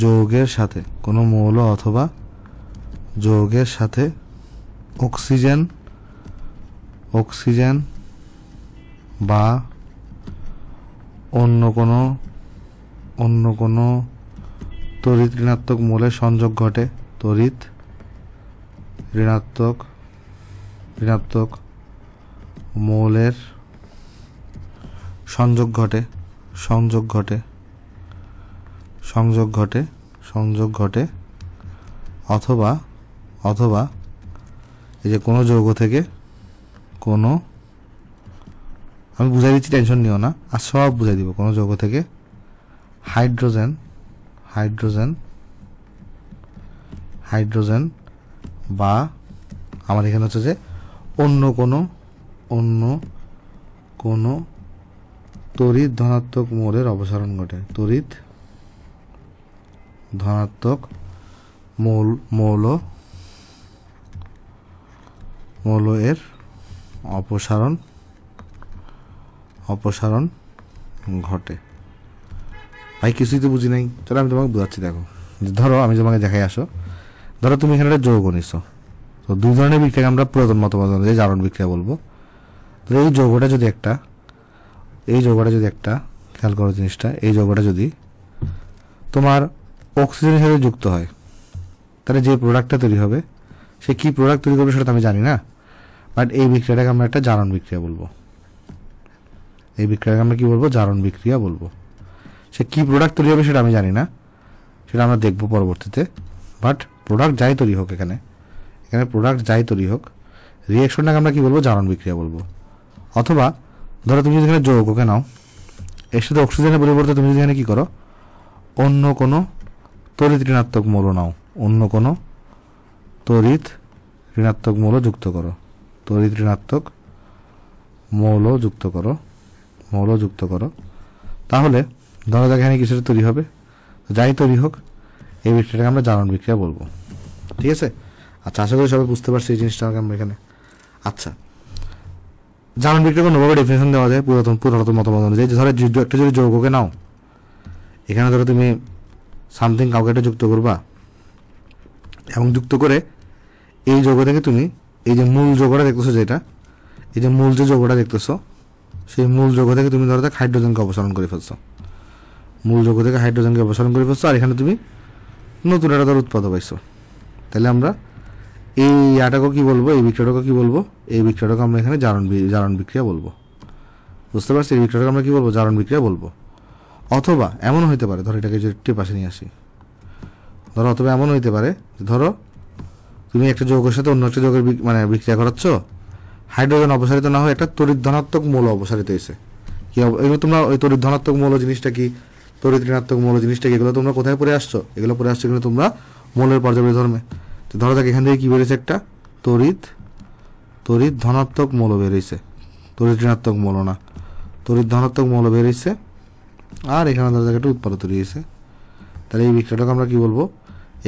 যৌগের সাথে কোনো মৌল অথবা যৌগের সাথে অক্সিজেন বা অন্য কোনো তড়িৎ ঋণাত্মক মৌলের সংযোগ ঘটে, তড়িৎ ঋণাত্মক মৌলের সংযোগ ঘটে অথবা এই যে কোনো যৌগ থেকে কোনো, আমি বুঝাই দিচ্ছি, টেনশন নিও না, আর সব বুঝাই দিব। কোনো যৌগ থেকে হাইড্রোজেন বা আমার এখানে হচ্ছে যে অন্য কোনো তড়িৎ ধনাত্মক মৌলের অপসারণ ঘটে, তড়িৎ ধনাত্মক মৌল এর অপসারণ ঘটে। ভাই কিছুই তো বুঝি নাই, চলো আমি তোমাকে বোঝাচ্ছি। দেখো, ধরো আমি তোমাকে দেখাই, আসো, ধরো তুমি এখানে একটা যৌগ নিছো, তো দুই ধরনের বিক্রিয়াকে আমরা পুরাতন মতবাদ অনুযায়ী জারণ বিক্রিয়া বলবো। তো এই যৌগটা যদি একটা খেয়াল করো জিনিসটা, এই যৌগটা যদি তোমার অক্সিজেনের সাথে যুক্ত হয়, তাহলে যে প্রোডাক্টটা তৈরি হবে, সে কি প্রোডাক্ট তৈরি করবে সেটা তো আমি জানি না, বাট এই বিক্রিয়াটাকে আমরা একটা জারণ বিক্রিয়া বলবো। এই বিক্রিয়াকে আমরা কি বলবো? জারণ বিক্রিয়া বলবো। সে কি প্রোডাক্ট তৈরি হবে সেটা আমি জানি না, সেটা আমরা দেখবো পরবর্তীতে, বাট প্রোডাক্ট যাই তৈরি হোক, এখানে প্রোডাক্ট যাই তৈরি হোক, রিঅ্যাকশনটাকে আমরা কি বলবো? জারণ বিক্রিয়া বলবো। অথবা ধরো তুমি যদি এখানে যৌগকে নাও, এর সাথে অক্সিজেনের পরিবর্তে তুমি যদি এখানে কি করো, অন্য কোনো তড়িৎ ঋণাত্মক মৌল নাও, অন্য কোনো তড়িৎ ঋণাত্মক মৌল যুক্ত করো, তড়িৎ ঋণাত্মক মৌল যুক্ত করো, তাহলে ধরো যাক এখানে কিছুটা তৈরি হবে, যাই তৈরি হোক, এই বিক্রিয়াটাকে আমরা জারণ বিক্রিয়া বলবো। ঠিক আছে? আচ্ছা, আশা করি সবাই বুঝতে পারছি এই জিনিসটা আমরা এখানে। আচ্ছা, জারণ বিক্রিয়াকে অন্যভাবে ডেফিনেশন দেওয়া যায় পুরাতন মতবাদ অনুযায়ী। ধরো একটা যদি যৌগকে নাও, এখানে ধরো তুমি সামথিং কাউকে একটা যুক্ত করবা, এবং যুক্ত করে এই যৌগ থেকে তুমি এই যে মূল যৌগটা দেখতেছো, যেটা এই যে মূল যে যৌগটা দেখতেছো, সেই মূল যৌগ থেকে তুমি ধরো হাইড্রোজেনকে অপসারণ করে ফেলছো, আর এখানে তুমি নতুন একটা ধর উৎপাদক পাইছো। তাহলে আমরা এই আটাকে কি বলবো? এই বিক্রিয়াটাকে কি বলবো? এই বিক্রিয়াটাকে আমরা এখানে জারণ বিক্রিয়া বলবো। বুঝতে পারছি? এই বিক্রিয়াটাকে আমরা কি বলবো? জারণ বিক্রিয়া বলবো। অথবা এমন হইতে পারে, ধরো এটাকে যদি একটু পাশে নিয়ে আসি, ধরো অথবা এমন হইতে পারে, ধরো তুমি একটা যৌগের সাথে অন্য একটা যৌগের বিক্রিয়া করাচ্ছ, হাইড্রোজেন অপসারিত না হয়ে একটা তড়িৎ ধনাত্মক মৌল অপসারিত হয়েছে। কি এগুলো তোমরা ওই তড়িৎ ধনাত্মক মৌল জিনিসটা কি, তড়িৎ ঋণাত্মক মৌল জিনিসটা কি, এগুলো তোমরা কোথায় পড়ে আসছো? এগুলো পড়ে আসছো কিন্তু তোমরা মৌলের পর্যাবৃত্ত ধর্মে। তো ধরো দেখ এখান থেকে কি বেরিয়েছে? একটা তড়িৎ ধনাত্মক মৌল বেরিয়েছে, তড়িৎ ঋণাত্মক মৌল না, তড়িৎ ধনাত্মক মৌল বেরিয়েছে, আর এখানে ধরো একটা উৎপাদক তৈরি হয়েছে। তাহলে এই বিক্রিয়াটাকে আমরা কি বলবো?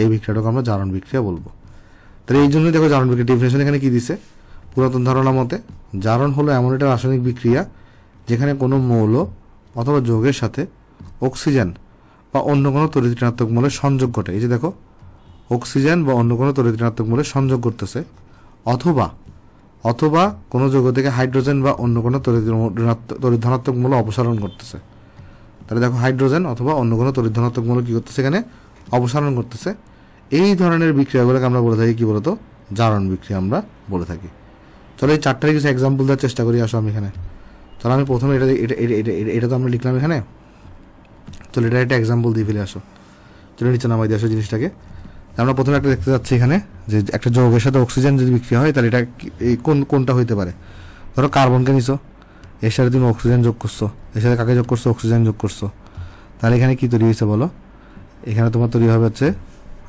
এই বিক্রিয়াটাকে আমরা জারণ বিক্রিয়া বলবো। তাহলে এই জন্যই দেখো জারণ বিক্রিয়া ডেফিনেশন এখানে কি দিছে? পুরাতন ধারণা মতে জারণ হলো এমন একটা রাসায়নিক বিক্রিয়া যেখানে কোনো মৌল অথবা যৌগের সাথে অক্সিজেন বা অন্য কোনো তড়িৎ ঋণাত্মক মৌলের সংযোগ ঘটে। এই যে দেখো, অক্সিজেন বা অন্য কোনো তড়িৎ ঋণাত্মক মৌলের সংযোগ করতেছে, অথবা কোনো যৌগ থেকে হাইড্রোজেন বা অন্য কোনো তড়িৎ ধনাত্মক মৌল অপসারণ করতেছে। তাহলে দেখো, হাইড্রোজেন অথবা অন্য কোনো তড়িৎ ধনাত্মক মৌল কি করতেছে? এখানে অপসারণ করতেছে। এই ধরনের বিক্রিয়াগুলোকে আমরা বলে থাকি কি বলতো? জারণ বিক্রিয়া আমরা বলে থাকি। চলো এই চারটার কিছু এক্সাম্পল দেওয়ার চেষ্টা করি। আসো আমি এখানে, চলো আমি প্রথমে এটা তো আমরা লিখলাম এখানে, চলো এটা একটা এক্সাম্পল দিয়ে ফেলে আসো। চলো নিচে নামাই দিয়ে আসো জিনিসটাকে। আমরা প্রথমে একটা দেখতে যাচ্ছি এখানে, যে একটা যৌগের সাথে অক্সিজেন যদি বিক্রিয়া হয়, তাহলে এটা কোনটা হইতে পারে? ধরো কার্বনকে নিছো, এর সাথে তুমি অক্সিজেন যোগ করছো, এর সাথে কাকে যোগ করছো? অক্সিজেন যোগ করছো। তাহলে এখানে কি তৈরি হয়েছে বলো? এখানে তোমার তৈরি হবে হচ্ছে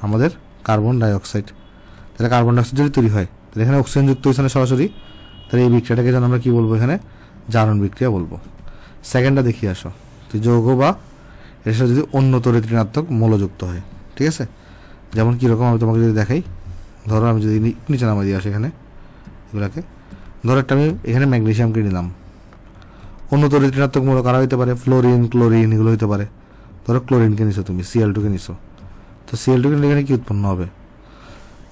আমাদের কার্বন ডাইঅক্সাইড। তাহলে কার্বন ডাইঅক্সাইড যদি তৈরি হয় তাহলে এখানে অক্সিজেন যুক্ত হয়েছে না সরাসরি, তাহলে এই বিক্রিয়াটাকে যেন আমরা কী বলবো, এখানে জারণ বিক্রিয়া বলবো। সেকেন্ডটা দেখিয়ে আসো, তো যৌগ বা এর সাথে যদি অন্য তড়িৎ ঋণাত্মক মৌলযুক্ত হয়, ঠিক আছে। যেমন কীরকম আমি তোমাকে যদি দেখাই, ধরো আমি যদি নিচে নামা দিয়ে আসি এখানে এগুলাকে, ধরো একটা আমি এখানে ম্যাগনেসিয়ামকে নিলাম, অন্য তড়িৎ ঋণাত্মক মৌল কারা হইতে পারে, ফ্লোরিন, ক্লোরিন, এগুলো হইতে পারে। ধরো ক্লোরিনকে নিছো তুমি, Cl2 কে নিছো, তো Cl2 কে নিলে এখানে কী উৎপন্ন হবে,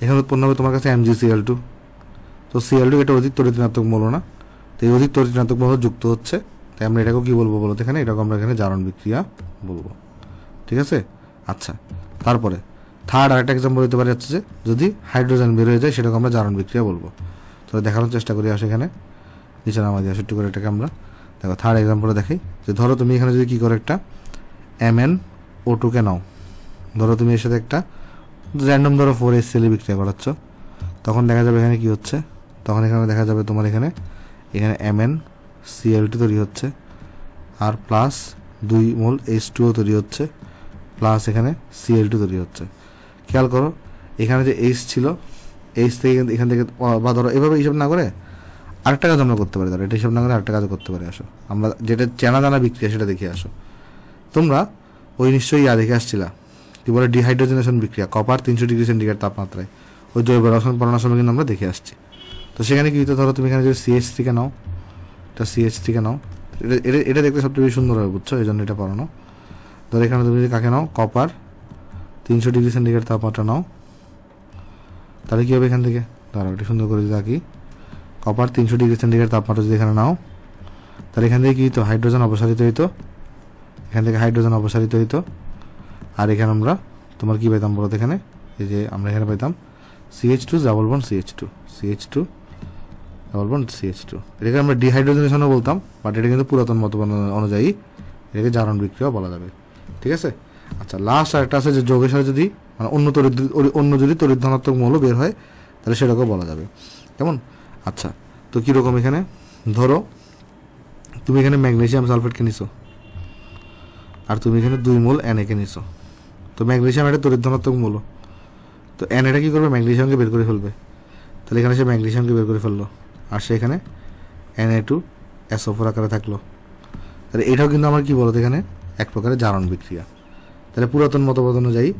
এখানে উৎপন্ন হবে তোমার কাছে MgCl2। তো Cl2 এটা অধিক তড়িৎ ঋণাত্মক মৌল না, তো এই অধিক তড়িৎ ঋণাত্মক মৌল যুক্ত হচ্ছে, তাই আমরা এটাকেও কী বলবো বলতে, এখানে এটাকে আমরা এখানে জারণ বিক্রিয়া বলবো, ঠিক আছে। আচ্ছা, তারপরে থার্ড আরেকটা এক্সাম্পল হতে পারে হচ্ছে যে যদি হাইড্রোজেন বের হয়ে যায় সেটাকে আমরা জারণ বিক্রিয়া বলবো। তো দেখানোর চেষ্টা করি আসে এখানে নিচে নামা দিয়ে আসে একটু করে এটাকে আমরা দেখো থার্ড এক্সাম্পলে দেখাই যে ধরো তুমি এখানে যদি কী করো একটা MnO2 কে নাও, ধরো তুমি এর সাথে একটা র্যান্ডম ধরো 4HCl বিক্রিয়া করাচ্ছ, তখন দেখা যাবে এখানে কী হচ্ছে, তখন এখানে দেখা যাবে তোমার এখানে MnCl2 তৈরি হচ্ছে, আর প্লাস 2 মোল H2O তৈরি হচ্ছে, প্লাস এখানে Cl2 তৈরি হচ্ছে। খেয়াল করো এখানে যে H ছিল, H থেকে এখান থেকে বা ধরো এভাবে হিসাব না করে আরেকটা কাজ আমরা করতে পারি, ধরো এটা হিসাব না করে আরেকটা কাজও করতে পারি। আসো আমরা যেটা চেনা জানা বিক্রিয়া সেটা দেখে আসো। তোমরা ওই নিশ্চয়ই দেখে আসছিলা কি বলে ডিহাইড্রোজেনেশন বিক্রিয়া, কপার 300 ডিগ্রি সেন্টিগ্রেড তাপমাত্রায়, ওই জৈব রসায়ন পড়ানোর সময় কিন্তু আমরা দেখে আসছি। তো সেখানে কি হতো, ধরো তুমি এখানে যদি CH3 কে নাও, এটা CH3 কে নাও, এটা দেখতে সবচেয়ে বেশি সুন্দর হবে, বুঝছো, এই জন্য এটা পড়ানো। ধরো এখানে তুমি যদি কাকে নাও, কপার 300 ডিগ্রি সেন্টিগ্রেড তাপমাত্রা নাও, তাহলে কী হবে এখান থেকে, ধরো এটা সুন্দর করে যদি আঁকি, কপার 300 ডিগ্রি সেন্টিগ্রেড তাপমাত্রা যদি এখানে নাও, তাহলে এখান থেকে কী হতো, হাইড্রোজেন অপসারিত হইতো, এখান থেকে হাইড্রোজেন অপসারিত হইতো, আর এখানে আমরা তোমার কী পেতাম বলতো, এখানে এই যে আমরা এখানে পেতাম CH2 double bond CH2 double bond CH2। এটাকে আমরা ডিহাইড্রোজেনেশনও বলতাম, বাট এটা কিন্তু পুরাতন মতবাদ অনুযায়ী এটাকে জারণ বিক্রিয়া বলা যাবে, ঠিক আছে। আচ্ছা, লাস্ট আরেকটা আছে যে যৌগের সাথে যদি মানে অন্য যদি তড়িৎ ধনাত্মক মৌল বের হয় তাহলে সেটাকেও বলা যাবে, কেমন। আচ্ছা, তো কীরকম, এখানে ধরো তুমি এখানে ম্যাগনেসিয়াম সালফেটকে নিছো, আর তুমি এখানে 2 মোল Na কে নিছো। তো ম্যাগনেসিয়াম এটা তড়িৎ ধনাত্মক মৌল, তো এটা কী করবে, ম্যাগনেসিয়ামকে বের করে ফেলবে। তাহলে এখানে সে ম্যাগনেসিয়ামকে বের করে ফেললো, আর সে এখানে Na2SO4 আকারে থাকলো। তাহলে এটাও কিন্তু আমার কী বলতো, এখানে এক প্রকারের জারণ বিক্রিয়া। তাহলে পুরাতন মতবাদ অনুযায়ী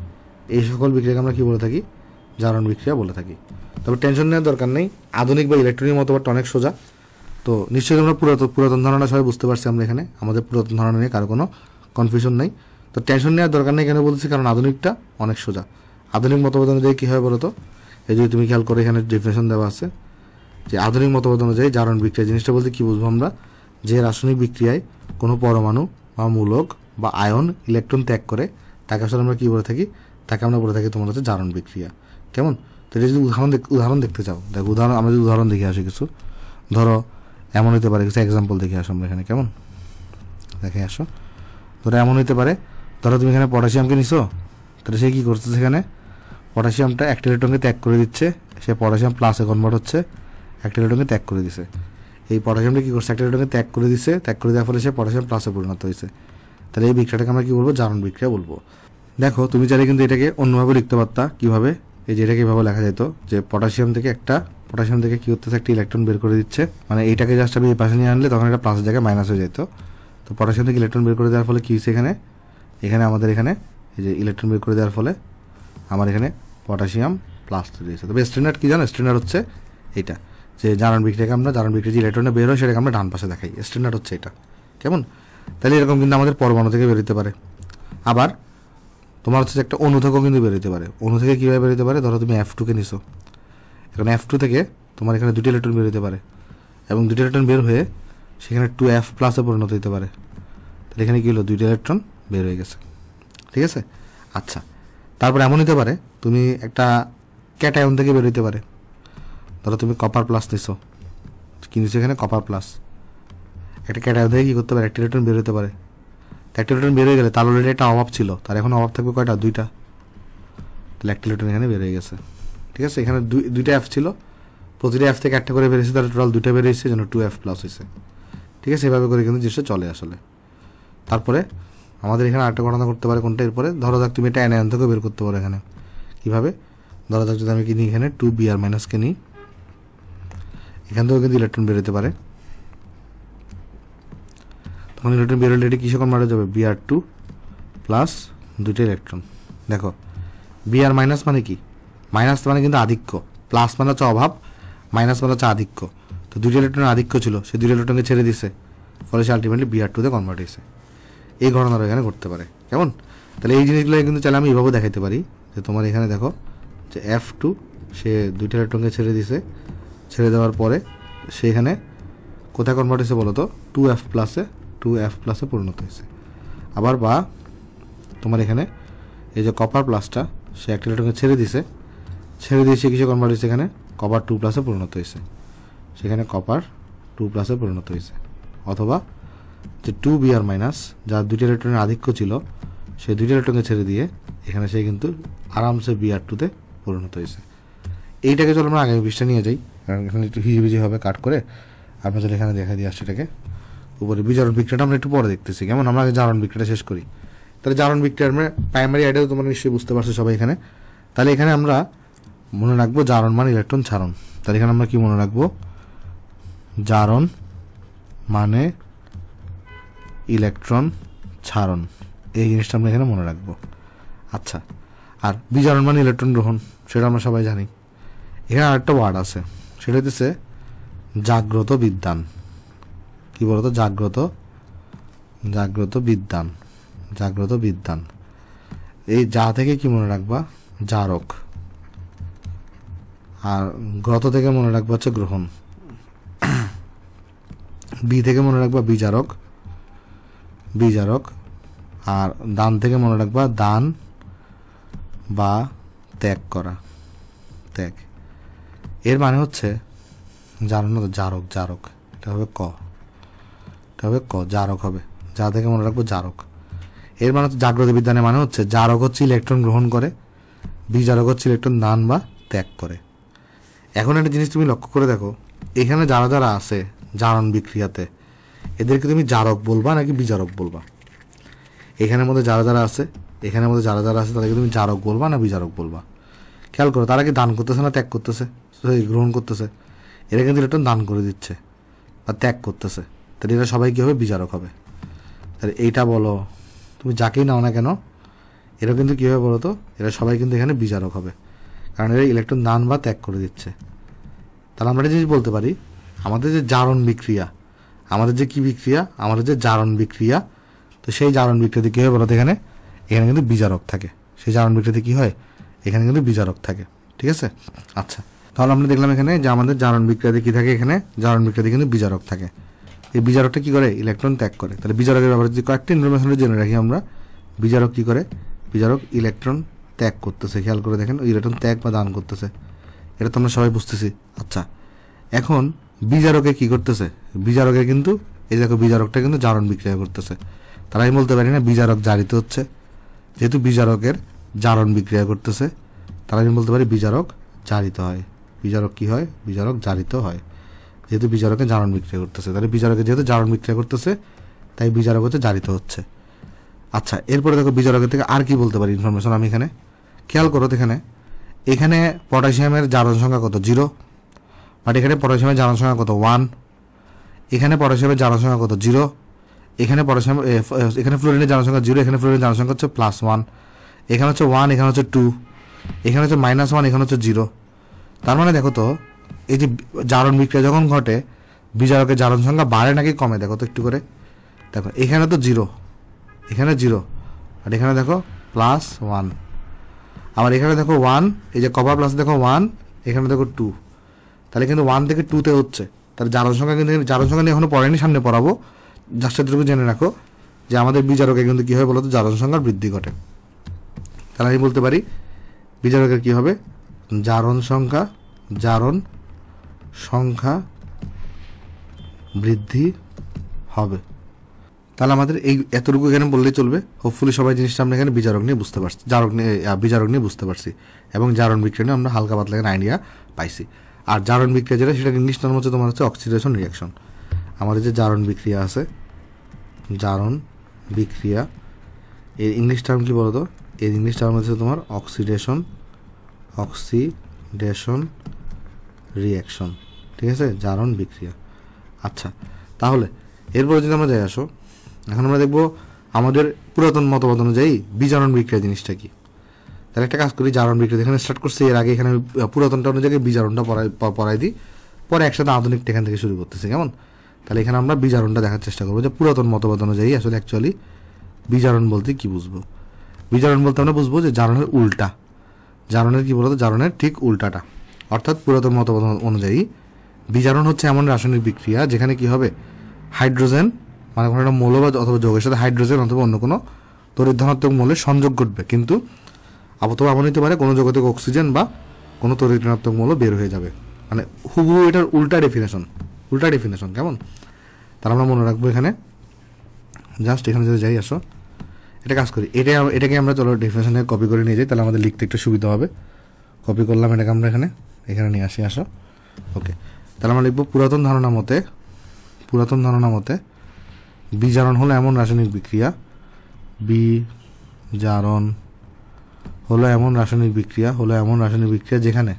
এই সকল বিক্রিয়াকে আমরা কী বলে থাকি, জারণ বিক্রিয়া বলে থাকি। তবে টেনশন নেওয়ার দরকার নেই, আধুনিক বা ইলেকট্রনিক মতবাদটা অনেক সোজা। তো নিশ্চয়ই আমরা পুরাতন ধারণা সবাই বুঝতে পারছি, আমরা এখানে আমাদের পুরাতন ধারণা নিয়ে কারো কোনো কনফিউশন নেই। তো টেনশন নেওয়ার দরকার নেই কেন বলছি, কারণ আধুনিকটা অনেক সোজা। আধুনিক মতবাদ অনুযায়ী কী হয় বলতো, এই যদি তুমি খেয়াল করে এখানে ডেফিনেশন দেওয়া আছে যে আধুনিক মতবাদ অনুযায়ী জারণ বিক্রিয়া জিনিসটা বলতে কী বুঝবো আমরা, যে রাসায়নিক বিক্রিয়ায় কোনো পরমাণু বা মূলক বা আয়ন ইলেকট্রন ত্যাগ করে তাকে আসলে আমরা কী বলে থাকি, তাকে আমরা বলে থাকি তোমার হচ্ছে জারণ বিক্রিয়া, কেমন। তো এটা যদি উদাহরণ দেখতে চাও, দেখো আমরা যদি উদাহরণ দেখে আসি কিছু, ধরো এমন হতে পারে কিছু এক্সাম্পল দেখে আসো আমরা এখানে, কেমন দেখে আসো। ধরো এমন হতে পারে, ধরো তুমি এখানে পটাশিয়ামকে নিছো, তাহলে সে কী করছে, সেখানে পটাশিয়ামটা একটা ইলেকট্রনকে ত্যাগ করে দিচ্ছে, সে পটাশিয়াম প্লাসে কনভার্ট হচ্ছে, একটা ইলেকট্রনকে ত্যাগ করে দিছে। এই পটাশিয়ামটা কী করছে, একটা ইলেকট্রনকে ত্যাগ করে দিচ্ছে, ত্যাগ করে দেওয়ার ফলে সে পটাশিয়াম প্লাসে পরিণত হয়েছে। তাহলে এই বিক্রিয়াটাকে আমরা কী বলবো, জারণ বিক্রিয়া বলবো। দেখো তুমি চাইলে কিন্তু এটাকে অন্যভাবে লিখতে পারতা, কীভাবে, এই যে এটাকে এভাবে লেখা যেত যে পটাশিয়াম থেকে কী করতেছে, একটা ইলেকট্রন বের করে দিচ্ছে, মানে এইটাকে জাস্ট আমি এই পাশে নিয়ে আনলে তখন এটা প্লাসের জায়গায় মাইনাস হয়ে যেত। তো পটাশিয়াম থেকে ইলেকট্রন বের করে দেওয়ার ফলে কী হচ্ছে, এখানে আমাদের এখানে এই যে ইলেকট্রন বের করে দেওয়ার ফলে আমার এখানে পটাশিয়াম প্লাস তৈরি হয়েছে। তবে স্ট্যান্ডার্ড কী জানো, স্ট্যান্ডার্ড হচ্ছে এটা, যে জারণ বিক্রিয়াকে আমরা জারণ বিক্রিয়া যে ইলেকট্রনে বের হয় সেটাকে আমরা ডান পাশে দেখাই, স্ট্যান্ডার্ড হচ্ছে এটা, কেমন। তাহলে এরকম কিন্তু আমাদের পরমাণু থেকে বেরোতে পারে। আবার তোমার হচ্ছে একটা অণু থেকেও কিন্তু বেরোতে পারে। অণু থেকে কীভাবে বেরোতে পারে, ধরো তুমি F2 কে নিছো, এখন F2 থেকে তোমার এখানে 2টি ইলেকট্রন বেরোতে পারে, এবং 2টি ইলেকট্রন বের হয়ে সেখানে 2F প্লাসে পরিণত হতে পারে। তাহলে এখানে কী হলো, 2টি ইলেকট্রন বের হয়ে গেছে, ঠিক আছে। আচ্ছা, তারপর এমন হতে পারে তুমি একটা ক্যাটায়ন থেকে বের হইতে পারে, ধরো তুমি কপার প্লাস নিছো, কিনেছো এখানে কপার প্লাস, একটা ক্যাটায়ন থেকে কী করতে পারে, একটা ইলেকট্রন বের হতে পারে। একটা ইলেকট্রন বের হয়ে গেলে তার অলরেডি একটা অভাব ছিল, তার এখন অভাব থাকবে কয়টা, 2টা। তাহলে একটা ইলেকট্রন এখানে বের হয়ে গেছে, ঠিক আছে। এখানে 2টা F ছিল, প্রতিটা F থেকে একটা করে বেরিয়েছে, তাহলে টোটাল 2টা বেরিয়েছে, যেন 2F প্লাস হয়েছে, ঠিক আছে। এভাবে করে কিন্তু জিনিসটা চলে আসলে। তারপরে আমাদের এখানে আরেকটা ঘটনা করতে পারে কোনটা, এরপরে ধরো যাক তুমি একটা অ্যানায়ন থেকেও বের করতে পারো। এখানে কীভাবে, ধরা যাক যদি আমি কি নিই এখানে 2Br মাইনাসকে নিই, এখান থেকেও কিন্তু ইলেকট্রন বেরোতে পারে। তখন ইলেকট্রন বেরোলে এটি কিসে কনভার্ট হয়ে যাবে, Br2 প্লাস দুইটা ইলেকট্রন। দেখো Br মাইনাস মানে কি, মাইনাস মানে কিন্তু আধিক্য, প্লাস মানে হচ্ছে অভাব, মাইনাস মানে হচ্ছে আধিক্য। তো দুইটা ইলেকট্রনের আধিক্য ছিল, সেই দুইটা ইলেকট্রনকে ছেড়ে দিছে, ফলে সে আলটিমেটলি Br2-তে কনভার্ট হয়েছে। এই ঘটনাটা এখানে ঘটতে পারে। কেমন? তাহলে এই জিনিসগুলো কিন্তু চাইলে আমি এইভাবে দেখাইতে পারি যে তোমার এখানে দেখো যে F2 সে দুইটা ইলেকট্রনকে ছেড়ে দিছে, ছেড়ে দেওয়ার পরে সে এখানে কোথায় কনভার্ট হয়েছে বলো তো, 2F প্লাসে পরিণত হয়েছে। আবার বা তোমার এখানে এই যে কপার প্লাসটা সে একটা ইলেকট্রনকে ছেড়ে দিছে, ছেড়ে দিয়ে সে কিসে কনভার্ট হয়েছে, এখানে কপার 2 প্লাসে পরিণত হয়েছে, সেখানে কপার 2 প্লাসে পরিণত হয়েছে। অথবা যে 2Br মাইনাস যার দুইটা ইলেকট্রনের আধিক্য ছিল, সেই দুইটা ইলেকট্রনকে ছেড়ে দিয়ে এখানে সে কিন্তু আরামসে Br2-তে পরিণত হয়েছে। এইটাকে চলো আমরা আগামী পৃষ্ঠা নিয়ে যাই, কারণ এখানে একটু হিজিবিজি হবে কাট করে। আমরা চলো এখানে দেখা দিয়ে আসছি এটাকে উপরে। বিজারণ বিক্রিয়াটা আমরা একটু পরে দেখতেছি, কেমন? আমরা আগে জারণ বিক্রিয়াটা শেষ করি। তাহলে জারণ বিক্রিয়ার আমরা প্রাইমারি আইডিয়া তোমরা নিশ্চয়ই বুঝতে পারছো সবাই এখানে। তাহলে এখানে আমরা মনে রাখবো জারণ মানে ইলেকট্রন ছাড়ন। তাহলে এখানে আমরা কি মনে রাখবো, জারণ মানে ইলেকট্রন ছাড়ন, এই জিনিসটা আমরা এখানে মনে রাখবো। আচ্ছা, আর বিজারণ মানে ইলেকট্রন গ্রহণ, সেটা আমরা সবাই জানি। এখানে আরেকটা ওয়ার্ড আছে, সেটা হচ্ছে জাগ্রত বিদ্যান। কি বলতো, জাগ্রত বিদ্যান, জাগ্রত বিদ্যান। এই যা থেকে কি মনে রাখবা, জারক, আর গ্রত থেকে মনে রাখবা হচ্ছে গ্রহণ, বি থেকে মনে রাখবা বিজারক, আর দান থেকে মনে রাখবা দান বা ত্যাগ করা, ত্যাগ। এর মানে হচ্ছে জানো না, জারক, এটা হবে ক, জারক হবে, যা থেকে মনে রাখবো জারক। এর মানে হচ্ছে জাগ্রত বিদ্যানের মানে হচ্ছে জারক হচ্ছে ইলেকট্রন গ্রহণ করে, বিজারক হচ্ছে ইলেকট্রন দান বা ত্যাগ করে। এখন একটা জিনিস তুমি লক্ষ্য করে দেখো, এখানে যারা আছে জারণ বিক্রিয়াতে, এদেরকে তুমি জারক বলবা নাকি বিজারক বলবা? এখানের মধ্যে যারা আছে, এখানের মধ্যে যারা আছে তাদেরকে তুমি জারক বলবা না বিজারক বলবা? খেয়াল করো, তারা কি দান করতেছে না ত্যাগ করতেছে, গ্রহণ করতেছে? এরা কিন্তু ইলেকট্রন দান করে দিচ্ছে বা ত্যাগ করতেছে, তাহলে এরা সবাই কী হবে, বিজারক হবে। তাহলে এইটা বলো, তুমি যাকেই নাও না কেন, এরা কিন্তু কী হবে বলো তো, এরা সবাই কিন্তু এখানে বিজারক হবে, কারণ এরা ইলেকট্রন দান বা ত্যাগ করে দিচ্ছে। তাহলে আমরা একটা জিনিস বলতে পারি, আমাদের যে জারণ বিক্রিয়া, আমাদের যে কী বিক্রিয়া, আমাদের যে জারণ বিক্রিয়া, তো সেই জারণ বিক্রিয়াতে কী হয় বলো তো, এখানে কিন্তু বিজারক থাকে। সেই জারণ বিক্রিয়াতে কী হয়, এখানে কিন্তু বিজারক থাকে। ঠিক আছে? আচ্ছা, তাহলে আমরা দেখলাম এখানে যে আমাদের জারণ বিক্রিয়াতে কী থাকে, এখানে জারণ বিক্রিয়াতে কিন্তু বিজারক থাকে। এই বিজারকটা কী করে, ইলেকট্রন ত্যাগ করে। তাহলে বিজারকের ব্যাপারে যদি কয়েকটা ইনফরমেশন জেনে রাখি আমরা, বিজারক কী করে, বিজারক ইলেকট্রন ত্যাগ করতেছে। খেয়াল করে দেখেন, ইলেকট্রন ত্যাগ বা দান করতেছে, এটা তো আমরা সবাই বুঝতেছি। আচ্ছা, এখন বিজারকে কি করতেছে, বিজারকে কিন্তু এই দেখো, বিজারকটা কিন্তু জারণ বিক্রিয়া করতেছে। তারা আমি বলতে পারি না বিজারক জারিত হচ্ছে, যেহেতু বিজারকের জারণ বিক্রিয়া করতেছে, তারা আমি বলতে পারি বিজারক জারিত হয়। বিজারক কি হয়, বিজারক জারিত হয়, যেহেতু বিজারকে জারণ বিক্রিয়া করতেছে। তাহলে বিজারকে যেহেতু জারণ বিক্রিয়া করতেছে, তাই বিজারক হচ্ছে জারিত হচ্ছে। আচ্ছা, এরপরে দেখো বিজারকের থেকে আর কি বলতে পারি ইনফরমেশন আমি এখানে। খেয়াল করো, এখানে পটাশিয়ামের জারণ সংখ্যা কত, 0, বাট এখানে পটাশিয়ামের জারণ সংখ্যা কত, 1। এখানে পটাশিয়ামের জারণ সংখ্যা কত, 0। এখানে এখানে ফ্লোরিনের জারণ সংখ্যা 0, এখানে ফ্লোরিনের জারণ সংখ্যা হচ্ছে +1। এখানে হচ্ছে 1, এখানে হচ্ছে 2, এখানে হচ্ছে -1, এখানে হচ্ছে 0। তার মানে দেখো তো, এই যে জারণ বিক্রিয়া যখন ঘটে, বিজারকের জারণ সংখ্যা বাড়ে নাকি কমে, দেখো তো একটু করে। দেখো এখানে তো 0, এখানে 0, আর এখানে দেখো +1, আবার এখানে দেখো 1, এই যে কপার প্লাসে দেখো 1, এখানে দেখো 2, তাহলে কিন্তু 1 থেকে 2-তে হচ্ছে। তাহলে জারণ সংখ্যা কিন্তু, জারণ সংখ্যা নিয়ে এখনো পড়েনি, সামনে পড়াবো। যার সাথে জেনে রাখো যে আমাদের বিজারকে কিন্তু কী হয় বলতো, জারণ সংখ্যার বৃদ্ধি ঘটে। তাহলে আমি বলতে পারি বিজারকের কী হবে, জারণ সংখ্যা বৃদ্ধি হবে। তাহলে আমাদের এই এতটুকু এখানে বললেই চলবে। হোপফুলি সবাই জিনিসটা আমরা এখানে বিজারক নিয়ে বুঝতে পারছি, বিজারক নিয়ে বুঝতে পারছি, এবং জারণ বিক্রিয়া নিয়ে আমরা হালকা পাতলা এখানে আইডিয়া পাইছি। আর জারণ বিক্রিয়া যেটা, সেটা ইংলিশ টার্ম হচ্ছে তোমার হচ্ছে অক্সিডেশন রিয়াকশন। আমাদের যে জারণ বিক্রিয়া আছে, জারণ বিক্রিয়া, এর ইংলিশ টার্ম কি বলতো, এর ইংলিশ টার্ম হচ্ছে তোমার অক্সিডেশন রিঅ্যাকশন, ঠিক আছে, জারণ বিক্রিয়া। আচ্ছা, তাহলে এরপরে যদি আমরা যাই আসো, এখন আমরা দেখব আমাদের পুরাতন মতবাদ অনুযায়ী বিজারণ বিক্রিয়া জিনিসটা কি। তাহলে একটা কাজ করি, জারণ বিক্রিয়া এখানে স্টার্ট করছি, এর আগে এখানে পুরাতনটা অনুযায়ী বিজারণটা পড়াই দিই, পরে একসাথে আধুনিকটা এখান থেকে শুরু করতেছি, কেমন? তাহলে এখানে আমরা বিজারণটা দেখার চেষ্টা করবো যে পুরাতন মতবাদ অনুযায়ী আসলে অ্যাকচুয়ালি বিজারণ বলতে কি বুঝবো। বিজারণ বলতে আমরা বুঝবো যে জারণের উল্টা, জারণের কি বলতো, জারণের ঠিক উল্টাটা। অর্থাৎ পুরাতন মতবাদ অনুযায়ী বিজারণ হচ্ছে এমন রাসায়নিক বিক্রিয়া যেখানে কি হবে, হাইড্রোজেন মানে কোনো একটা মৌল অথবা যৌগের সাথে হাইড্রোজেন অথবা অন্য কোনো তড়িৎ ধনাত্মক মৌলের সংযোগ ঘটবে, কিন্তু অথবা এমন হতে পারে কোনো যৌগ থেকে অক্সিজেন বা কোনো তড়িৎ ঋণাত্মক মৌল বের হয়ে যাবে, মানে হুবহু এটার উল্টা ডেফিনেশন, কেমন? তাহলে আমরা মনে রাখবো এখানে, জাস্ট এখানে যদি যাই আসো, এটা কাজ করি, এটাকে আমরা চলো ডেফিনেশনে কপি করে নিয়ে যাই, তাহলে আমাদের লিখতে একটু সুবিধা হবে। কপি করলাম, এটাকে আমরা এখানে নিয়ে আসো। ওকে, তাহলে আমরা লিখবো পুরাতন ধারণা মতে বিজারণ হলো এমন রাসায়নিক বিক্রিয়া, বিজারণ হলো এমন রাসায়নিক বিক্রিয়া যেখানে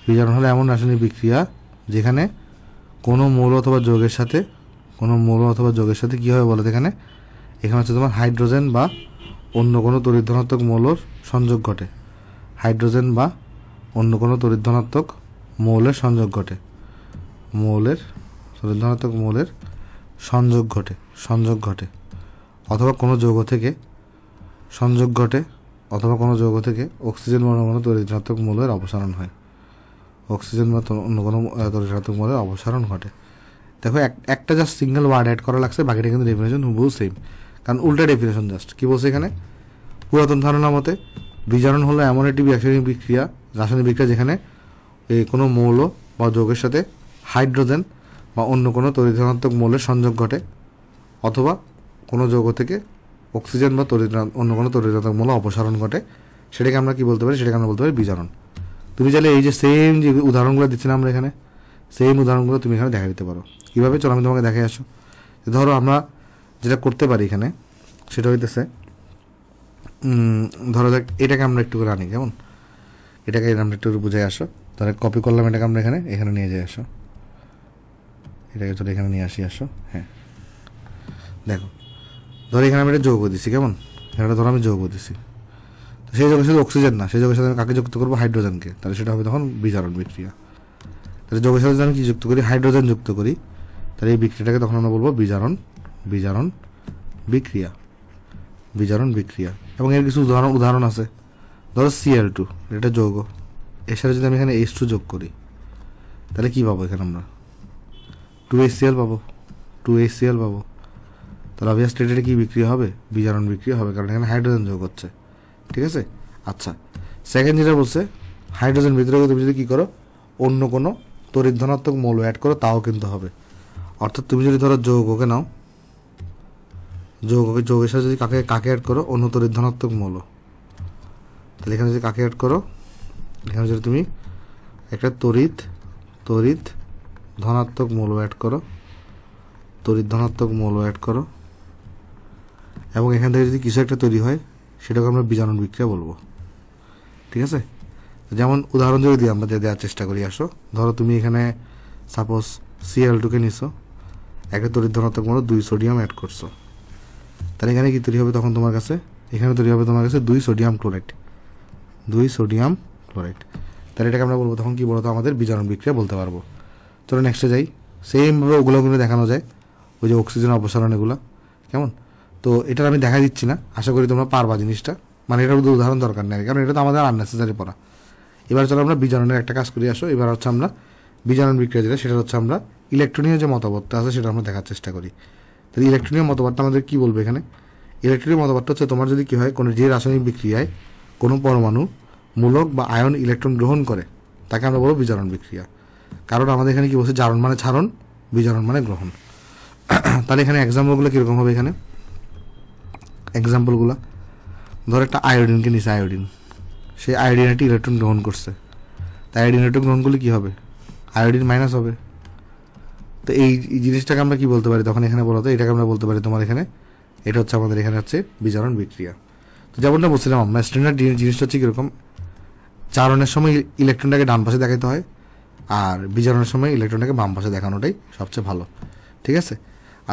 বিজারণ হলো এমন রাসায়নিক বিক্রিয়া যেখানে কোনো মৌল অথবা যৌগের সাথে কি হবে বলো, এখানে হচ্ছে তোমার হাইড্রোজেন বা অন্য কোনো তড়িৎ ধনাত্মক মৌলের সংযোগ ঘটে, হাইড্রোজেন বা অন্য কোনো তড়িৎ ধনাত্মক মৌলের সংযোগ ঘটে, সংযোগ ঘটে অথবা কোনো যৌগ থেকে অক্সিজেন বা অন্য কোনো তড়িৎ ঋণাত্মক মৌলের অপসারণ হয়, অন্য কোনো তড়িৎ ঋণাত্মক মৌলের অপসারণ ঘটে। দেখো একটা জাস্ট সিঙ্গেল ওয়ার্ড অ্যাড করা লাগছে, বাকিটা কিন্তু ডেফিনেশন হুবহু সেম, কারণ উল্টা ডেফিনেশন। জাস্ট কি বলছে এখানে, পুরাতন ধারণা মতে বিজারণ হলো এমন একটি রাসায়নিক বিক্রিয়া যেখানে কোনো মৌল বা যৌগের সাথে হাইড্রোজেন বা অন্য কোনো তড়িৎ ঋণাত্মক মৌলের সংযোগ ঘটে অথবা কোনো যৌগ থেকে অক্সিজেন বা অন্য কোনো তড়িৎ ঋণাত্মক মৌল অপসারণ ঘটে, সেটাকে আমরা কি বলতে পারি, বিজারণ। তুমি চাইলে এই যে সেম যে উদাহরণগুলো দিচ্ছিলাম আমরা এখানে, সেম উদাহরণগুলো তুমি এখানে দেখা দিতে পারো। কীভাবে, চলো আমি তোমাকে দেখে আসো। ধরো আমরা যেটা করতে পারি এখানে সেটা হইতেছে, ধরো দেখ এটাকে আমরা একটু করে আনি, কেমন? এটাকে আমরা একটু বুঝে আসো। তাহলে কপি করলাম, এটাকে আমরা এখানে নিয়ে যাই আসো, এটাকে চলো এখানে নিয়ে আসো। হ্যাঁ, দেখো ধরো এখানে আমি একটা যৌগ দিছি, কেমন? এটা ধরো আমি যৌগ দিছি, তো সেই যৌগের সাথে অক্সিজেন না, সেই যৌগের সাথে আমি কাকে যুক্ত করবো, হাইড্রোজেনকে, তাহলে সেটা হবে তখন বিজারণ বিক্রিয়া। তাহলে যৌগের সাথে যদি আমি কি যুক্ত করি, হাইড্রোজেন যুক্ত করি, তাহলে এই বিক্রিয়াটাকে তখন আমরা বলবো বিজারণ বিক্রিয়া। এবং এর কিছু উদাহরণ আছে। ধরো Cl2, এটা যৌগ, এর সাথে যদি আমি এখানে H2 যোগ করি, তাহলে কি পাবো, এখানে আমরা 2HCl পাবো। তাহলে অবভিয়াসলি এটা কি বিক্রিয়া হবে, বিজারণ বিক্রিয়া হবে, কারণ এখানে হাইড্রোজেন যোগ হচ্ছে, ঠিক আছে? আচ্ছা, সেকেন্ড যেটা বলছে, হাইড্রোজেন ভিতরে তুমি যদি কি করো, অন্য কোনো তড়িৎ ধনাত্মক মৌল অ্যাড করো, তাও কিন্তু হবে। অর্থাৎ তুমি যদি ধরো যৌগকে নাও, যৌগের সাথে যদি কাকে অ্যাড করো, অন্য তড়িৎ ধনাত্মক মৌল, তাহলে এখানে যদি কাকে অ্যাড করো, এখানে যদি তুমি একটা তড়িৎ ধনাত্মক মৌল অ্যাড করো, এবং এখান থেকে যদি কিছু একটা তৈরি হয়, সেটাকে আমরা বিজারণ বিক্রিয়া বলবো, ঠিক আছে? যেমন উদাহরণ যদি দিই, আমরা দেওয়ার চেষ্টা করি। আসো, ধরো তুমি এখানে সাপোজ Cl2কে নিছো, একটা তড়িৎ ধনাত্মক মৌল 2 সোডিয়াম অ্যাড করছো, তাহলে এখানে কি তৈরি হবে তখন তোমার কাছে, তৈরি হবে তোমার কাছে 2 সোডিয়াম ক্লোরাইড। তাহলে এটাকে আমরা বলবো তখন কি বলতো, আমাদের বিজারণ বিক্রিয়া বলতে পারবো। চলো নেক্সটে যাই। সেমভাবে ওগুলো দেখানো যায়, ওই যে অক্সিজেন অপসারণ এগুলো, কেমন? তো এটা আমি দেখা দিচ্ছি না, আশা করি তোমরা পারবা জিনিসটা, মানে এটার উদাহরণ দরকার নেই, কারণ এটা তো আমাদের আননেসেসারি পড়া। এবার চলো আমরা বিজারণের একটা কাজ করি। আসো, এবার হচ্ছে আমরা বিজারণ বিক্রিয়া যেটা, সেটা হচ্ছে আমরা ইলেকট্রনীয় যে মতবাদটা আছে সেটা আমরা দেখার চেষ্টা করি। তাহলে ইলেকট্রনীয় মতবাদটা আমাদের কি বলবো এখানে, ইলেকট্রনীয় মতবাদটা হচ্ছে তোমার যদি কি হয়, কোনো যে রাসায়নিক বিক্রিয়ায় কোনো পরমাণু মূলক বা আয়ন ইলেকট্রন গ্রহণ করে, তাকে আমরা বলবো বিজারণ বিক্রিয়া। কারণ আমাদের এখানে কি বলছে, জারণ মানে ছাড়ন, বিজারণ মানে গ্রহণ। তাহলে এখানে এক্সাম্পলগুলো কীরকম হবে, এখানে এক্সাম্পলগুলো ধর একটা আয়োডিনকে নিছে, সেই আয়োডিন একটি ইলেকট্রন গ্রহণ করছে, তাই আয়োডিন ইলেকট্রন গ্রহণ করলে কী হবে, আয়োডিন মাইনাস হবে। তো এই জিনিসটাকে আমরা কি বলতে পারি তখন, এখানে বলতো এটাকে আমরা বলতে পারি তোমার এখানে, এটা হচ্ছে আমাদের এখানে হচ্ছে বিজারণ বিক্রিয়া। তো যেমনটা বলছিলাম আমরা, স্ট্যান্ডার্ড জিনিসটা হচ্ছে কীরকম, জারণের সময় ইলেকট্রনটাকে ডান পাশে দেখাতে হয়, আর বিজারণের সময় ইলেকট্রনটাকে বাম পাশে দেখানোটাই সবচেয়ে ভালো। ঠিক আছে,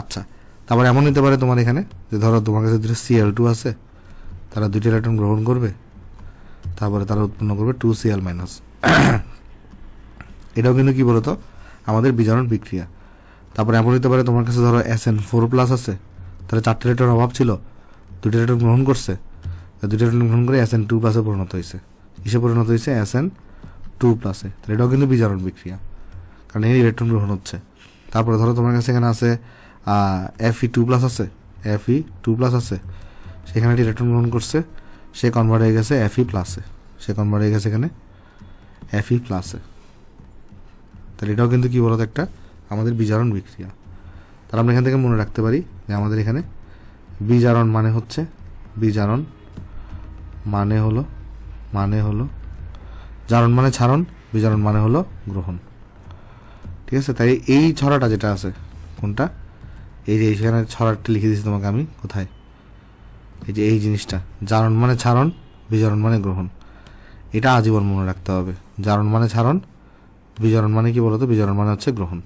আচ্ছা। তারপর এমন হতে পারে তোমার এখানে যে ধরো তোমার কাছে দুটো Cl2 আছে, তারা দুইটা ইলেকট্রন গ্রহণ করবে, তারপরে তারা উৎপন্ন করবে 2Cl-। এটাও কিন্তু কি বলতো আমাদের বিজারণ বিক্রিয়া। তারপরে এমন হতে পারে তোমার কাছে ধরো SN4+ আছে, তাহলে 4টে ইলেকট্রন অভাব ছিল, 2টা ইলেকট্রন গ্রহণ করছে, 2টা ইলেকট্রন গ্রহণ করে SN2+ পরিণত হয়েছে। কিসে পরিণত হয়েছে? SN2+। তাহলে এটাও কিন্তু বিজারণ বিক্রিয়া, কারণ এই ইলেকট্রন গ্রহণ হচ্ছে। তারপরে ধরো তোমার কাছে এখানে আছে Fe2+ আছে, Fe2+ আছে, সেখানে একটি ইলেকট্রন গ্রহণ করছে, সে কনভার্ট হয়ে গেছে Fe+-এ, সে কনভার্ট হয়ে গেছে এখানে Fe+-এ। তাহলে এটাও কিন্তু কি বলতো একটা আমাদের বিজারণ বিক্রিয়া। তাহলে আমরা এখান থেকে মনে রাখতে পারি যে আমাদের এখানে বিজারণ মানে হচ্ছে, বিজারণ মানে হলো জারণ মানে ছারণ, বিজারণ মানে হলো গ্রহণ। ঠিক আছে, তাই এই ছড়াটা যেটা আছে, কোনটা? এই যে এখানে ছড়াটা লিখে দিয়েছি তোমাকে আমি, কোথায়? এই যে এই জিনিসটা, জারণ মানে ছারণ, বিজারণ মানে গ্রহণ। এটা আজীবন মনে রাখতে হবে। জারণ মানে ছারণ, বিজারণ মানে কি বলতো? বিজারণ মানে হচ্ছে গ্রহণ।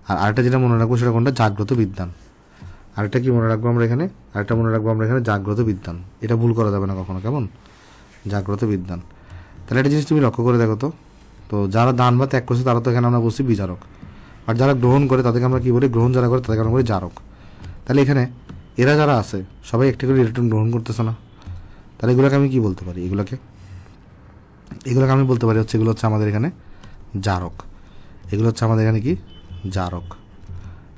আর আরেকটা যেটা মনে রাখবো সেটা কোনটা? জাগ্রত বিদ্যান। আরেকটা কি মনে রাখবো আমরা এখানে? আরেকটা মনে রাখবো আমরা এখানে জাগ্রত বিদ্যান। এটা ভুল করা যাবে না কখনো, কেমন? জাগ্রত বিদ্যান। তাহলে একটা জিনিস তুমি লক্ষ্য করে দেখো তো, তো যারা দান বা ত্যাগ করছে তারা তো এখানে আমরা বলছি বিজারক, আর যারা গ্রহণ করে তাদেরকে আমরা কি বলি? গ্রহণ যারা করে তাদেরকে আমরা বলি জারক। তাহলে এখানে এরা যারা আছে সবাই একটা করে ইলেকট্রন গ্রহণ করতেছে না, তাহলে এগুলোকে আমি কি বলতে পারি? এগুলোকে আমি বলতে পারি হচ্ছে এগুলো হচ্ছে আমাদের এখানে জারক। এগুলো হচ্ছে আমাদের এখানে কি? জারক।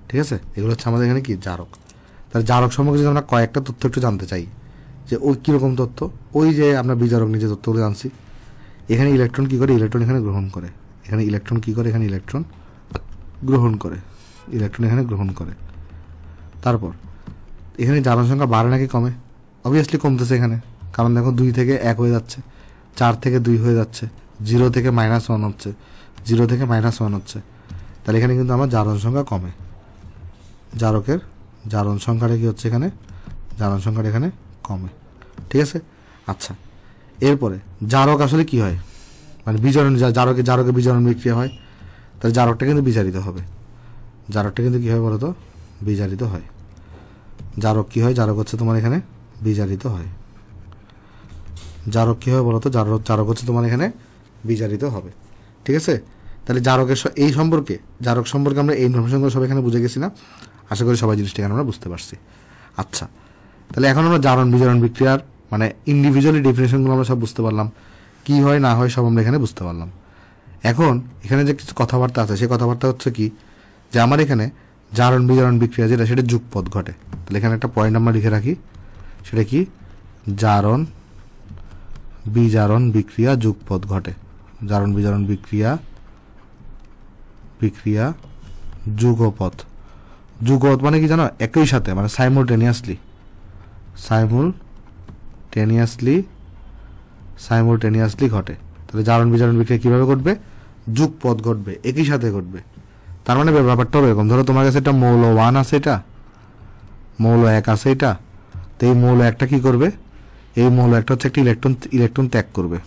ঠিক আছে, এগুলো হচ্ছে আমাদের এখানে কি? জারক। তাহলে জারক সম্পর্কে যদি আমরা কয়েকটা তথ্য একটু জানতে চাই, যে ওই কীরকম তথ্য, ওই যে আমরা বিজারক নিজে তথ্যগুলো জানছি, এখানে ইলেকট্রন কী করে? ইলেকট্রন এখানে গ্রহণ করে। এখানে ইলেকট্রন কী করে? এখানে ইলেকট্রন গ্রহণ করে, ইলেকট্রন এখানে গ্রহণ করে। তারপর এখানে জারণ সংখ্যা বাড়ে নাকি কমে? অবভিয়াসলি কমতেছে এখানে, কারণ দেখো 2 থেকে 1 হয়ে যাচ্ছে, 4 থেকে 2 হয়ে যাচ্ছে, 0 থেকে -1 হচ্ছে, 0 থেকে -1 হচ্ছে। তাহলে এখানে কিন্তু আমার জারণ সংখ্যা কমে। জারকের জারণ সংখ্যাটা কি হচ্ছে এখানে? জারণ সংখ্যাটা এখানে কমে। ঠিক আছে, আচ্ছা। এরপরে জারক আসলে কি হয়? মানে বিজারণ, জারকে বিজারণ বিক্রিয়া হয়, তাহলে জারকটা কিন্তু বিজারিত হবে। জারকটা কিন্তু কী হয় বলো তো? বিজারিত হয়। জারক কী হয়? জারক হচ্ছে তোমার এখানে বিজারিত হয়। জারক কী হয় বলো তো? জারক হচ্ছে তোমার এখানে বিজারিত হবে। ঠিক আছে, তাহলে জারকের এই সম্পর্কে, জারক সম্পর্কে আমরা এই ইনফরমেশনগুলো সব এখানে বুঝে গেছি না? আশা করি সবাই জিনিসটা এখানে আমরা বুঝতে পারছি। আচ্ছা, তাহলে এখন আমরা জারণ বিজারণ বিক্রিয়ার মানে ইন্ডিভিজুয়ালি ডেফিনেশনগুলো আমরা সব বুঝতে পারলাম, কি হয় না হয় সব আমরা এখানে বুঝতে পারলাম। এখন এখানে যে কিছু কথাবার্তা আছে, সেই কথাবার্তা হচ্ছে কি, যে আমার এখানে জারণ বিজারণ বিক্রিয়া যেটা, সেটা যুগপৎ ঘটে। তাহলে এখানে একটা পয়েন্ট আমরা লিখে রাখি, সেটা কি? জারণ বিজারণ বিক্রিয়া যুগপৎ ঘটে। জারণ বিজারণ বিক্রিয়া যুগপৎ। যুগপৎ মানে কি জানো? একই সাথে, মানে সাইমultaneously ঘটে। তাহলে জারণ বিজারণ বিক্রিয়া কিভাবে ঘটবে? যুগপৎ ঘটবে, একই সাথে ঘটবে। তার মানে ব্যাপারটা হবে এরকম, ধরো তোমার কাছে একটা মৌল 1 আছে, এটা মৌল 1 আছে, এটা তো এই মৌল 1টা কি করবে? এই মৌল 1টা হচ্ছে একটা ইলেকট্রন ত্যাগ করবে।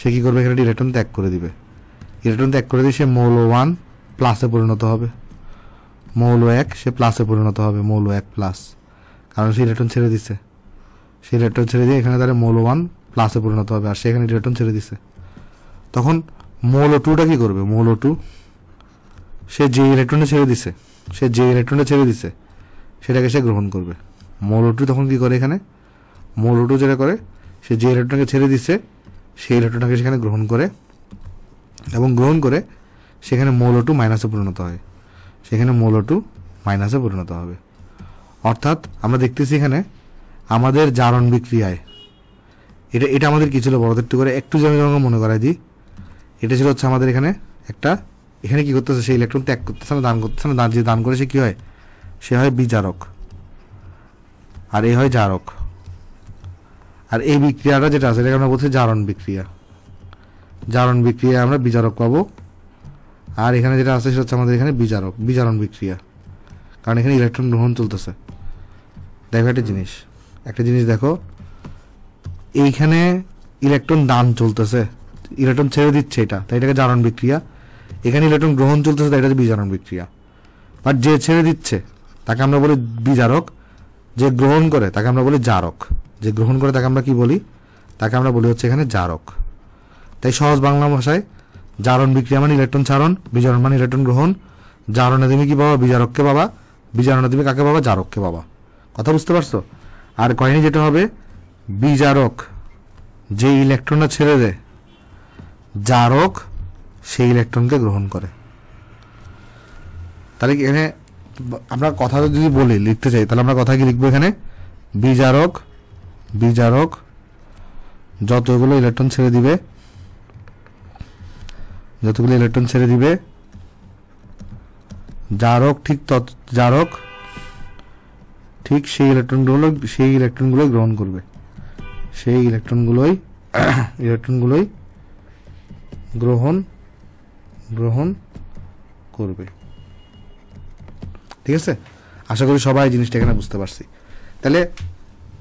সে কি করবে? এখানে ইলেকট্রন ত্যাগ করে দিবে। ইলেকট্রন ত্যাগ করে দিয়ে সে মৌল 1 প্লাসে পরিণত হবে, মৌল 1 সে প্লাসে পরিণত হবে, মৌল 1 প্লাস, কারণ সে ইলেকট্রন ছেড়ে দিচ্ছে। সে ইলেকট্রন ছেড়ে দিয়ে এখানে তাহলে মৌল 1 প্লাসে পরিণত হবে, আর সে এখানে ইলেকট্রন ছেড়ে দিচ্ছে। তখন মৌল 2টা কি করবে? মৌল 2 সে যে ইলেকট্রনটা ছেড়ে দিছে সেটাকে সে গ্রহণ করবে। মৌল 2 তখন কি করে? এখানে মৌল 2 যেটা করে, সে যে ইলেকট্রনকে ছেড়ে দিচ্ছে সেই ইলেকট্রনটাকে সেখানে গ্রহণ করে, এবং গ্রহণ করে সেখানে মৌল 2 মাইনাসে পরিণত হয়, সেখানে মৌল 2 মাইনাসে পরিণত হবে। অর্থাৎ আমরা দেখতেছি এখানে আমাদের জারণ বিক্রিয়ায় এটা আমাদের কি ছিল? বড়দের একটু যদি আমরা মনে করাই দিই, এটা ছিল হচ্ছে আমাদের এখানে একটা, এখানে কি করতেছে? সেই ইলেকট্রন ত্যাগ করতেছে না, দান করতেছে না। যে দান করে সে কি হয়? সে হয় বিজারক, আর এই হয় জারক। আর এই বিক্রিয়াটা যেটা আছে এটাকে আমরা বলছি জারণ বিক্রিয়া। জারণ বিক্রিয়া আমরা বিজারক পাবো, আর এখানে যেটা আছে সেটা হচ্ছে আমাদের এখানে বিজারণ বিক্রিয়া, কারণ এখানে ইলেকট্রন গ্রহণ চলতেছে। দেখো একটা জিনিস দেখো, এইখানে ইলেকট্রন দান চলতেছে, ইলেকট্রন ছেড়ে দিচ্ছে, এটা তাই এটাকে জারণ বিক্রিয়া। এখানে ইলেকট্রন গ্রহণ চলতেছে, তাই এটা হচ্ছে বিজারণ বিক্রিয়া। বাট যে ছেড়ে দিচ্ছে তাকে আমরা বলি বিজারক, যে গ্রহণ করে তাকে আমরা বলি জারক। যে গ্রহণ করে তাকে আমরা কি বলি? তাকে আমরা বলি হচ্ছে এখানে জারক। তাই সহজ বাংলা ভাষায় জারণ বিক্রিয়া মানে ইলেকট্রন ছাড়ন, বিজারণ মানে ইলেকট্রন গ্রহণ। জারণে তুমি কি পাবা? বিজারককে পাবা। বিজারণে তুমি কাকে পাবা? জারককে পাবা। কথা বুঝতে পারছো? আর কয়নি যেটা হবে, বিজারক যে ইলেকট্রনটা ছেড়ে দেয়, জারক সেই ইলেকট্রনকে গ্রহণ করে। তাহলে এখানে আমরা কথা যদি বলি, লিখতে চাই, তাহলে আমরা কথা কি লিখবো এখানে? বিজারক, বিজারক যতগুলো ইলেকট্রন ছেড়ে দিবে, যতগুলো ইলেকট্রন ছেড়ে দিবে, জারক ঠিক জারক ঠিক সেই ইলেকট্রনগুলোই গ্রহণ করবে, সেই ইলেকট্রনগুলোই গ্রহণ করবে। ঠিক আছে? আশা করি সবাই জিনিসটা এখানে বুঝতে পারছি। তাহলে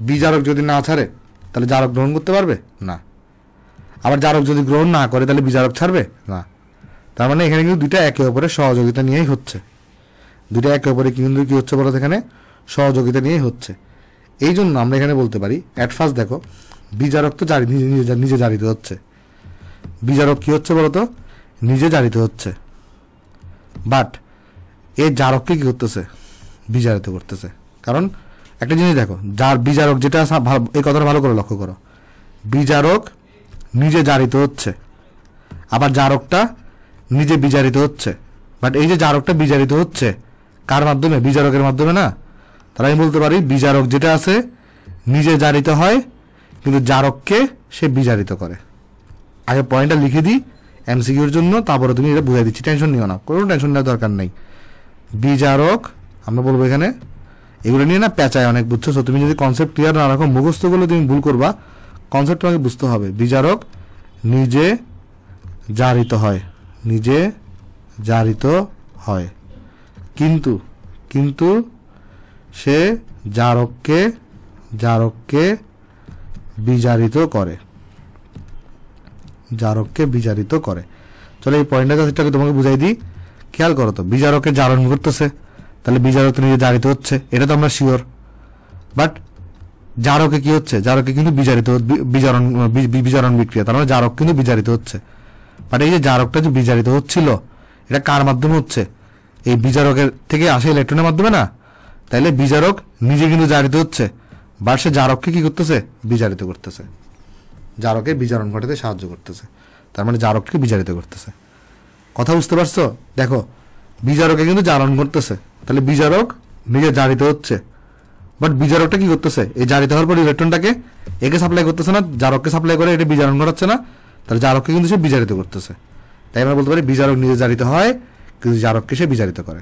বিজারক যদি না ছাড়ে তাহলে জারক গ্রহণ করতে পারবে না। আবার জারক যদি গ্রহণ না করে তাহলে বিজারক ছাড়বে না। তার মানে এখানে কিন্তু দুইটা একে অপরের সহযোগিতা নিয়েই হচ্ছে। দুইটা একে অপরে কিন্তু কি হচ্ছে বলো? এখানে সহযোগিতা নিয়েই হচ্ছে। এই জন্য আমরা এখানে বলতে পারি, অ্যাট ফার্স্ট দেখো, বিজারক তো নিজে জারিত হচ্ছে। বিজারক কি হচ্ছে বলতো? নিজে জারিত হচ্ছে। বাট এই জারককে কি করতেছে? বিজারিত করতেছে। কারণ একটা জিনিস দেখো, যার বিজারক যেটা, এই কথাটা ভালো করে লক্ষ্য করো, বিজারক নিজে জারিত হচ্ছে, আবার জারকটা নিজে বিজারিত হচ্ছে। বাট এই যে জারকটা বিজারিত হচ্ছে কার মাধ্যমে? বিজারকের মাধ্যমে না। তাহলে আমি বলতে পারি বিজারক যেটা আছে নিজে জারিত হয়, কিন্তু জারককে সে বিজারিত করে। আগে পয়েন্টটা লিখে দিই এমসিকিউর জন্য, তারপরে তুমি এটা বুঝাই দিচ্ছি, টেনশন নিও না, কোনো টেনশন নেওয়ার দরকার নেই। বিজারক আমরা বলবো এখানে, এগুলো নিয়ে না পেঁচায় অনেক, বুঝছো? তুমি যদি কনসেপ্ট ক্লিয়ার না রাখো, মুখস্থ করলে তুমি ভুল করবা। কনসেপ্ট তোমাকে বুঝতে হবে। বিজারক নিজে জারিত হয়, নিজে জারিত হয়, কিন্তু সে জারককে বিজারিত করে, জারককে বিজারিত করে। চলো এই পয়েন্টটাকে তোমাকে বুঝাই দিই। খেয়াল করো তো, বিজারকে জারণ করতেছে, তাহলে বিজারক তো নিজে জারিত হচ্ছে, এটা তো আমরা শিওর। বাট জারকে কি হচ্ছে? জারকে কিন্তু বিজারণ বিক্রিয়া, তার মানে জারক কিন্তু বিজারিত হচ্ছে। বাট এই যে জারকটা যে বিজারিত হচ্ছিল, এটা কার মাধ্যমে হচ্ছে? এই বিজারকের থেকে আসে ইলেকট্রনের মাধ্যমে না। তাইলে বিজারক নিজে কিন্তু জারিত হচ্ছে, বাট সে জারককে কি করতেছে? বিজারিত করতেছে, জারকে বিজারণ ঘটাতে সাহায্য করতেছে। তার মানে জারককে বিজারিত করতেছে। কথা বুঝতে পারছো? দেখো, বিজারকে কিন্তু জারণ করতেছে, তাহলে বিজারক নিজে জারিত হচ্ছে, বাট বিজারকটা কি করতেছে? এই জারিত হওয়ার পর ইলেকট্রনটাকে একে সাপ্লাই করতেছে না, জারককে সাপ্লাই করে, এটা বিজারণ ঘটাচ্ছে না। তাহলে জারককে কিন্তু সে বিজারিত করতেছে। তাই আমরা বলতে পারি বিজারক নিজে জারিত হয়, কিন্তু জারককে সে বিজারিত করে।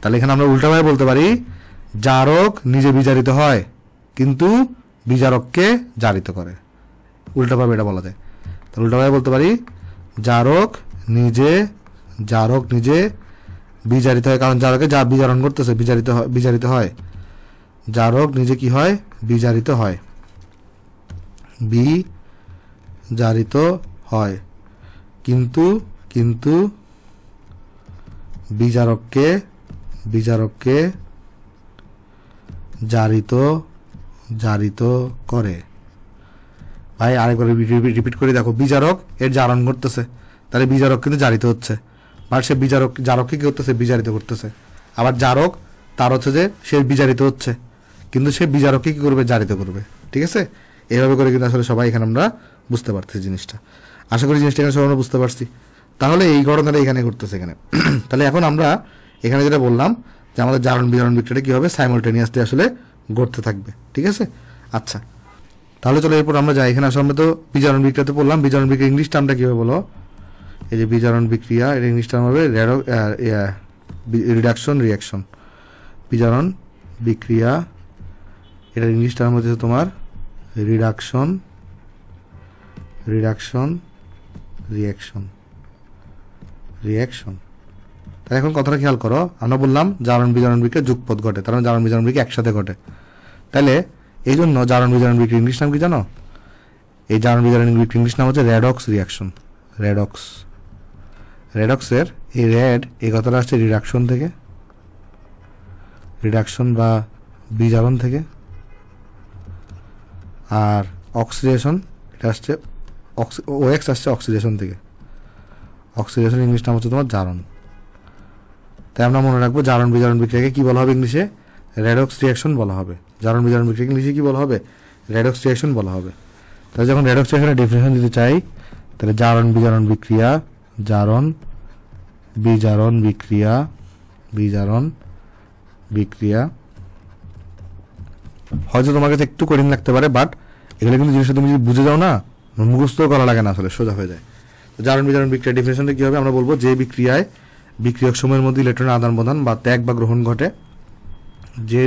তাহলে এখানে আমরা উল্টাভাবে বলতে পারি, জারক নিজে বিজারিত হয় কিন্তু বিজারককে জারিত করে। উল্টাভাবে এটা বলা যায়। তাহলে উল্টাভাবে বলতে পারি, জারক নিজে বিজারিত হয়, কারণ জারকে যা বিজারণ করতেছে, বিজারিত হয়। জারক নিজে কি হয়? বিজারিত হয়, বিজারিত হয়, কিন্তু বিজারককে জারিত করে। ভাই আরেকবার রিপিট করে দেখো, বিজারক এর জারণ করতেছে, তাহলে বিজারক কিন্তু জারিত হচ্ছে, বাট সে জারককে কি করতেছে? বিজারিত করতেছে। আবার জারক তার হচ্ছে যে সে বিজারিত হচ্ছে, কিন্তু সে বিজারককে কি করবে? জারিত করবে। ঠিক আছে? এইভাবে করে কিন্তু আসলে সবাই এখানে আমরা বুঝতে পারছি জিনিসটা। আশা করি জিনিসটা এখানে সবাই আমরা বুঝতে পারছি। তাহলে এই ঘটনাটা এখানে ঘটতেছে এখানে। তাহলে এখন আমরা এখানে যেটা বললাম যে আমাদের জারণ বিজারণ বিক্রিয়াটা কি হবে? সাইমালটেনিয়াসলি আসলে ঘটতে থাকবে। ঠিক আছে? আচ্ছা, তাহলে চলো এরপর আমরা যাই। এখানে আসলে আমরা তো বিজারণ বিক্রিয়াতে পড়লাম। বিজারণ বিক্রিয়া ইংলিশ টার্মটা কীভাবে বলো? এই যে বিজারণ বিক্রিয়া, এর ইংলিশ টার্ম হবে রিডাকশন রিয়াকশন। বিজারণ বিক্রিয়া, এটার ইংলিশ টার্ম হচ্ছে তোমার রিডাকশন রিয়াকশন। তাহলে এখন কথাটা খেয়াল করো, আমরা বললাম জারণ বিজারণ বিক্রিয়া যুগপৎ ঘটে, তার মানে জারণ বিজারণ বিক্রিয়া একসাথে ঘটে। তাহলে এই জন্য জারণ বিজারণ বিক্রিয়া ইংলিশ নাম কি জানো? এই জারণ বিজারণ ইংলিশ নাম হচ্ছে রেডক্স রিয়াকশন। রেডক্সের এই এই কথাটা আসছে রিডাকশন বা বিজারণ থেকে, আর অক্সিডেশন এটা আসছে OX আসছে অক্সিডেশন থেকে। অক্সিডেশন ইংলিশ নাম হচ্ছে তোমার জারণ। তাই আমরা মনে রাখবো জারণ বিজারণ বিক্রিয়াকে কি বলা হবে ইংলিশে? রেডক্স রিয়াকশন বলা হবে। জারণ বিজারণ বিক্রিয়া ইংলিশে কি বলা হবে? রেডক্স রিয়াকশন বলা হবে। তাহলে যখন রেডক্স রিয়াকশনের ডেফিনেশন দিতে চাই, তাহলে জারণ বিজারণ বিক্রিয়া হয়তো তোমার কাছে একটু কঠিন লাগতে পারে, বাট এগুলো কিন্তু জিনিসটা তুমি যদি বুঝে যাও না, মুখস্থ করা লাগে না, আসলে সোজা হয়ে যায়। জারণ বিজারণ বিক্রিয়া ডেফিনেশনটা কি হবে? আমরা বলবো যে বিক্রিয়ায় বিক্রিয়ক সমূহের মধ্যে ইলেকট্রনের আদান প্রদান বা ত্যাগ বা গ্রহণ ঘটে, যে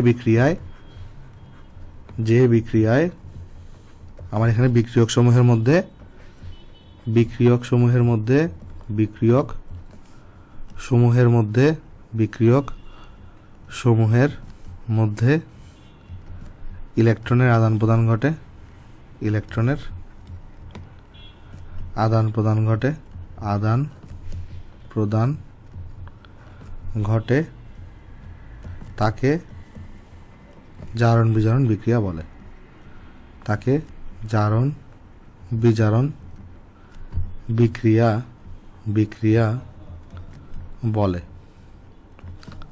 বিক্রিয়ায় আমার এখানে বিক্রিয়ক সমূহের মধ্যে ইলেকট্রনের আদান প্রদান ঘটে তাকে জারণ বিজারণ বিক্রিয়া বলে।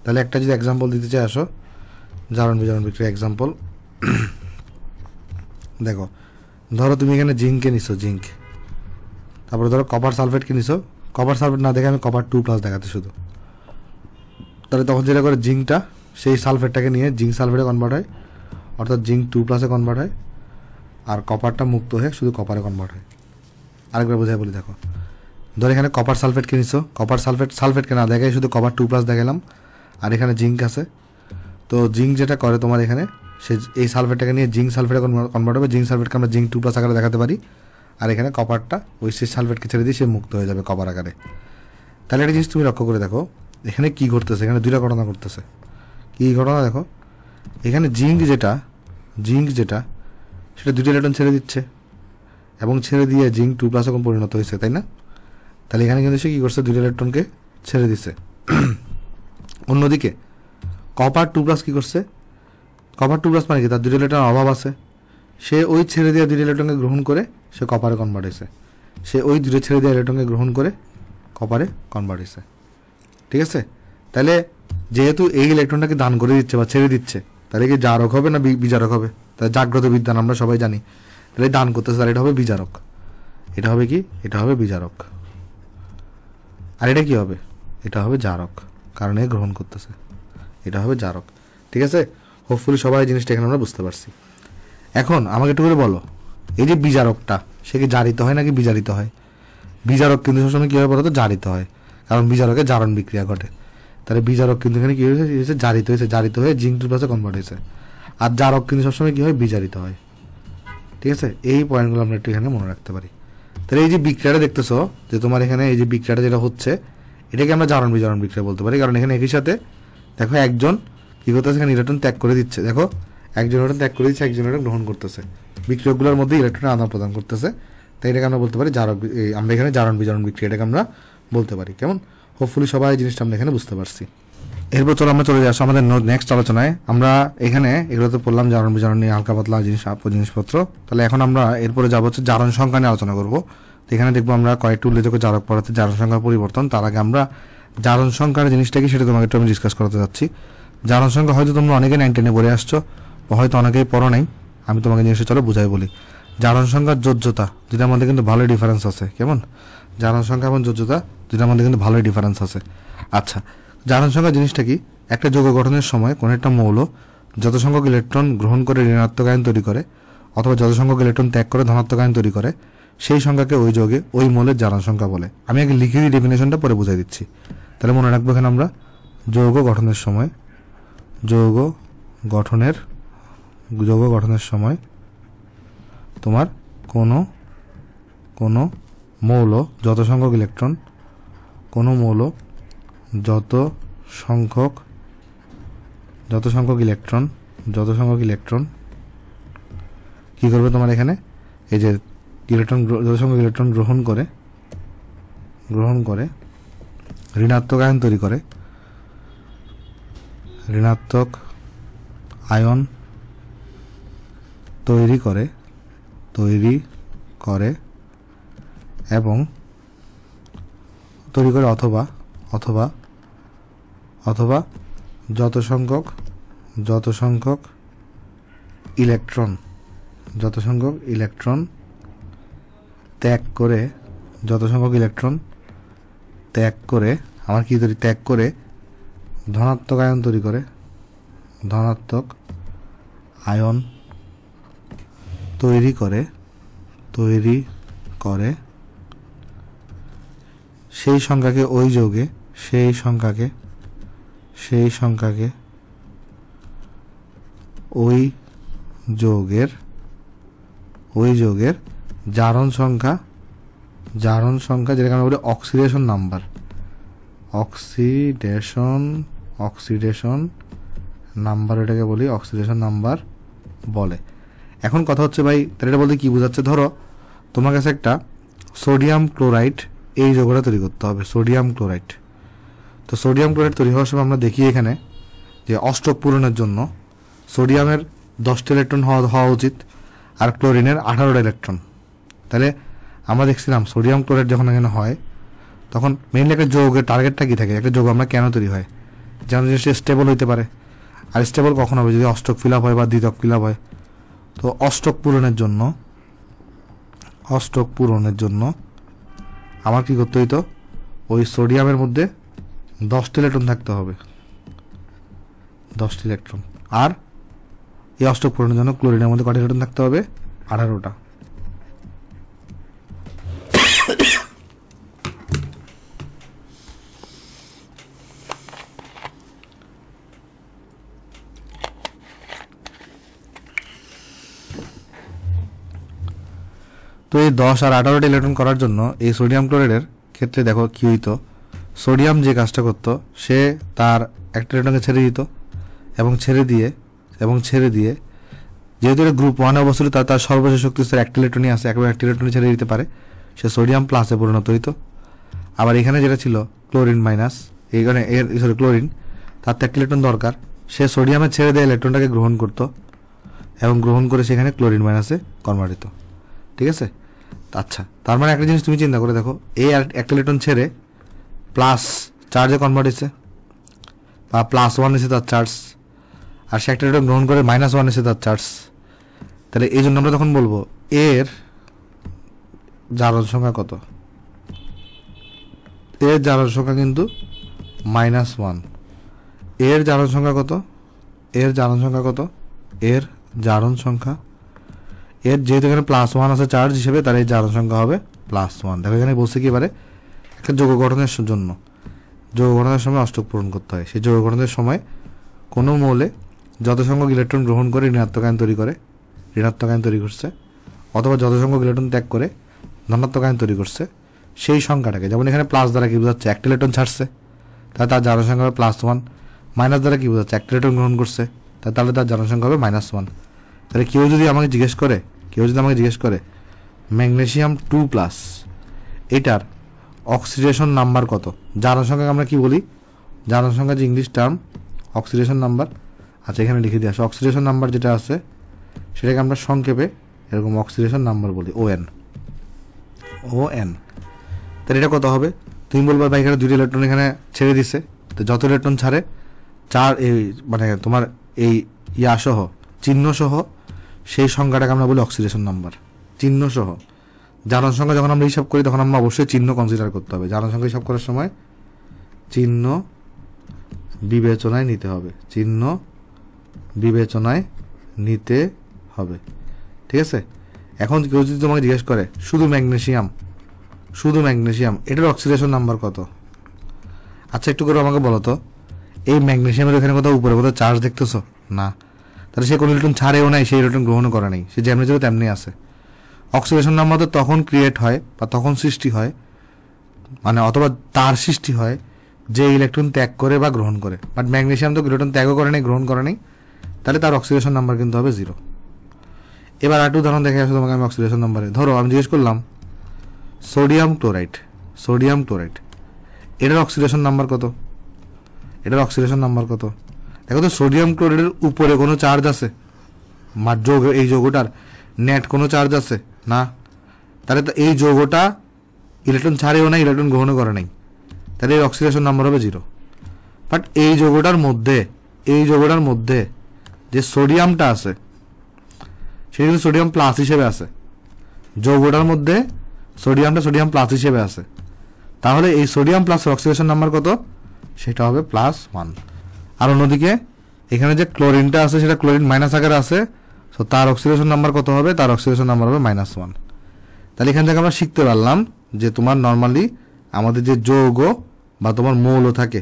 তাহলে একটা যদি এক্সাম্পল দিতে চাই, আসো জারণ বিজারণ বিক্রিয়া এক্সাম্পল দেখো। ধরো তুমি এখানে জিঙ্ককে নিছো, তারপরে ধরো কপার সালফেটকে নিছো। কপার সালফেট না দেখে আমি কপার 2+ দেখাতে শুধু, তাহলে তখন যেটা করে জিঙ্কটা সেই সালফেটটাকে নিয়ে জিঙ্ক সালফেটে কনভার্ট হয়, অর্থাৎ জিঙ্ক 2+ কনভার্ট হয়, আর কপারটা মুক্ত হয়ে শুধু কপারে কনভার্ট হয়। আরেকবার বোঝাই বলি, দেখো ধর এখানে কপার সালফেটকে নিছো, কপার সালফেটকে না দেখাই শুধু কপার 2+ দেখালাম, আর এখানে জিঙ্ক আছে। তো জিঙ্ক যেটা করে তোমার এখানে সে এই সালফেটটাকে নিয়ে জিঙ্ক সালফেটে কনভার্ট হবে। জিঙ্ক সালফেটকে আমরা জিঙ্ক 2+ আকারে দেখাতে পারি, আর এখানে কপারটা ওই সেই সালফেটকে ছেড়ে দিয়ে সে মুক্ত হয়ে যাবে কপার আকারে। তাহলে একটা জিনিস তুমি লক্ষ্য করে দেখো, এখানে কি ঘটতেছে? এখানে দুইটা ঘটনা ঘটতেছে। কি ঘটনা দেখো, এখানে জিঙ্ক যেটা সেটা 2টা ইলেকট্রন ছেড়ে দিচ্ছে, এবং ছেড়ে দিয়ে জিঙ্ক 2+ এখন পরিণত হয়েছে, তাই না? তাহলে এখানে কিন্তু সে কী করছে? 2টা ইলেকট্রনকে ছেড়ে দিচ্ছে। অন্যদিকে কপার 2+ কী করছে? কপার 2+ মানে কি? তার 2টা ইলেকট্রন অভাব আছে, সে ওই ছেড়ে দেওয়া 2টা ইলেকট্রনকে গ্রহণ করে সে কপারে কনভার্ট হয়েছে। সে ওই 2টা ছেড়ে দেওয়া ইলেকট্রনকে গ্রহণ করে কপারে কনভার্ট হয়েছে। ঠিক আছে? তাহলে যেহেতু এই ইলেকট্রনটাকে দান করে দিচ্ছে বা ছেড়ে দিচ্ছে, তাহলে কি জারক হবে না বিজারক হবে? তাহলে জাগ্রত বিজ্ঞান আমরা সবাই জানি, তাহলে দান করতেছে, তাহলে এটা হবে বিজারক। এটা হবে কি? এটা হবে বিজারক। আর এটা কি হবে? এটা হবে জারক, কারণ এ গ্রহণ করতেছে। এটা হবে জারক। ঠিক আছে? হোপফুলি সবাই জিনিসটা এখানে আমরা বুঝতে পারছি। এখন আমাকে একটু করে বলো, এই যে বিজারকটা, সে কি জারিত হয় নাকি বিজারিত হয়? বিজারক কিন্তু সবসময় কী হয় বলো তো? জারিত হয়, কারণ বিজারকে জারণ বিক্রিয়া ঘটে। তাহলে বিজারক কিন্তু এখানে কী হয়েছে? জারিত হয়ে জিঙ্ক 2+ কনভার্ট হয়েছে। আর জারক কিন্তু সবসময় কী হয়? বিজারিত হয়। ঠিক আছে? এই পয়েন্টগুলো আমরা একটু এখানে মনে রাখতে পারি। তাহলে এই যে বিক্রিয়াটা দেখতেছো, যে তোমার এখানে এই যে বিক্রিয়াটা যেটা হচ্ছে, এটাকে আমরা জারণ বিজারণ বিক্রিয়া বলতে পারি, কারণ এখানে একই সাথে দেখো একজন কী করতেছে? এখানে ইলেকট্রন ত্যাগ করে দিচ্ছে। দেখো একজন ইলেকট্রন ত্যাগ করে দিচ্ছে, একজন ইলেকট্রন গ্রহণ করতেছে। বিক্রিয়কগুলোর মধ্যে ইলেকট্রন আদান প্রদান করতেছে। তাই এটাকে আমরা বলতে পারি আমরা এখানে জারণ বিজারণ বিক্রিয়াটাকে আমরা বলতে পারি। কেমন? হোপফুলি সবাই এই জিনিসটা আমরা এখানে বুঝতে পারছি। এরপর আমরা চলে যাচ্ছি আমাদের নেক্সট আলোচনায়। আমরা এখানে এগুলোতে পড়লাম জারণ বিজারণ নিয়ে হালকা পাতলা জিনিসপত্র। তাহলে এখন আমরা এরপরে যাবো হচ্ছে জারণ সংখ্যা নিয়ে আলোচনা করবো। তো এখানে দেখবো আমরা কয়েকটি উল্লেখযোগ্য জারক পড়াতে জারণ সংখ্যার পরিবর্তন। তার আগে আমরা জারণ সংখ্যার জিনিসটা কি সেটা তোমাকে একটু আমি ডিসকাস করতে যাচ্ছি। জারণ সংখ্যা হয়তো তোমরা অনেকে 9 10-এ পড়ে আসছো, বা হয়তো অনেকেই পড়ো নাই। আমি তোমাকে জিনিসটা চলো বুঝাই বলি। জারণ সংখ্যার যোজ্যতা দুটার মধ্যে কিন্তু ভালোই ডিফারেন্স আছে। কেমন? জারণ সংখ্যা এবং যোজ্যতা দুটার মধ্যে কিন্তু ভালোই ডিফারেন্স আছে। আচ্ছা, জারণ সংখ্যা জিনিসটা কি? একটা যৌগ গঠনের সময় কোনো একটা মৌল যত সংখ্যক ইলেকট্রন গ্রহণ করে ঋণাত্মক আয়ন তৈরি করে, অথবা যত সংখ্যক ইলেকট্রন ত্যাগ করে ধনাত্মক আয়ন তৈরি করে, সেই সংখ্যাকে ওই যৌগে ওই মৌলের জারণ সংখ্যা বলে। আমি আগে লিখে দিই, ডেফিনেশনটা পরে বুঝাই দিচ্ছি। তাহলে মনে রাখবো এখানে আমরা যৌগ গঠনের সময় তোমার কোনো মৌল যত সংখ্যক ইলেকট্রন কি করবে? তোমার এখানে এই যে যত সংখ্যক ইলেকট্রন গ্রহণ করে ঋণাত্মক আয়ন তৈরি করে, ঋণাত্মক আয়ন তৈরি করে এবং অথবা যত সংখ্যক ইলেকট্রন ত্যাগ করে আমার কি তৈরি ত্যাগ করে ধনাত্মক আয়ন তৈরি করে সেই সংখ্যাকে ওই যৌগের জারণ সংখ্যা যেটাকে আমরা বলি অক্সিডেশন নাম্বার, এটাকে বলি অক্সিডেশন নাম্বার বলে। এখন কথা হচ্ছে ভাই তাহলে এটা বলতে কি বোঝাচ্ছে, ধরো তোমার কাছে একটা সোডিয়াম ক্লোরাইড এই যৌগটা তৈরি করতে হবে, সোডিয়াম ক্লোরাইড। তো সোডিয়াম ক্লোরাইড তৈরি হওয়ার সময় আমরা দেখি এখানে যে অষ্টক পূরণের জন্য সোডিয়ামের 10টা ইলেকট্রন হওয়া উচিত আর ক্লোরিনের 18টা ইলেকট্রন। তাহলে আমরা দেখছিলাম সোডিয়াম ক্লোরাইড যখন এখানে হয় তখন মেইনলি একটা যৌগের টার্গেটটা কি থাকে, একটা যৌগ আমরা কেন তৈরি হয়, যেমন জিনিসটা স্টেবল হইতে পারে। আর স্টেবল কখন হবে, যদি অষ্টক ফিল আপ হয় বা দ্বিতক ফিল আপ হয়। তো অষ্টক পূরণের জন্য আমার কি করতে হইতো, ওই সোডিয়ামের মধ্যে 10টা ইলেকট্রন থাকতে হবে, 10টি ইলেকট্রন। আর এই অষ্টক পূরণের জন্য ক্লোরিনের মধ্যে কয়টা ইলেকট্রন থাকতে হবে, 18টা। তো এই 10 আর 18টা ইলেকট্রন করার জন্য এই সোডিয়াম ক্লোরাইডের ক্ষেত্রে দেখো কি হইতো, সোডিয়াম যে কাজটা করতো সে তার একটা ইলেকট্রনকে ছেড়ে দিত এবং ছেড়ে দিয়ে যেহেতু এটা গ্রুপ 1 অবস্থিত তার সর্বশেষ শক্তিস্তর একটা ইলেকট্রনই আছে, একবার একটা ইলেকট্রন ছেড়ে দিতে পারে, সে সোডিয়াম প্লাসে পরিণত হইতো। আবার এখানে যেটা ছিল ক্লোরিন মাইনাস, এইখানে ক্লোরিন তার তো একটা ইলেকট্রন দরকার, সে সোডিয়ামে ছেড়ে দেয় ইলেকট্রনটাকে গ্রহণ করতো এবং গ্রহণ করে সেখানে ক্লোরিন মাইনাসে কনভার্ট হতো। ঠিক আছে, আচ্ছা তার মানে একটা জিনিস তুমি চিন্তা করে দেখো, এই একটা ইলেকট্রন ছেড়ে প্লাস চার্জে কনভার্ট হয়েছে বা +1 এসে তার চার্জ, আর সে একটা ইলেকট্রন গ্রহণ করে -1 এসে তার চার্জ। তাহলে এই জন্য আমরা তখন বলবো এর জারণ সংখ্যা কত, এর জারণ সংখ্যা কিন্তু -1। এর জারণ সংখ্যা কত, এর জারণ সংখ্যা এর যেহেতু এখানে +1 আছে চার্জ হিসেবে, তার এই জারণ সংখ্যা হবে +1। দেখো এখানে বলছে কি এবারে একটা যৌগ গঠনের জন্য, যৌগ গঠনের সময় অষ্টক পূরণ করতে হয়। সেই যৌগ গঠনের সময় কোনো মৌলে যত সংখ্যক ইলেকট্রন গ্রহণ করে ঋণাত্মক আয়ন তৈরি করছে, অথবা যত সংখ্যক ইলেকট্রন ত্যাগ করে ধনাত্মক আয়ন তৈরি করছে, সেই সংখ্যাটাকে, যেমন এখানে প্লাস দ্বারা কি বোঝাচ্ছে, একটা ইলেকট্রন ছাড়ছে তাহলে তার জারণ সংখ্যা হবে +1, মাইনাস দ্বারা কি বোঝাচ্ছে, একটা ইলেকট্রন গ্রহণ করছে তাহলে তার জারণ সংখ্যা হবে -1। তাহলে কেউ যদি আমাকে জিজ্ঞেস করে ম্যাগনেসিয়াম 2+ এটার অক্সিডেশন নাম্বার কত, জারণ সংখ্যা আমরা কি বলি, জারণ সংখ্যা যে ইংলিশ টার্ম অক্সিডেশন নাম্বার। আচ্ছা এখানে লিখে দিয়ে আসো, অক্সিডেশন নাম্বার যেটা আছে সেটাকে আমরা সংক্ষেপে এরকম অক্সিডেশন নাম্বার বলি, ON। তাহলে এটা কত হবে, তুমি বলবা ভাই এখানে 2টি ইলেকট্রন এখানে ছেড়ে দিছে, তো যত ইলেকট্রন ছাড়ে এই মানে তোমার এই সহ চিহ্ন সহ সেই সংখ্যাটাকে আমরা বলি অক্সিডেশন নাম্বার, চিহ্ন সহ। জারণ সংখ্যা যখন আমরা হিসাব করি তখন আমরা অবশ্যই চিহ্ন কনসিডার করতে হবে, জারণ সংখ্যা হিসাব করার সময় চিহ্ন বিবেচনায় নিতে হবে। ঠিক আছে, এখন কেউ যদি তোমাকে জিজ্ঞেস করে শুধু ম্যাগনেসিয়াম এটার অক্সিডেশন নাম্বার কত, আচ্ছা একটু করে আমাকে বলো তো, এই ম্যাগনেসিয়ামের এখানে কোথাও উপরে কোথাও চার্জ দেখতেছো না, তাহলে সে কোনো ইলেকট্রন ছাড়েও নাই, সেই ইলেকট্রন গ্রহণও করে নাই, সে যেমনি ছিল তেমনি আছে। অক্সিডেশন নাম্বার তো তখন ক্রিয়েট হয় বা তখন সৃষ্টি হয়, মানে অথবা তার সৃষ্টি হয় যে ইলেকট্রন ত্যাগ করে বা গ্রহণ করে, বাট ম্যাগনেসিয়াম তো ইলেকট্রন ত্যাগও করে নাই, গ্রহণ করে নাই, তাহলে তার অক্সিডেশন নাম্বার কিন্তু হবে 0। এবার আরেকটু উদাহরণ দেখে আসো তোমাকে আমি অক্সিডেশন নাম্বারে। ধরো আমি জিজ্ঞেস করলাম সোডিয়াম ক্লোরাইড, সোডিয়াম ক্লোরাইড, এটার অক্সিডেশন নাম্বার কত? এটার অক্সিডেশন নাম্বার কত? দেখো তো সোডিয়াম ক্লোরাইডের উপরে কোনো চার্জ আছে? যৌগ, এই যৌগটার নেট কোনো চার্জ আছে না? তাহলে তো এই যৌগটা ইলেকট্রন ছাড়েও না, ইলেকট্রন গ্রহণ করে নাই, তাহলে এর অক্সিডেশন নাম্বার হবে 0। বাট এই যৌগটার মধ্যে যে সোডিয়ামটা আছে সেটা কিন্তু সোডিয়াম প্লাস হিসেবে আছে, যৌগটার মধ্যে সোডিয়ামটা সোডিয়াম প্লাস হিসেবে আছে। তাহলে এই সোডিয়াম প্লাসের অক্সিডেশন নাম্বার কত? সেটা হবে +1। আর অন্যদিকে এখানে যে ক্লোরিনটা আছে সেটা ক্লোরিন মাইনাস আকারে আছে, সো তার অক্সিডেশন নাম্বার কত হবে? তার অক্সিডেশন নাম্বার হবে -1। তাহলে এখান থেকে আমরা শিখতে পারলাম যে তোমার নর্মালি আমাদের যে যৌগ বা তোমার মৌল থাকে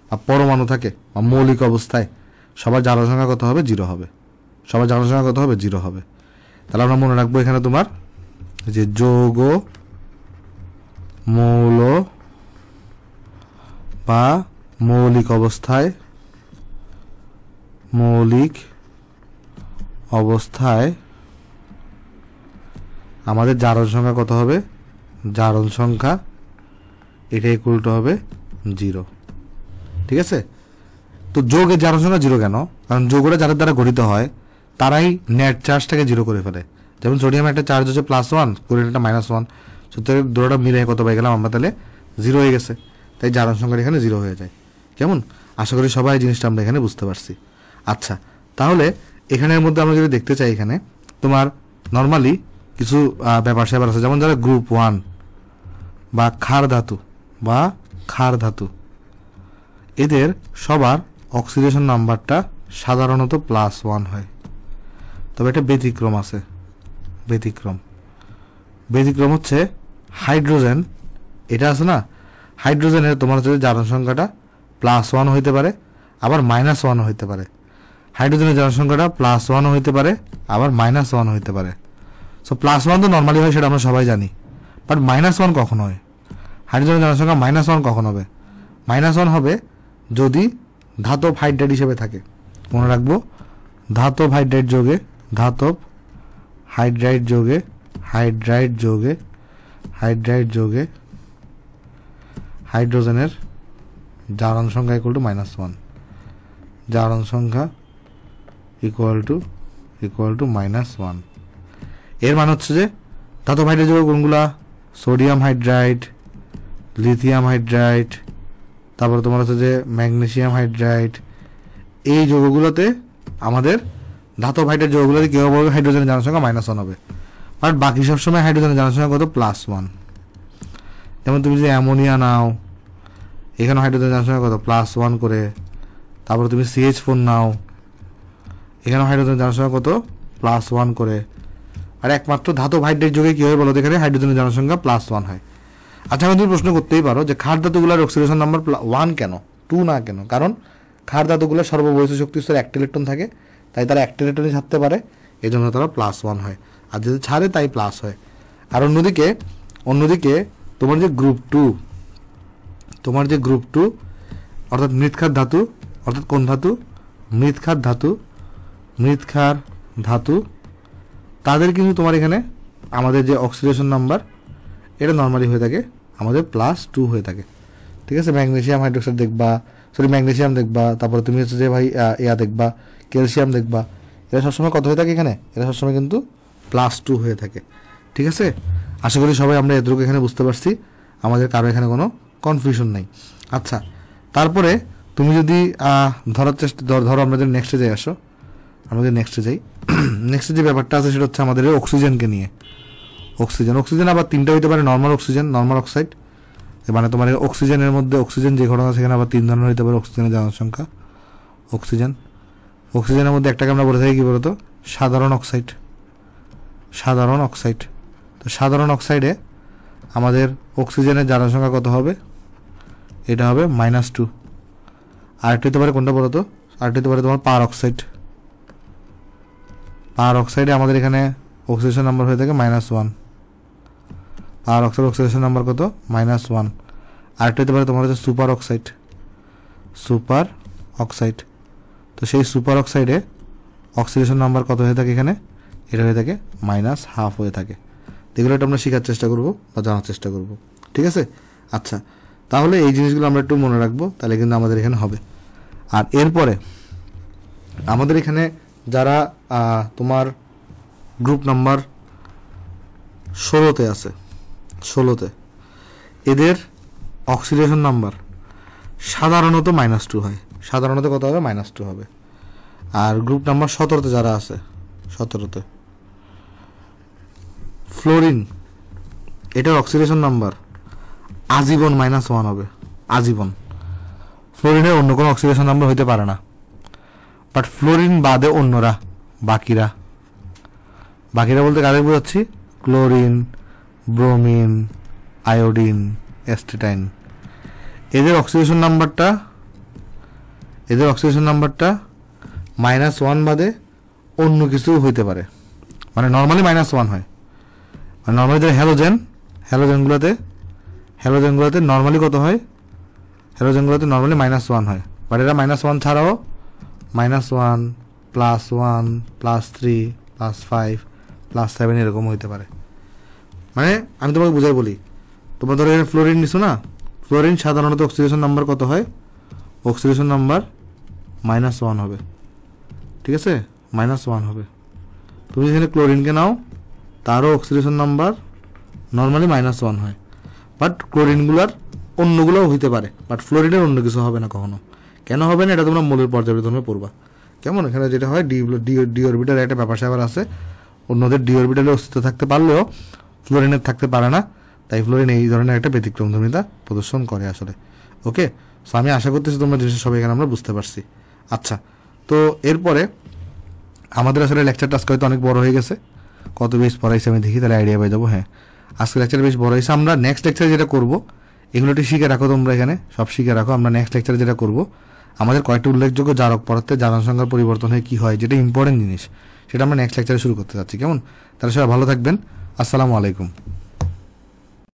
বা পরমাণু থাকে বা মৌলিক অবস্থায় সবার জারণ সংখ্যা কত হবে? 0 হবে। সবার জারণ সংখ্যা কত হবে? 0 হবে। তাহলে আমরা মনে রাখবো এখানে তোমার যে যৌগ, মৌল বা মৌলিক অবস্থায় আমাদের জারণ সংখ্যা কত হবে? জারণ সংখ্যা এটা ইকুয়াল টু হবে 0। ঠিক আছে? তো যৌগের জারণ সংখ্যা 0 কেন? কারণ যৌগটা যাদের দ্বারা গঠিত হয় তারাই নেট চার্জটাকে 0 করে ফেলে। যেমন সোডিয়ামের একটা চার্জ হচ্ছে +1, ক্লোরিনটা -1, সুতরাং দুটোটা মিলে কত পাই গেলাম আমরা? তাহলে 0 হয়ে গেছে। তাই জারণ সংখ্যা এখানে 0 হয়ে যায়। কেমন? আশা করি সবাই জিনিসটা আমরা এখানে বুঝতে পারছি। আচ্ছা, তাহলে এখানের মধ্যে আমরা যদি দেখতে চাই, এখানে তোমার নর্মালি কিছু ব্যাপার স্যাপার আছে, যেমন যারা গ্রুপ 1 বা ক্ষার ধাতু এদের সবার অক্সিডেশন নাম্বারটা সাধারণত +1 হয়। তবে একটা ব্যতিক্রম আছে। ব্যতিক্রম হচ্ছে হাইড্রোজেন। এটা আছে না, হাইড্রোজেনের তোমার হচ্ছে জারণ সংখ্যাটা +1 হইতে পারে, আবার -1 হইতে পারে। হাইড্রোজেনের জারণ সংখ্যাটা +1 হইতে পারে, আবার -1 হইতে পারে। সো +1 তো নর্মালি হয়, সেটা আমরা সবাই জানি। বাট -1 কখন হয়? হাইড্রোজেনের জারণ সংখ্যা -1 কখন হবে? -1 হবে যদি ধাতব হাইড্রাইড হিসেবে থাকে। মনে রাখবো, ধাতব হাইড্রাইড যোগে হাইড্রোজেনের জারণ সংখ্যা ইকুয়াল টু -1। জারণ সংখ্যা ইকুয়াল টু -1। এর মানে হচ্ছে যে ধাতব হাইড্রাইড যৌগ কোনগুলা? সোডিয়াম হাইড্রাইড, লিথিয়াম হাইড্রাইড, তারপর তোমার হচ্ছে যে ম্যাগনেসিয়াম হাইড্রাইড। এই যৌগগুলোতে আমাদের ধাতব হাইড্রাইড যৌগগুলোতে কী হবে? হাইড্রোজেনের জারণ সংখ্যা -1 হবে। বাট বাকি সবসময় হাইড্রোজেনের জারণ সংখ্যা কত? +1। যেমন তুমি যদি অ্যামোনিয়া নাও, এখানে হাইড্রোজেনের জারণ সংখ্যা কত? +1 করে। তারপর তুমি CH4 নাও, এখানে হাইড্রোজেনের জারণ সংখ্যা কত? +1 করে। আর একমাত্র ধাতব হাইড্রাইড যৌগে কী হয় বলো? এখানে হাইড্রোজেনের জারণ সংখ্যা +1 হয়। আচ্ছা, এখন তুমি প্রশ্ন করতেই পারো যে ক্ষার ধাতুগুলোর অক্সিডেশন নাম্বার 1 কেন, 2 না কেন? কারণ ক্ষার ধাতুগুলোর সর্ববহিষ্ঠ শক্তি স্তরে 1 ইলেকট্রন থাকে, তাই তারা 1 ইলেকট্রনই ছাড়তে পারে, এই জন্য তারা +1 হয়। আর যদি ছাড়ে তাই প্লাস হয়। আর অন্যদিকে তোমার যে গ্রুপ টু অর্থাৎ মৃৎক্ষার ধাতু, অর্থাৎ কোন ধাতু? মৃৎক্ষার ধাতু, তাদের কিন্তু তোমার এখানে আমাদের যে অক্সিডেশন নাম্বার এটা নর্মালি হয়ে থাকে আমাদের +2 হয়ে থাকে। ঠিক আছে? ম্যাগনেসিয়াম হাইড্রোক্সাইড দেখবা, ম্যাগনেসিয়াম দেখবা, তারপরে তুমি হচ্ছে যে ভাই দেখবা, ক্যালসিয়াম দেখবা, এরা সবসময় কত হয়ে থাকে? এখানে এরা সবসময় কিন্তু +2 হয়ে থাকে। ঠিক আছে? আশা করি সবাই আমরা এতটুকু এখানে বুঝতে পারছি, আমাদের কারো এখানে কোনো কনফিউশন নেই। আচ্ছা, তারপরে তুমি যদি ধরো আমরা যদি নেক্সটে যাই, আসো আমরা যদি নেক্সটে যাই, নেক্সটে যে ব্যাপারটা আছে সেটা হচ্ছে আমাদের অক্সিজেনকে নিয়ে। অক্সিজেন আবার 3টা হইতে পারে। নর্মাল অক্সাইড, মানে তোমার অক্সিজেনের মধ্যে অক্সিজেন যে ঘটনা সেখানে আবার 3 ধরনের হইতে পারে অক্সিজেনের জারণ সংখ্যা। অক্সিজেনের মধ্যে একটাকে আমরা বলে থাকি কি বলতো? সাধারণ অক্সাইড। তো সাধারণ অক্সাইডে আমাদের অক্সিজেনের জারণ সংখ্যা কত হবে? এটা হবে -2। আরেকটা হতে পারে কোনটা বলতো? আরেকটা হতে পারে তোমার পার অক্সাইডে আমাদের এখানে অক্সিডেশন নাম্বার হয়ে থাকে -1। পার অক্সাইড অক্সিডেশন নাম্বার কত? -1। আরেকটা হতে পারে তোমার হচ্ছে সুপার অক্সাইড। তো সেই সুপার অক্সাইডে অক্সিডেশন নাম্বার কত হয়ে থাকে? এখানে এটা হয়ে থাকে -1/2 হয়ে থাকে। এগুলো এটা আমরা শেখার চেষ্টা করব বা জানার চেষ্টা করব, ঠিক আছে? আচ্ছা, তাহলে এই জিনিসগুলো আমরা একটু মনে রাখবো, তাহলে কিন্তু আমাদের এখানে হবে। আর এরপরে আমাদের এখানে যারা তোমার গ্রুপ নাম্বার 16তে আছে, 16তে এদের অক্সিডেশন নাম্বার সাধারণত -2 হয়। সাধারণত কত হবে? -2 হবে। আর গ্রুপ নাম্বার 17তে যারা আছে, 17তে ফ্লোরিন, এটার অক্সিডেশন নাম্বার আজীবন -1 হবে, আজীবন। ফ্লোরিনের অন্য কোনো অক্সিডেশন নাম্বার হইতে পারে না, বাট ফ্লোরিন বাদে অন্যরা, বাকিরা বলতে কাদের বোঝাচ্ছি? ক্লোরিন, ব্রোমিন, আয়োডিন, অ্যাসিটাইন, এদের অক্সিডেশন নাম্বারটা -1 বাদে অন্য কিছু হইতে পারে। মানে নর্মালি -1 হয়, মানে নর্মালি যে হ্যালোজেনগুলোতে নর্মালি কত হয়? হ্যালোজেনগুলোতে নর্মালি -1 হয়, বাট এরা -1 ছাড়াও -1, +1, +3, +5, +7 এরকম হইতে পারে। মানে আমি তোমাকে বুঝাই বলি, তোমরা ধরো এখানে ফ্লোরিন নিছো না, ফ্লোরিন সাধারণত অক্সিডেশন নাম্বার কত হয়? অক্সিডেশন নাম্বার -1 হবে, ঠিক আছে? -1 হবে। তুমি যেখানে ক্লোরিনকে নাও, তারও অক্সিডেশন নাম্বার নর্মালি -1 হয়, বাট ক্লোরিনগুলার অন্যগুলোও হইতে পারে, বাট ফ্লোরিনের অন্য কিছু হবে না কখনো। কেন হবে না? এটা তোমরা মৌলের পর্যালোচনা পড়বা, কেমন? এখানে যেটা হয়, ডি অরবিটালের একটা ব্যাপার স্যাপার আছে, অন্যদের ডি অরবিটালের অস্তিত্ব থাকতে পারলেও ফ্লোরিনের থাকতে পারে না, তাই ফ্লোরিন এই ধরনের একটা ব্যতিক্রমধর্মিতা প্রদর্শন করে আসলে। ওকে, সো আমি আশা করতেছি তোমরা জিনিসটা সবাই এখানে আমরা বুঝতে পারছি। আচ্ছা, তো এরপরে আমাদের আসলে লেকচারটা আজকে হয়তো অনেক বড় হয়ে গেছে, কত বেশ পড়াইছে আমি দেখি, তাহলে আইডিয়া পেয়ে যাবো। হ্যাঁ, আজকে লেকচার বেশ বড় হয়েছে। আমরা নেক্সট লেকচারে যেটা করবো, এগুলো একটু শিখে রাখো তোমরা, এখানে সব শিখে রাখো। আমরা নেক্সট লেকচারে যেটা করবো, আমাদের কয়েকটা উল্লেখযোগ্য জারক পদার্থে জারণ সংখ্যার পরিবর্তন হয়ে কী হয়, যেটা ইম্পর্টেন্ট জিনিস, সেটা আমরা নেক্সট লেকচারে শুরু করতে যাচ্ছি, কেমন? তাহলে সবাই ভালো থাকবেন। আসসালামু আলাইকুম।